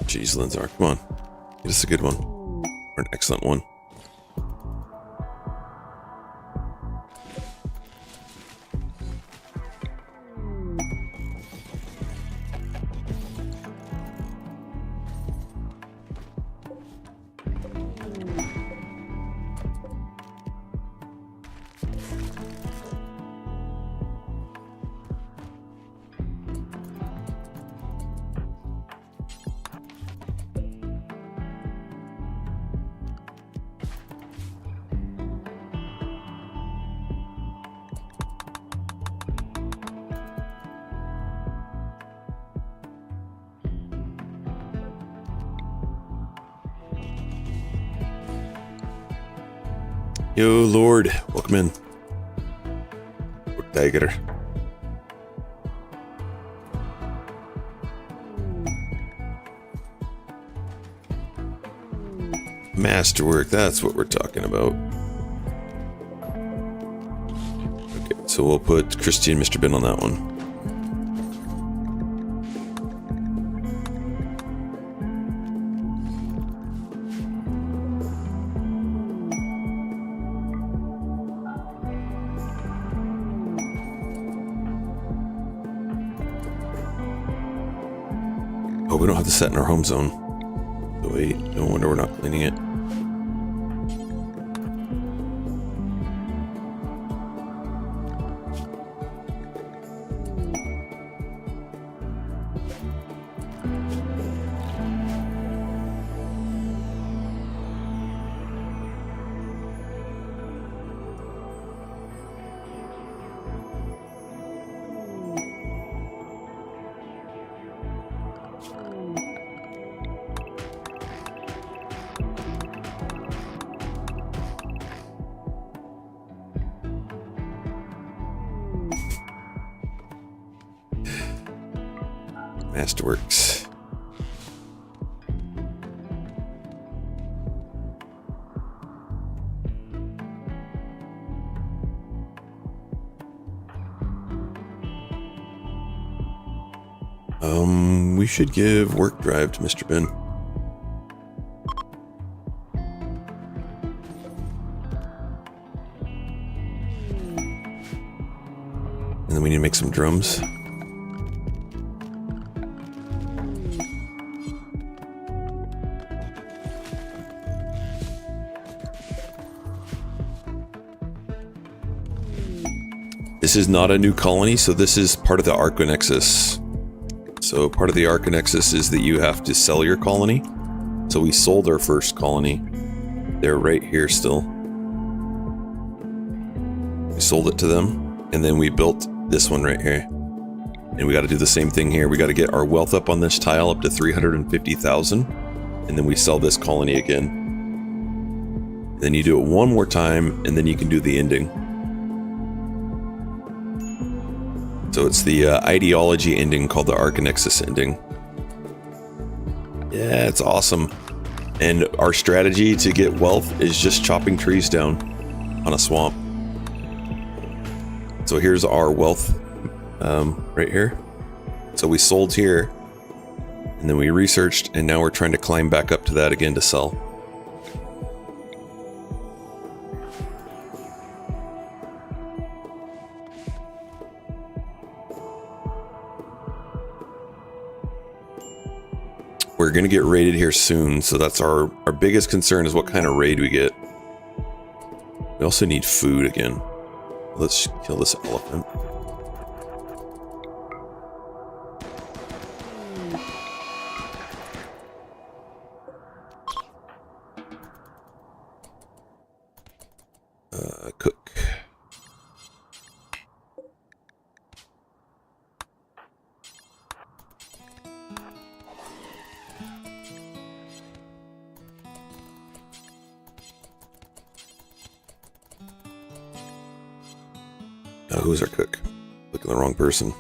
Jeez, Linzar, come on. Get us a good one. Or an excellent one. Yo, Lord, welcome in. Tiger. Masterwork, that's what we're talking about. Okay, so we'll put Christy and Mr. Bin on that one. Oh, we don't have to set in our home zone. So wait, no wonder we're not cleaning it. Masterworks. We should give work drive to Mr. Bin. And then we need to make some drums. This is not a new colony, so this is part of the Arconexus. So part of the Arconexus is that you have to sell your colony. So we sold our first colony. They're right here still. We sold it to them, and then we built this one right here. And we got to do the same thing here. We got to get our wealth up on this tile up to 350,000, and then we sell this colony again. Then you do it one more time, and then you can do the ending. So it's the ideology ending called the Arconexus ending. Yeah, it's awesome. And our strategy to get wealth is just chopping trees down on a swamp. So here's our wealth right here. So we sold here, and then we researched, and now we're trying to climb back up to that again to sell. We're going to get raided here soon, so that's our biggest concern is what kind of raid we get. We also need food again. Let's kill this elephant. Cook. Oh, who's our cook? Look at the wrong person.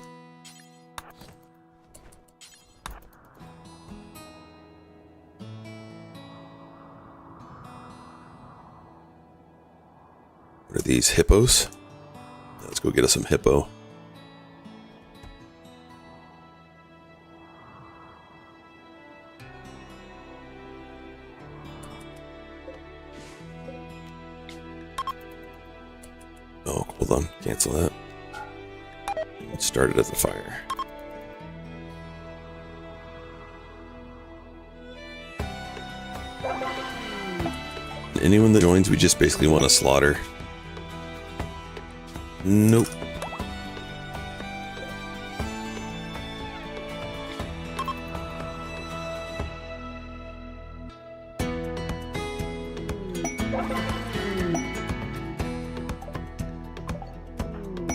What are these, hippos? Let's go get us some hippo. hold on. Cancel that. Start it as a fire. Anyone that joins, we just basically want to slaughter. Nope.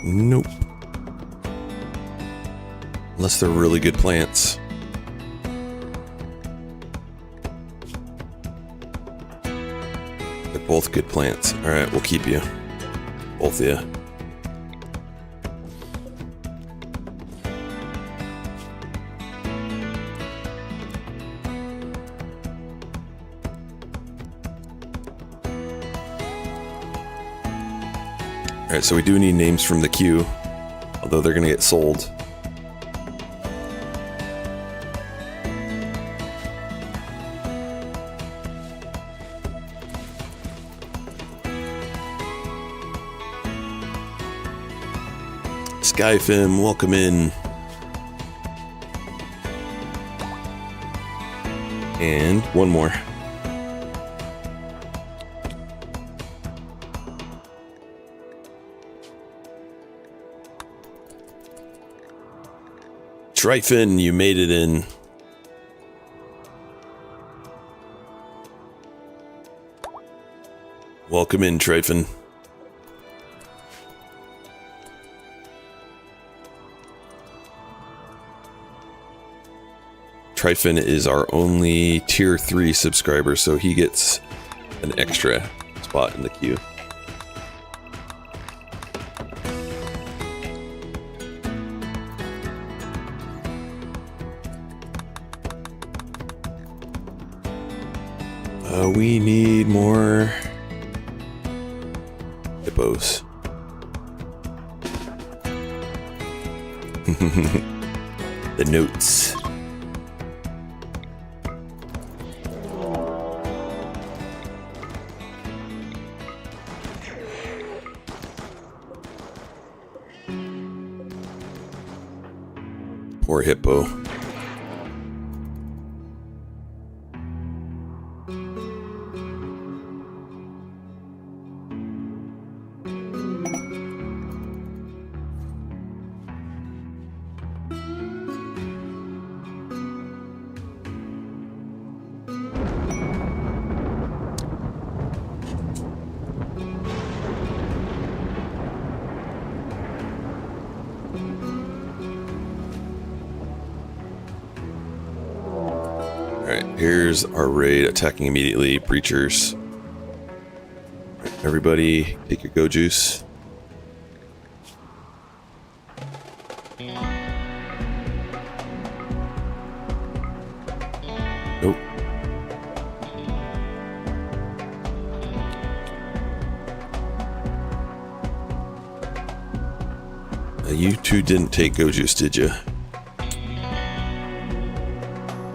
Nope. Unless they're really good plants. They're both good plants. Alright, we'll keep you. Both of you. Alright, so we do need names from the queue, although they're gonna get sold. Skyfim, welcome in. And one more. Tryfin, you made it in. Welcome in, Tryfin. Tryfin is our only tier 3 subscriber, so he gets an extra spot in the queue. We need more hippos. The notes. Poor hippo. Here's our raid, attacking immediately, breachers. Right, everybody, take your go juice. Nope. You two didn't take go juice, did you?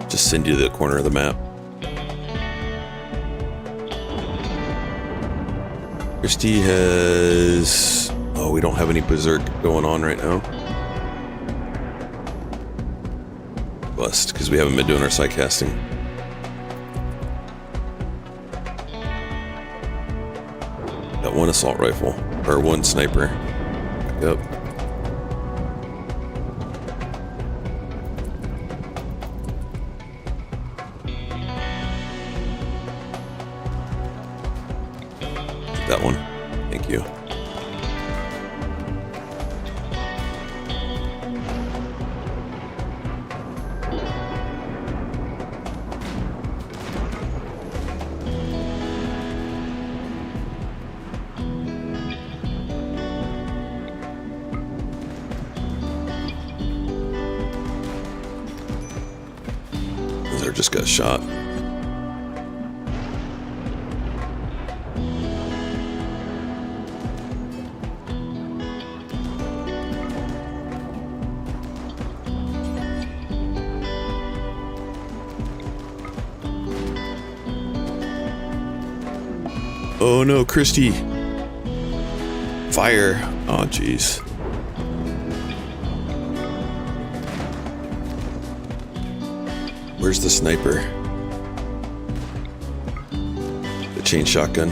Just send you to the corner of the map. Christy has... Oh, we don't have any berserk going on right now. Bust, because we haven't been doing our psycasting. Got one assault rifle, or one sniper. Back up. That one. Thank you. There just got shot. Oh no, Christy. Fire! Oh, jeez. Where's the sniper? The chain shotgun.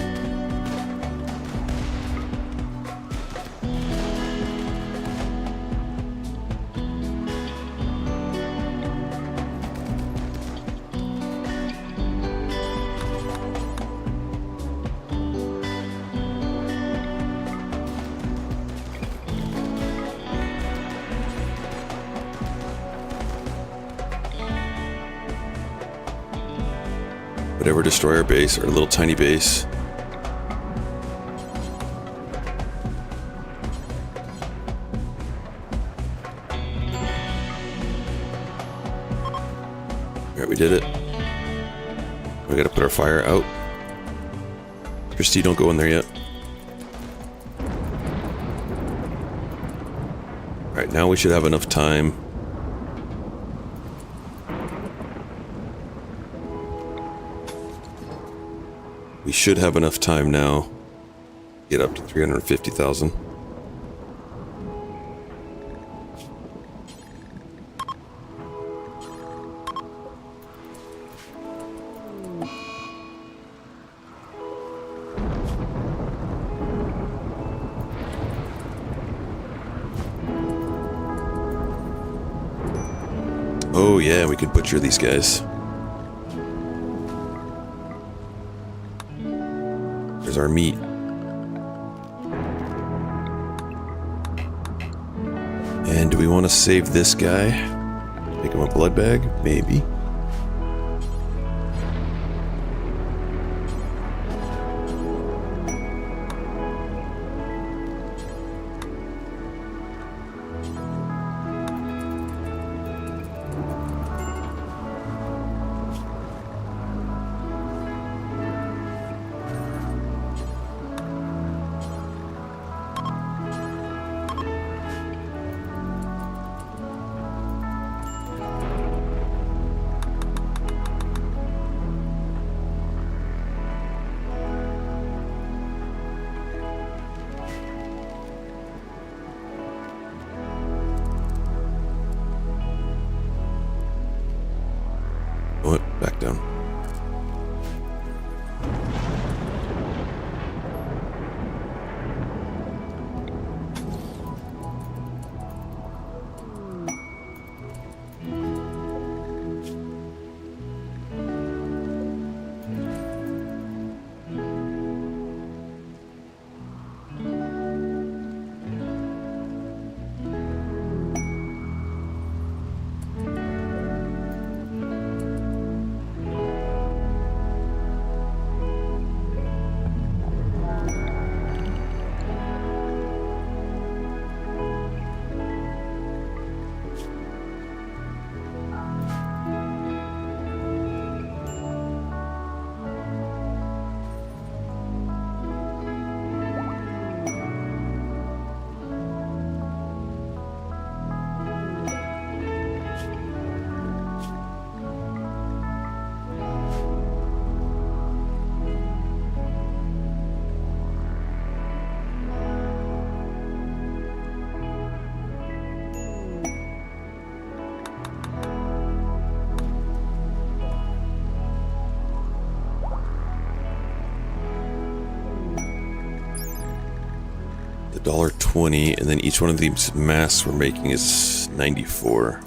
Whatever, destroy our base, our little tiny base. Alright, we did it. We gotta put our fire out. Christy, don't go in there yet. Alright, now we should have enough time. We should have enough time now to get up to 350,000. Oh yeah, we could butcher these guys. There's our meat. And do we want to save this guy? Make him a blood bag? Maybe. What? Back down. $1.20, and then each one of these masks we're making is 94.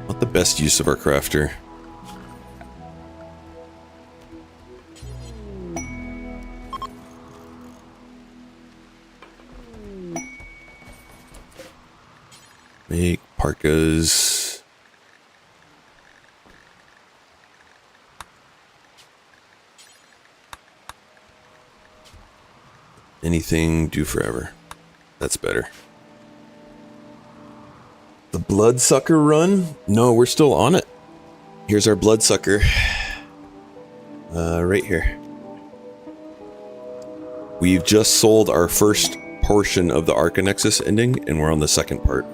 Not the best use of our crafter. Make parkas. Anything, do forever. That's better. The bloodsucker run? No, we're still on it. Here's our bloodsucker. Right here. We've just sold our first portion of the Arcanexus ending, and we're on the second part.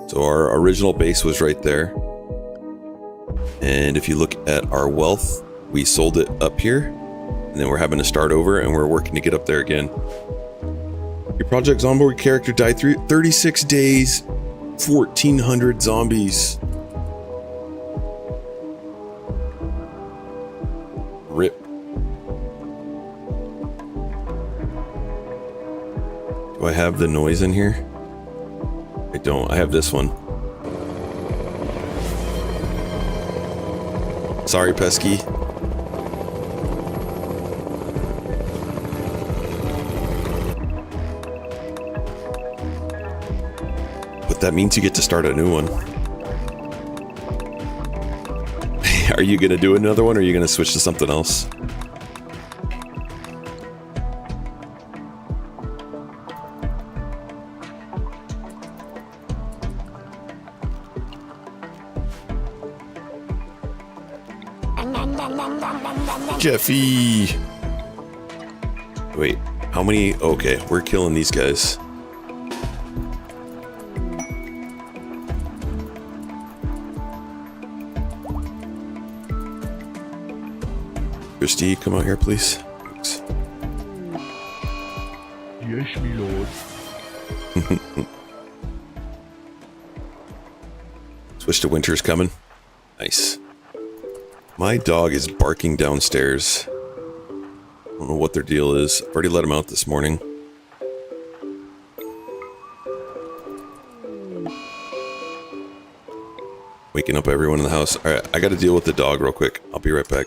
So our original base was right there. And if you look at our wealth, we sold it up here. And then we're having to start over, and we're working to get up there again. Your project's onboard character died through 36 days, 1,400 zombies. Rip. Do I have the noise in here? I don't. I have this one. Sorry, Pesky. But that means you get to start a new one. Are you going to do another one, or are you going to switch to something else? Jeffy! Wait, how many? Okay, we're killing these guys. Christy, come out here, please. Thanks.
Yes, me lord.
Switch to winter's coming. Nice. My dog is barking downstairs. I don't know what their deal is. I've already let him out this morning. Waking up everyone in the house. Alright, I gotta deal with the dog real quick. I'll be right back.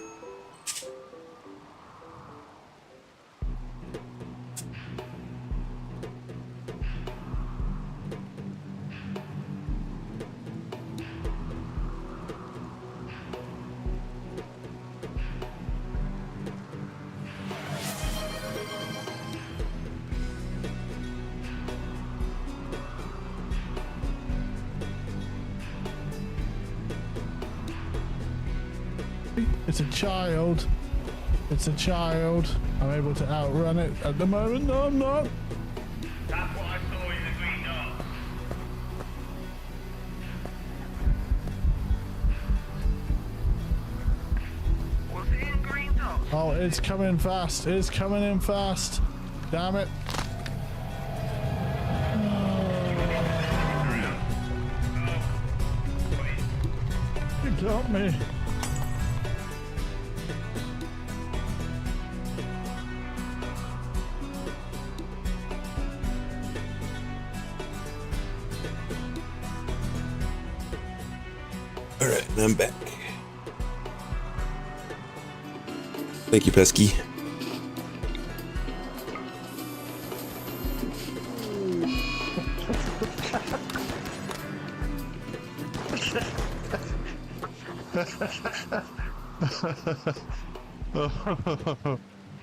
It's a child. It's a child. I'm able to outrun it at the moment. No, I'm not.
That's what I saw in the green dot. Was it in green dot?
Oh, it's coming fast. It's coming in fast. Damn it. You got me.
Alright, and I'm back. Thank you, Pesky.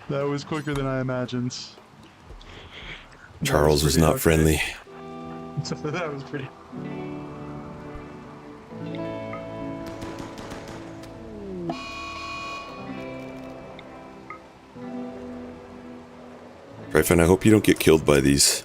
That was quicker than I imagined.
Charles was not friendly.
That was pretty.
Ryfan, I hope you don't get killed by these.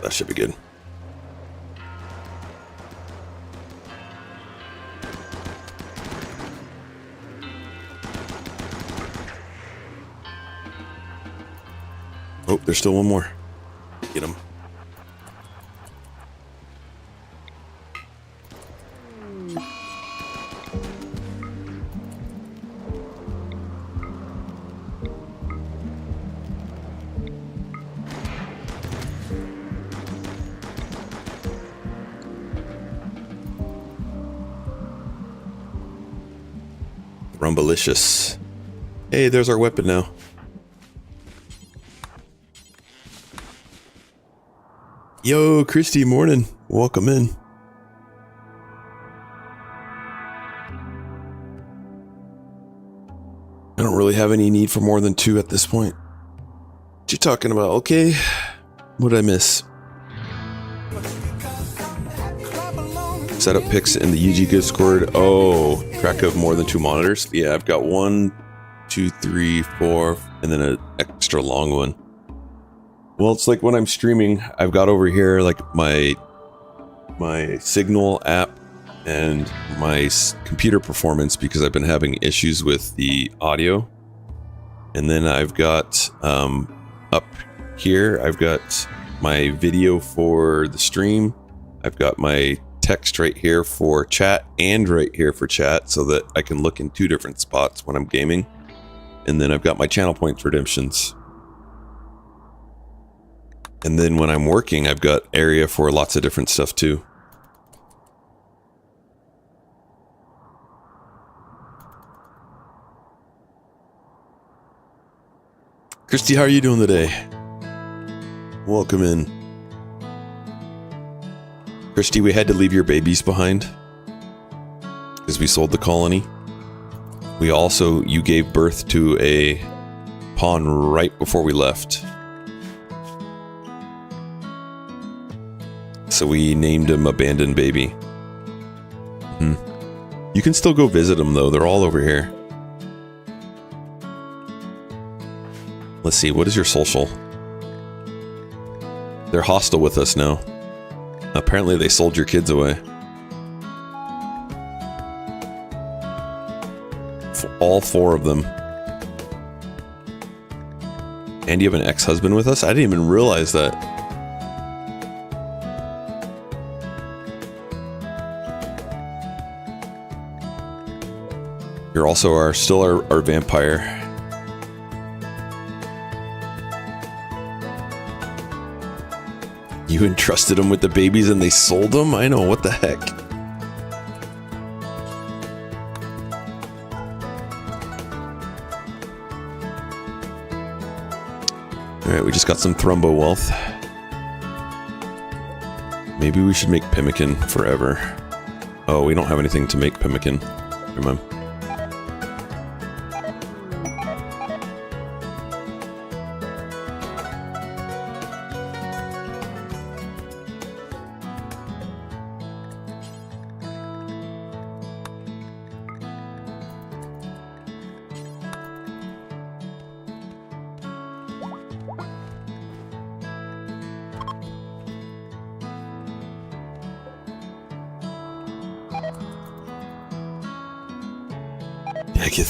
That should be good. Oh, there's still one more. Get him. Rumbalicious. Hey, there's our weapon now. Yo, Christy, morning. Welcome in. I don't really have any need for more than 2 at this point. What you talking about? Okay. What did I miss? Setup pics in the UG Discord. Oh, track of more than 2 monitors. Yeah, I've got 1, 2, 3, 4, and then an extra long one. Well, it's like when I'm streaming, I've got over here like my Signal app and my computer performance because I've been having issues with the audio. And then I've got up here, I've got my video for the stream. I've got my text right here for chat and right here for chat so that I can look in 2 different spots when I'm gaming. And then I've got my channel points redemptions. And then when I'm working, I've got area for lots of different stuff too. Christy, how are you doing today? Welcome in. Christy, we had to leave your babies behind because we sold the colony. You gave birth to a pawn right before we left. So we named him Abandoned Baby. You can still go visit them though, they're all over here. Let's see, what is your social? They're hostile with us now. Apparently they sold your kids away. All 4 of them. And you have an ex-husband with us? I didn't even realize that. You're also still our vampire. You entrusted them with the babies and they sold them? I know, what the heck? Alright, we just got some Thrumbo wealth. Maybe we should make pemmican forever. Oh, we don't have anything to make pemmican. Never mind.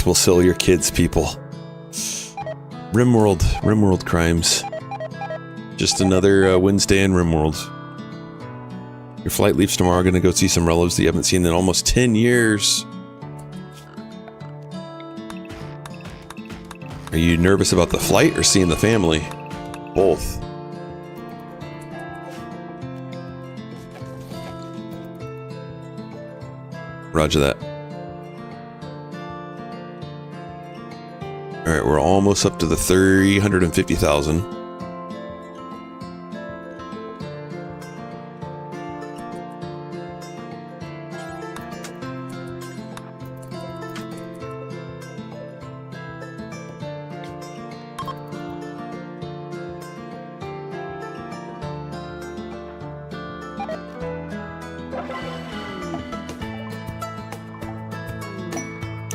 We'll sell your kids, people. Rimworld crimes. Just another Wednesday in Rimworld. Your flight leaves tomorrow. Gonna go see some relatives that you haven't seen in almost 10 years. Are you nervous about the flight or seeing the family? Both. Roger that. Alright, we're almost up to the 350,000.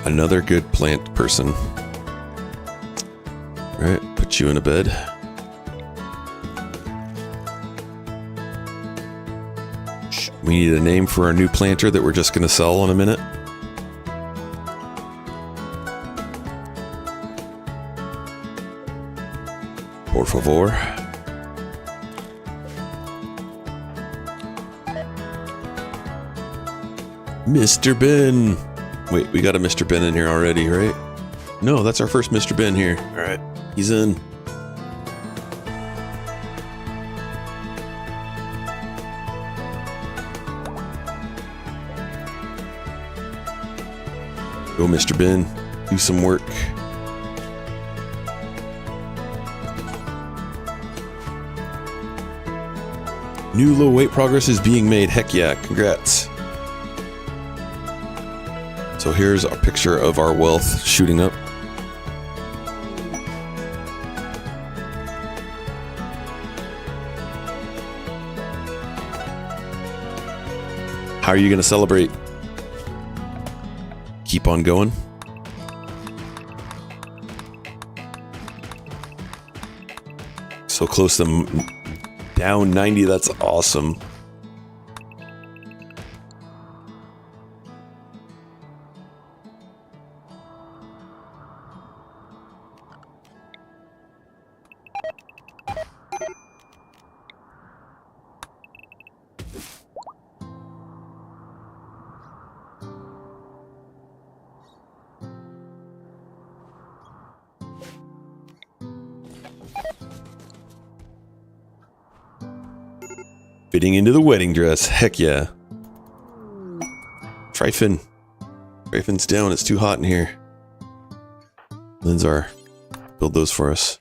Another good plant person. Alright, put you in a bed. We need a name for our new planter that we're just going to sell in a minute. Por favor. Mr. Ben. Wait, we got a Mr. Ben in here already, right? No, that's our first Mr. Ben here. Alright. He's in. Go, Mr. Ben. Do some work. New low weight progress is being made. Heck yeah, congrats. So here's a picture of our wealth shooting up. How are you going to celebrate? Keep on going? So close to down 90, that's awesome. Fitting into the wedding dress. Heck yeah. Tryphon. Tryphon's down. It's too hot in here. Linzar, build those for us.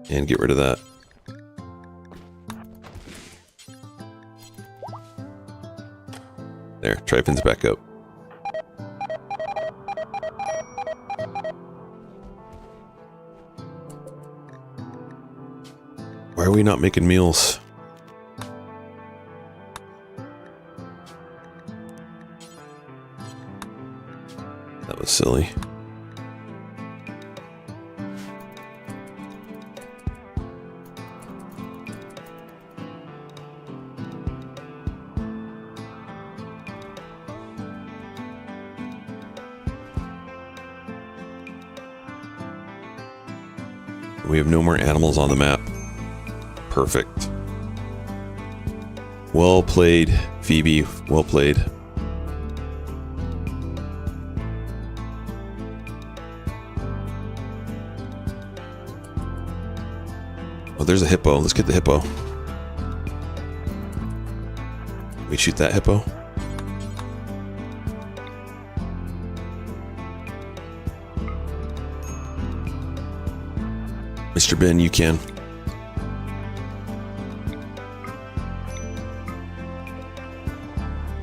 And get rid of that. There, Tryphon's back up. Why are we not making meals? That was silly. We have no more animals on the map. Perfect. Well played, Phoebe. Well played. Oh, there's a hippo. Let's get the hippo. We shoot that hippo. Mr. Ben, you can.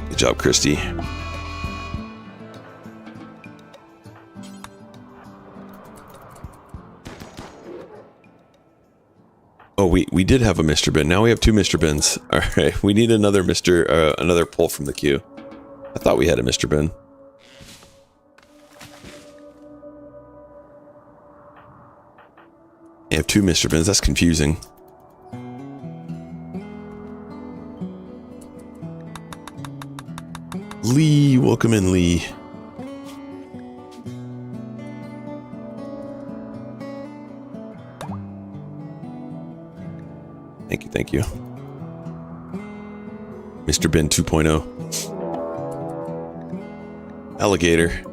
Good job, Christy. Oh, we did have a Mr. Ben. Now we have two Mr. Bens. All right, we need another another pull from the queue. I thought we had a Mr. Ben. I have two Mr. Bens. That's confusing. Lee, welcome in, Lee. Thank you, thank you. Mr. Ben 2.0. Alligator.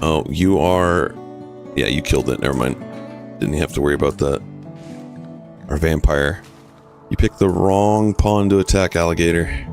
Oh, you are... Yeah, you killed it. Never mind. Didn't have to worry about that. Our vampire. You picked the wrong pawn to attack, alligator.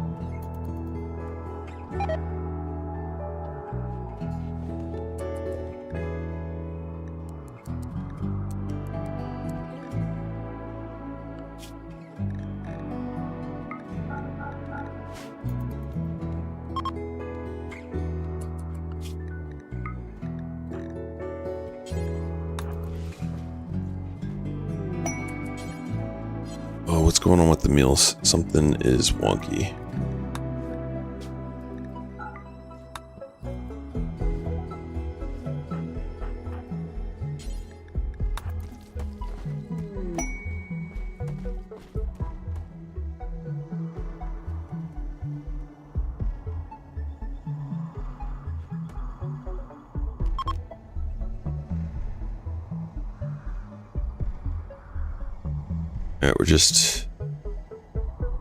Oh, what's going on with the meals? Something is wonky. Alright, we're just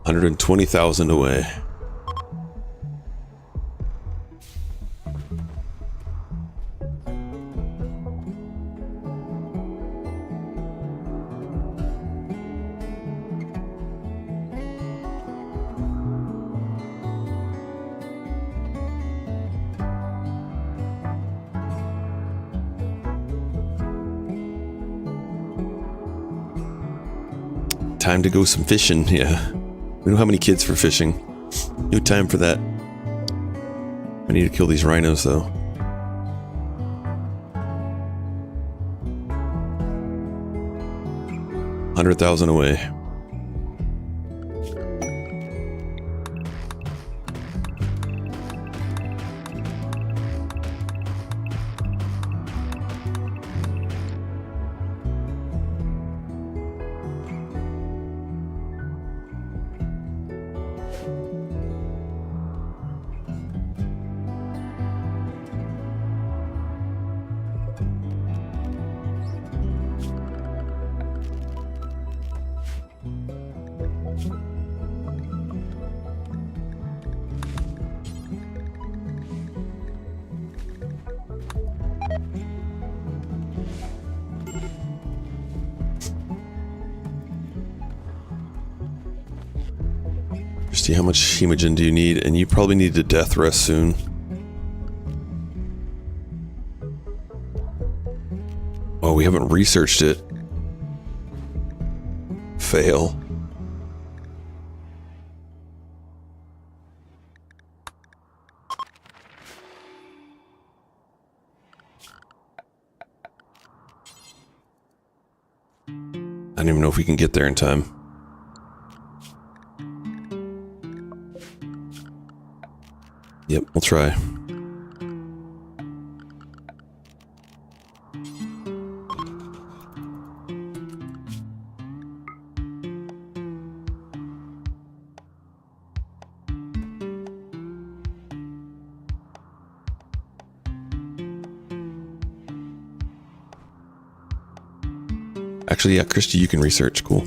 120,000 away. Time to go some fishing, yeah. We don't have any kids for fishing. No time for that. I need to kill these rhinos, though. 100,000 away. Christy, how much hemogen do you need? And you probably need a death rest soon. Oh, we haven't researched it. Fail. I don't even know if we can get there in time. Yep, we'll try. Actually, yeah, Christy, you can research. Cool.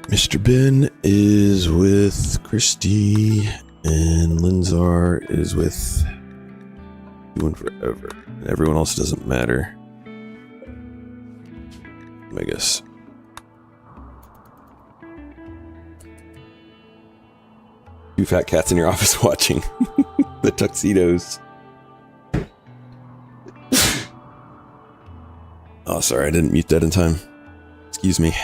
Mr. Ben is with Christy, and Linzar is with Doing Forever. And everyone else doesn't matter, I guess. Two fat cats in your office watching the tuxedos. Oh, sorry, I didn't mute that in time. Excuse me.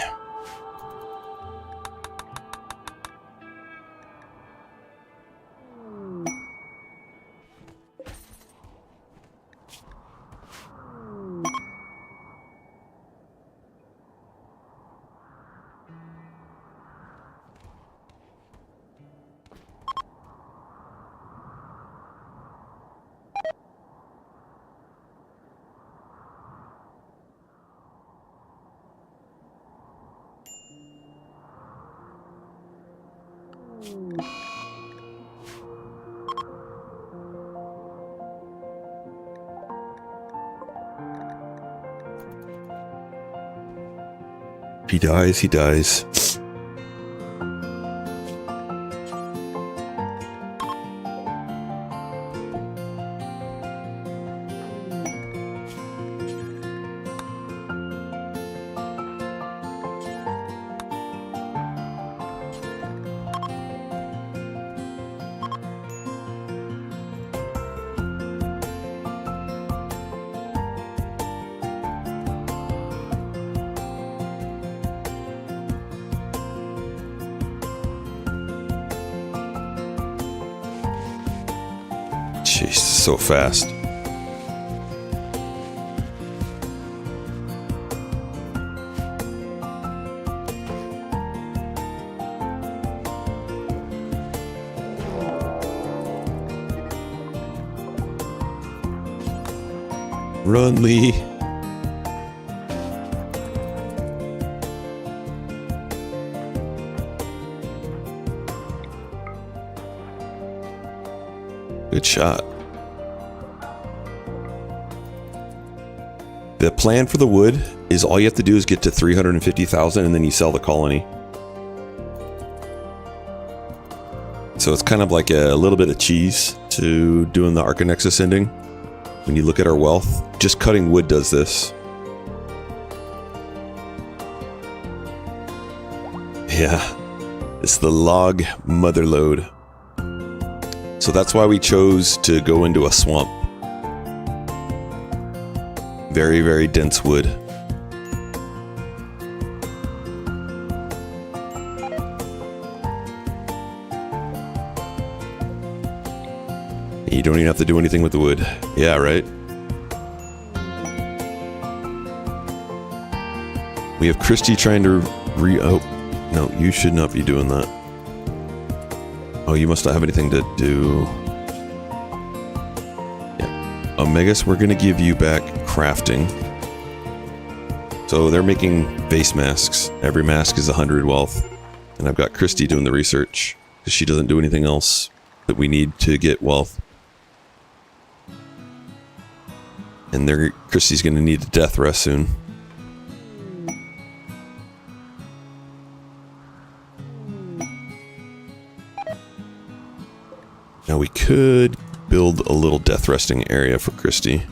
If he dies, he dies. Jeez, so fast. Run, Lee. Good shot. The plan for the wood is all you have to do is get to 350,000 and then you sell the colony. So it's kind of like a little bit of cheese to doing the Arcanexus ending. When you look at our wealth, just cutting wood does this. Yeah, it's the log motherlode. So that's why we chose to go into a swamp. Very, very dense wood. You don't even have to do anything with the wood. Yeah, right? We have Christy trying to oh, no, you should not be doing that. Oh, you must not have anything to do. Yeah. Omegas, we're going to give you back crafting. So they're making face masks. Every mask is 100 wealth. And I've got Christy doing the research because she doesn't do anything else that we need to get wealth. And Christy's going to need a death rest soon. Now we could build a little death resting area for Christy.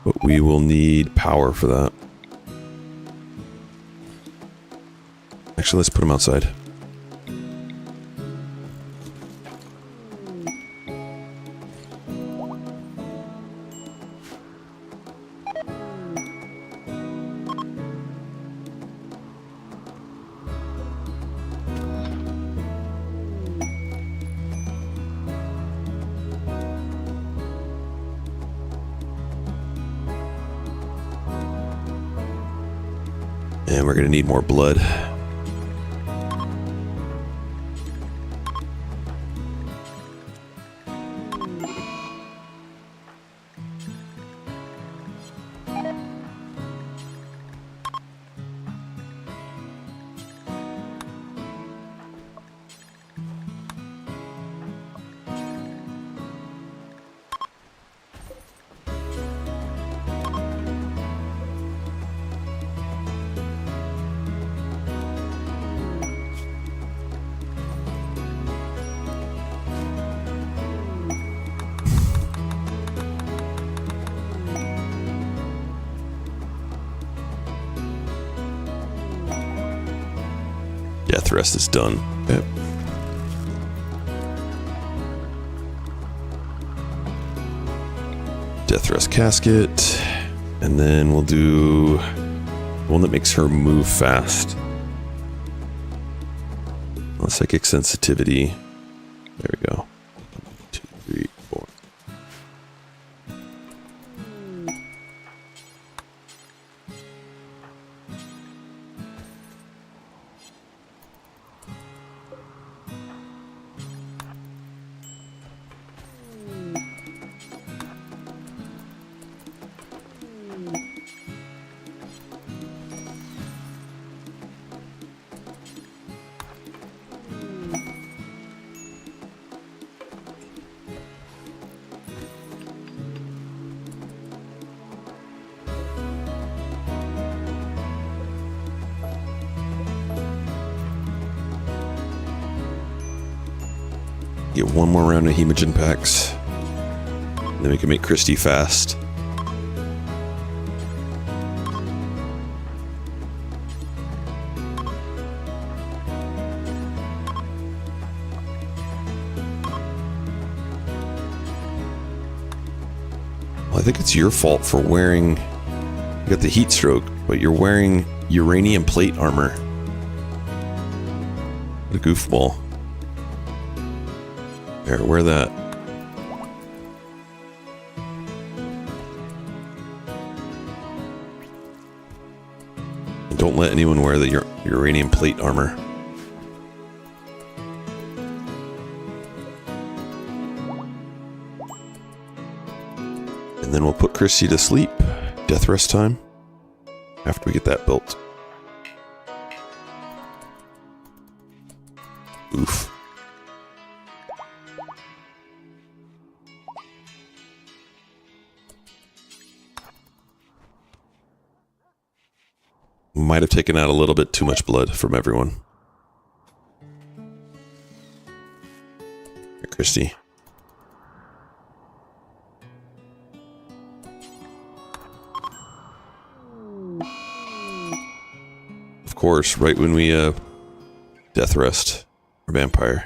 But we will need power for that. Actually, let's put him outside. And we're going to need more blood. Death rest is done. Yep. Death rest casket. And then we'll do one that makes her move fast. Psychic sensitivity. There we go. 1, 2, 3, 4. Get one more round of hemogen packs. Then we can make Christy fast. Well, I think it's your fault for wearing... You got the heat stroke, but you're wearing uranium plate armor. What a goofball. There, wear that. Don't let anyone wear the uranium plate armor. And then we'll put Chrissy to sleep. Death rest time. After we get that built. Oof. Might have taken out a little bit too much blood from everyone. Here, Christy. Of course, right when we death rest our vampire.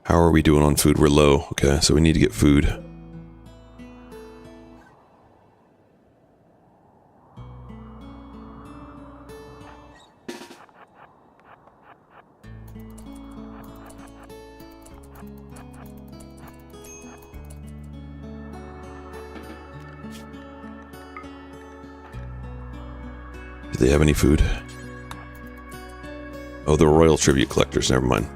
How are we doing on food? We're low. Okay, so we need to get food. Do they have any food? Oh, the Royal Tribute Collectors. Never mind.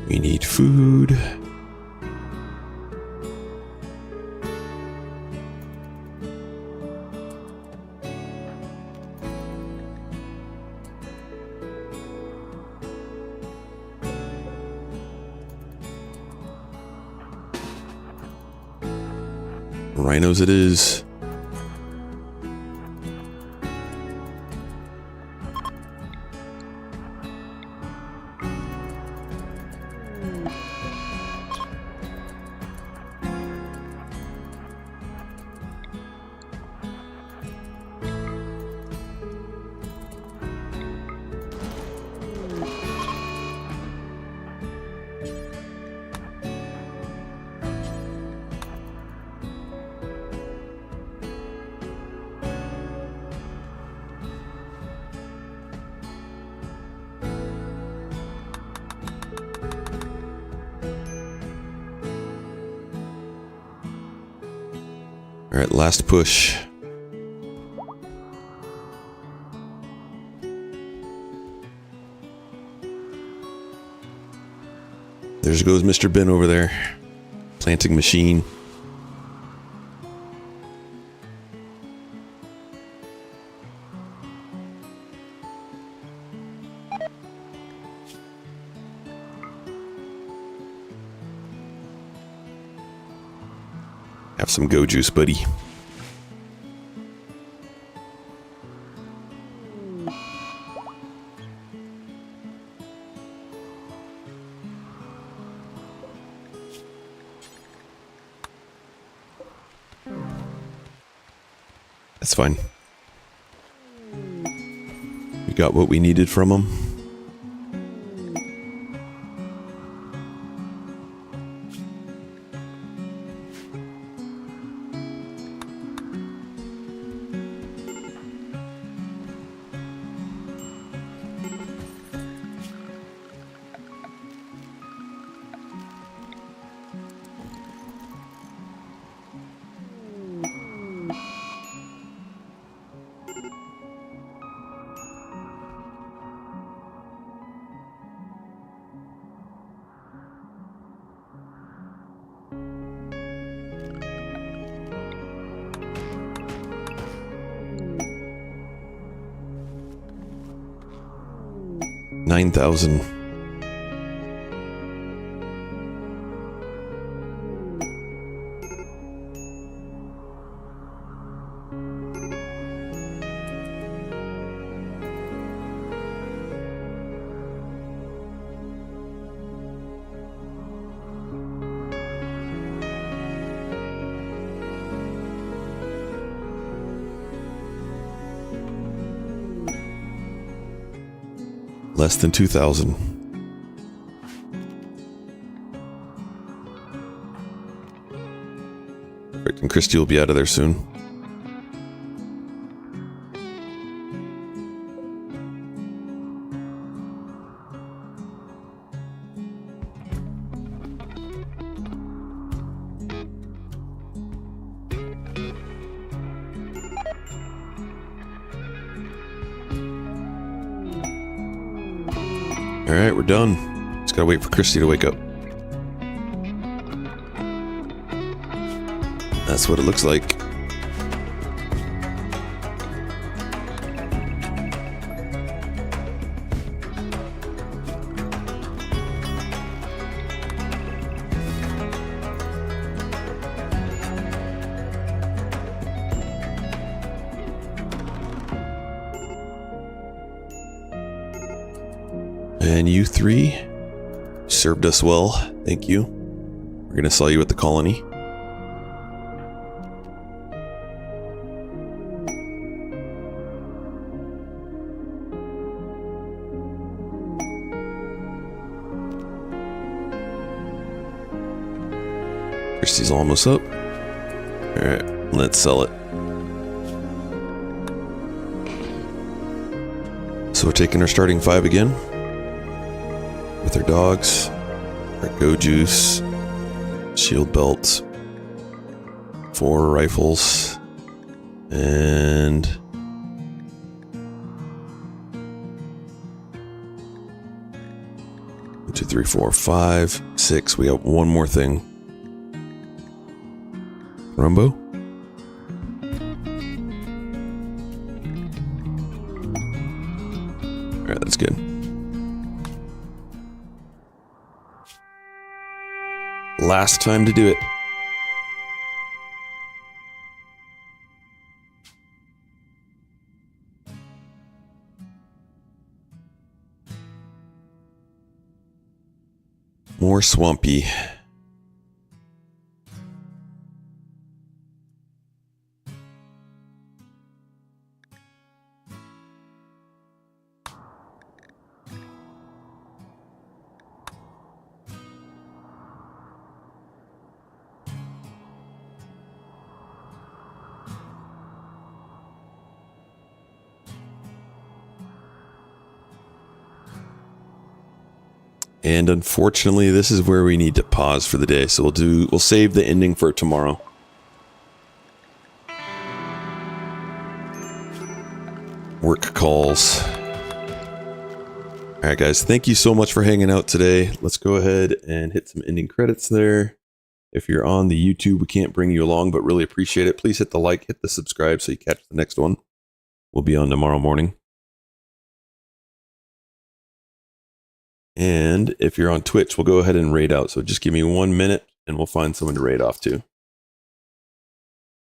We need food. Rhinos it is. All right, last push. There goes Mr. Ben over there. Planting machine. Have some go juice, buddy. That's fine. We got what we needed from them. 9,000. Less than 2,000. Perfect, and Christy will be out of there soon. All right, we're done. Just gotta wait for Christy to wake up. That's what it looks like. And you three served us well. Thank you. We're going to sell you at the colony. Christy's almost up. All right, let's sell it. So we're taking our starting 5 again. With our dogs, our go juice, shield belt, 4 rifles, and 1, 2, 3, 4, 5, 6. We got one more thing. Rumbo? Alright, that's good. Last time to do it. More swampy. And unfortunately, this is where we need to pause for the day. So we'll save the ending for tomorrow. Work calls. All right, guys, thank you so much for hanging out today. Let's go ahead and hit some ending credits there. If you're on the YouTube, we can't bring you along, but really appreciate it. Please hit the like, hit the subscribe so you catch the next one. We'll be on tomorrow morning. And if you're on Twitch, we'll go ahead and raid out. So just give me 1 minute and we'll find someone to raid off to.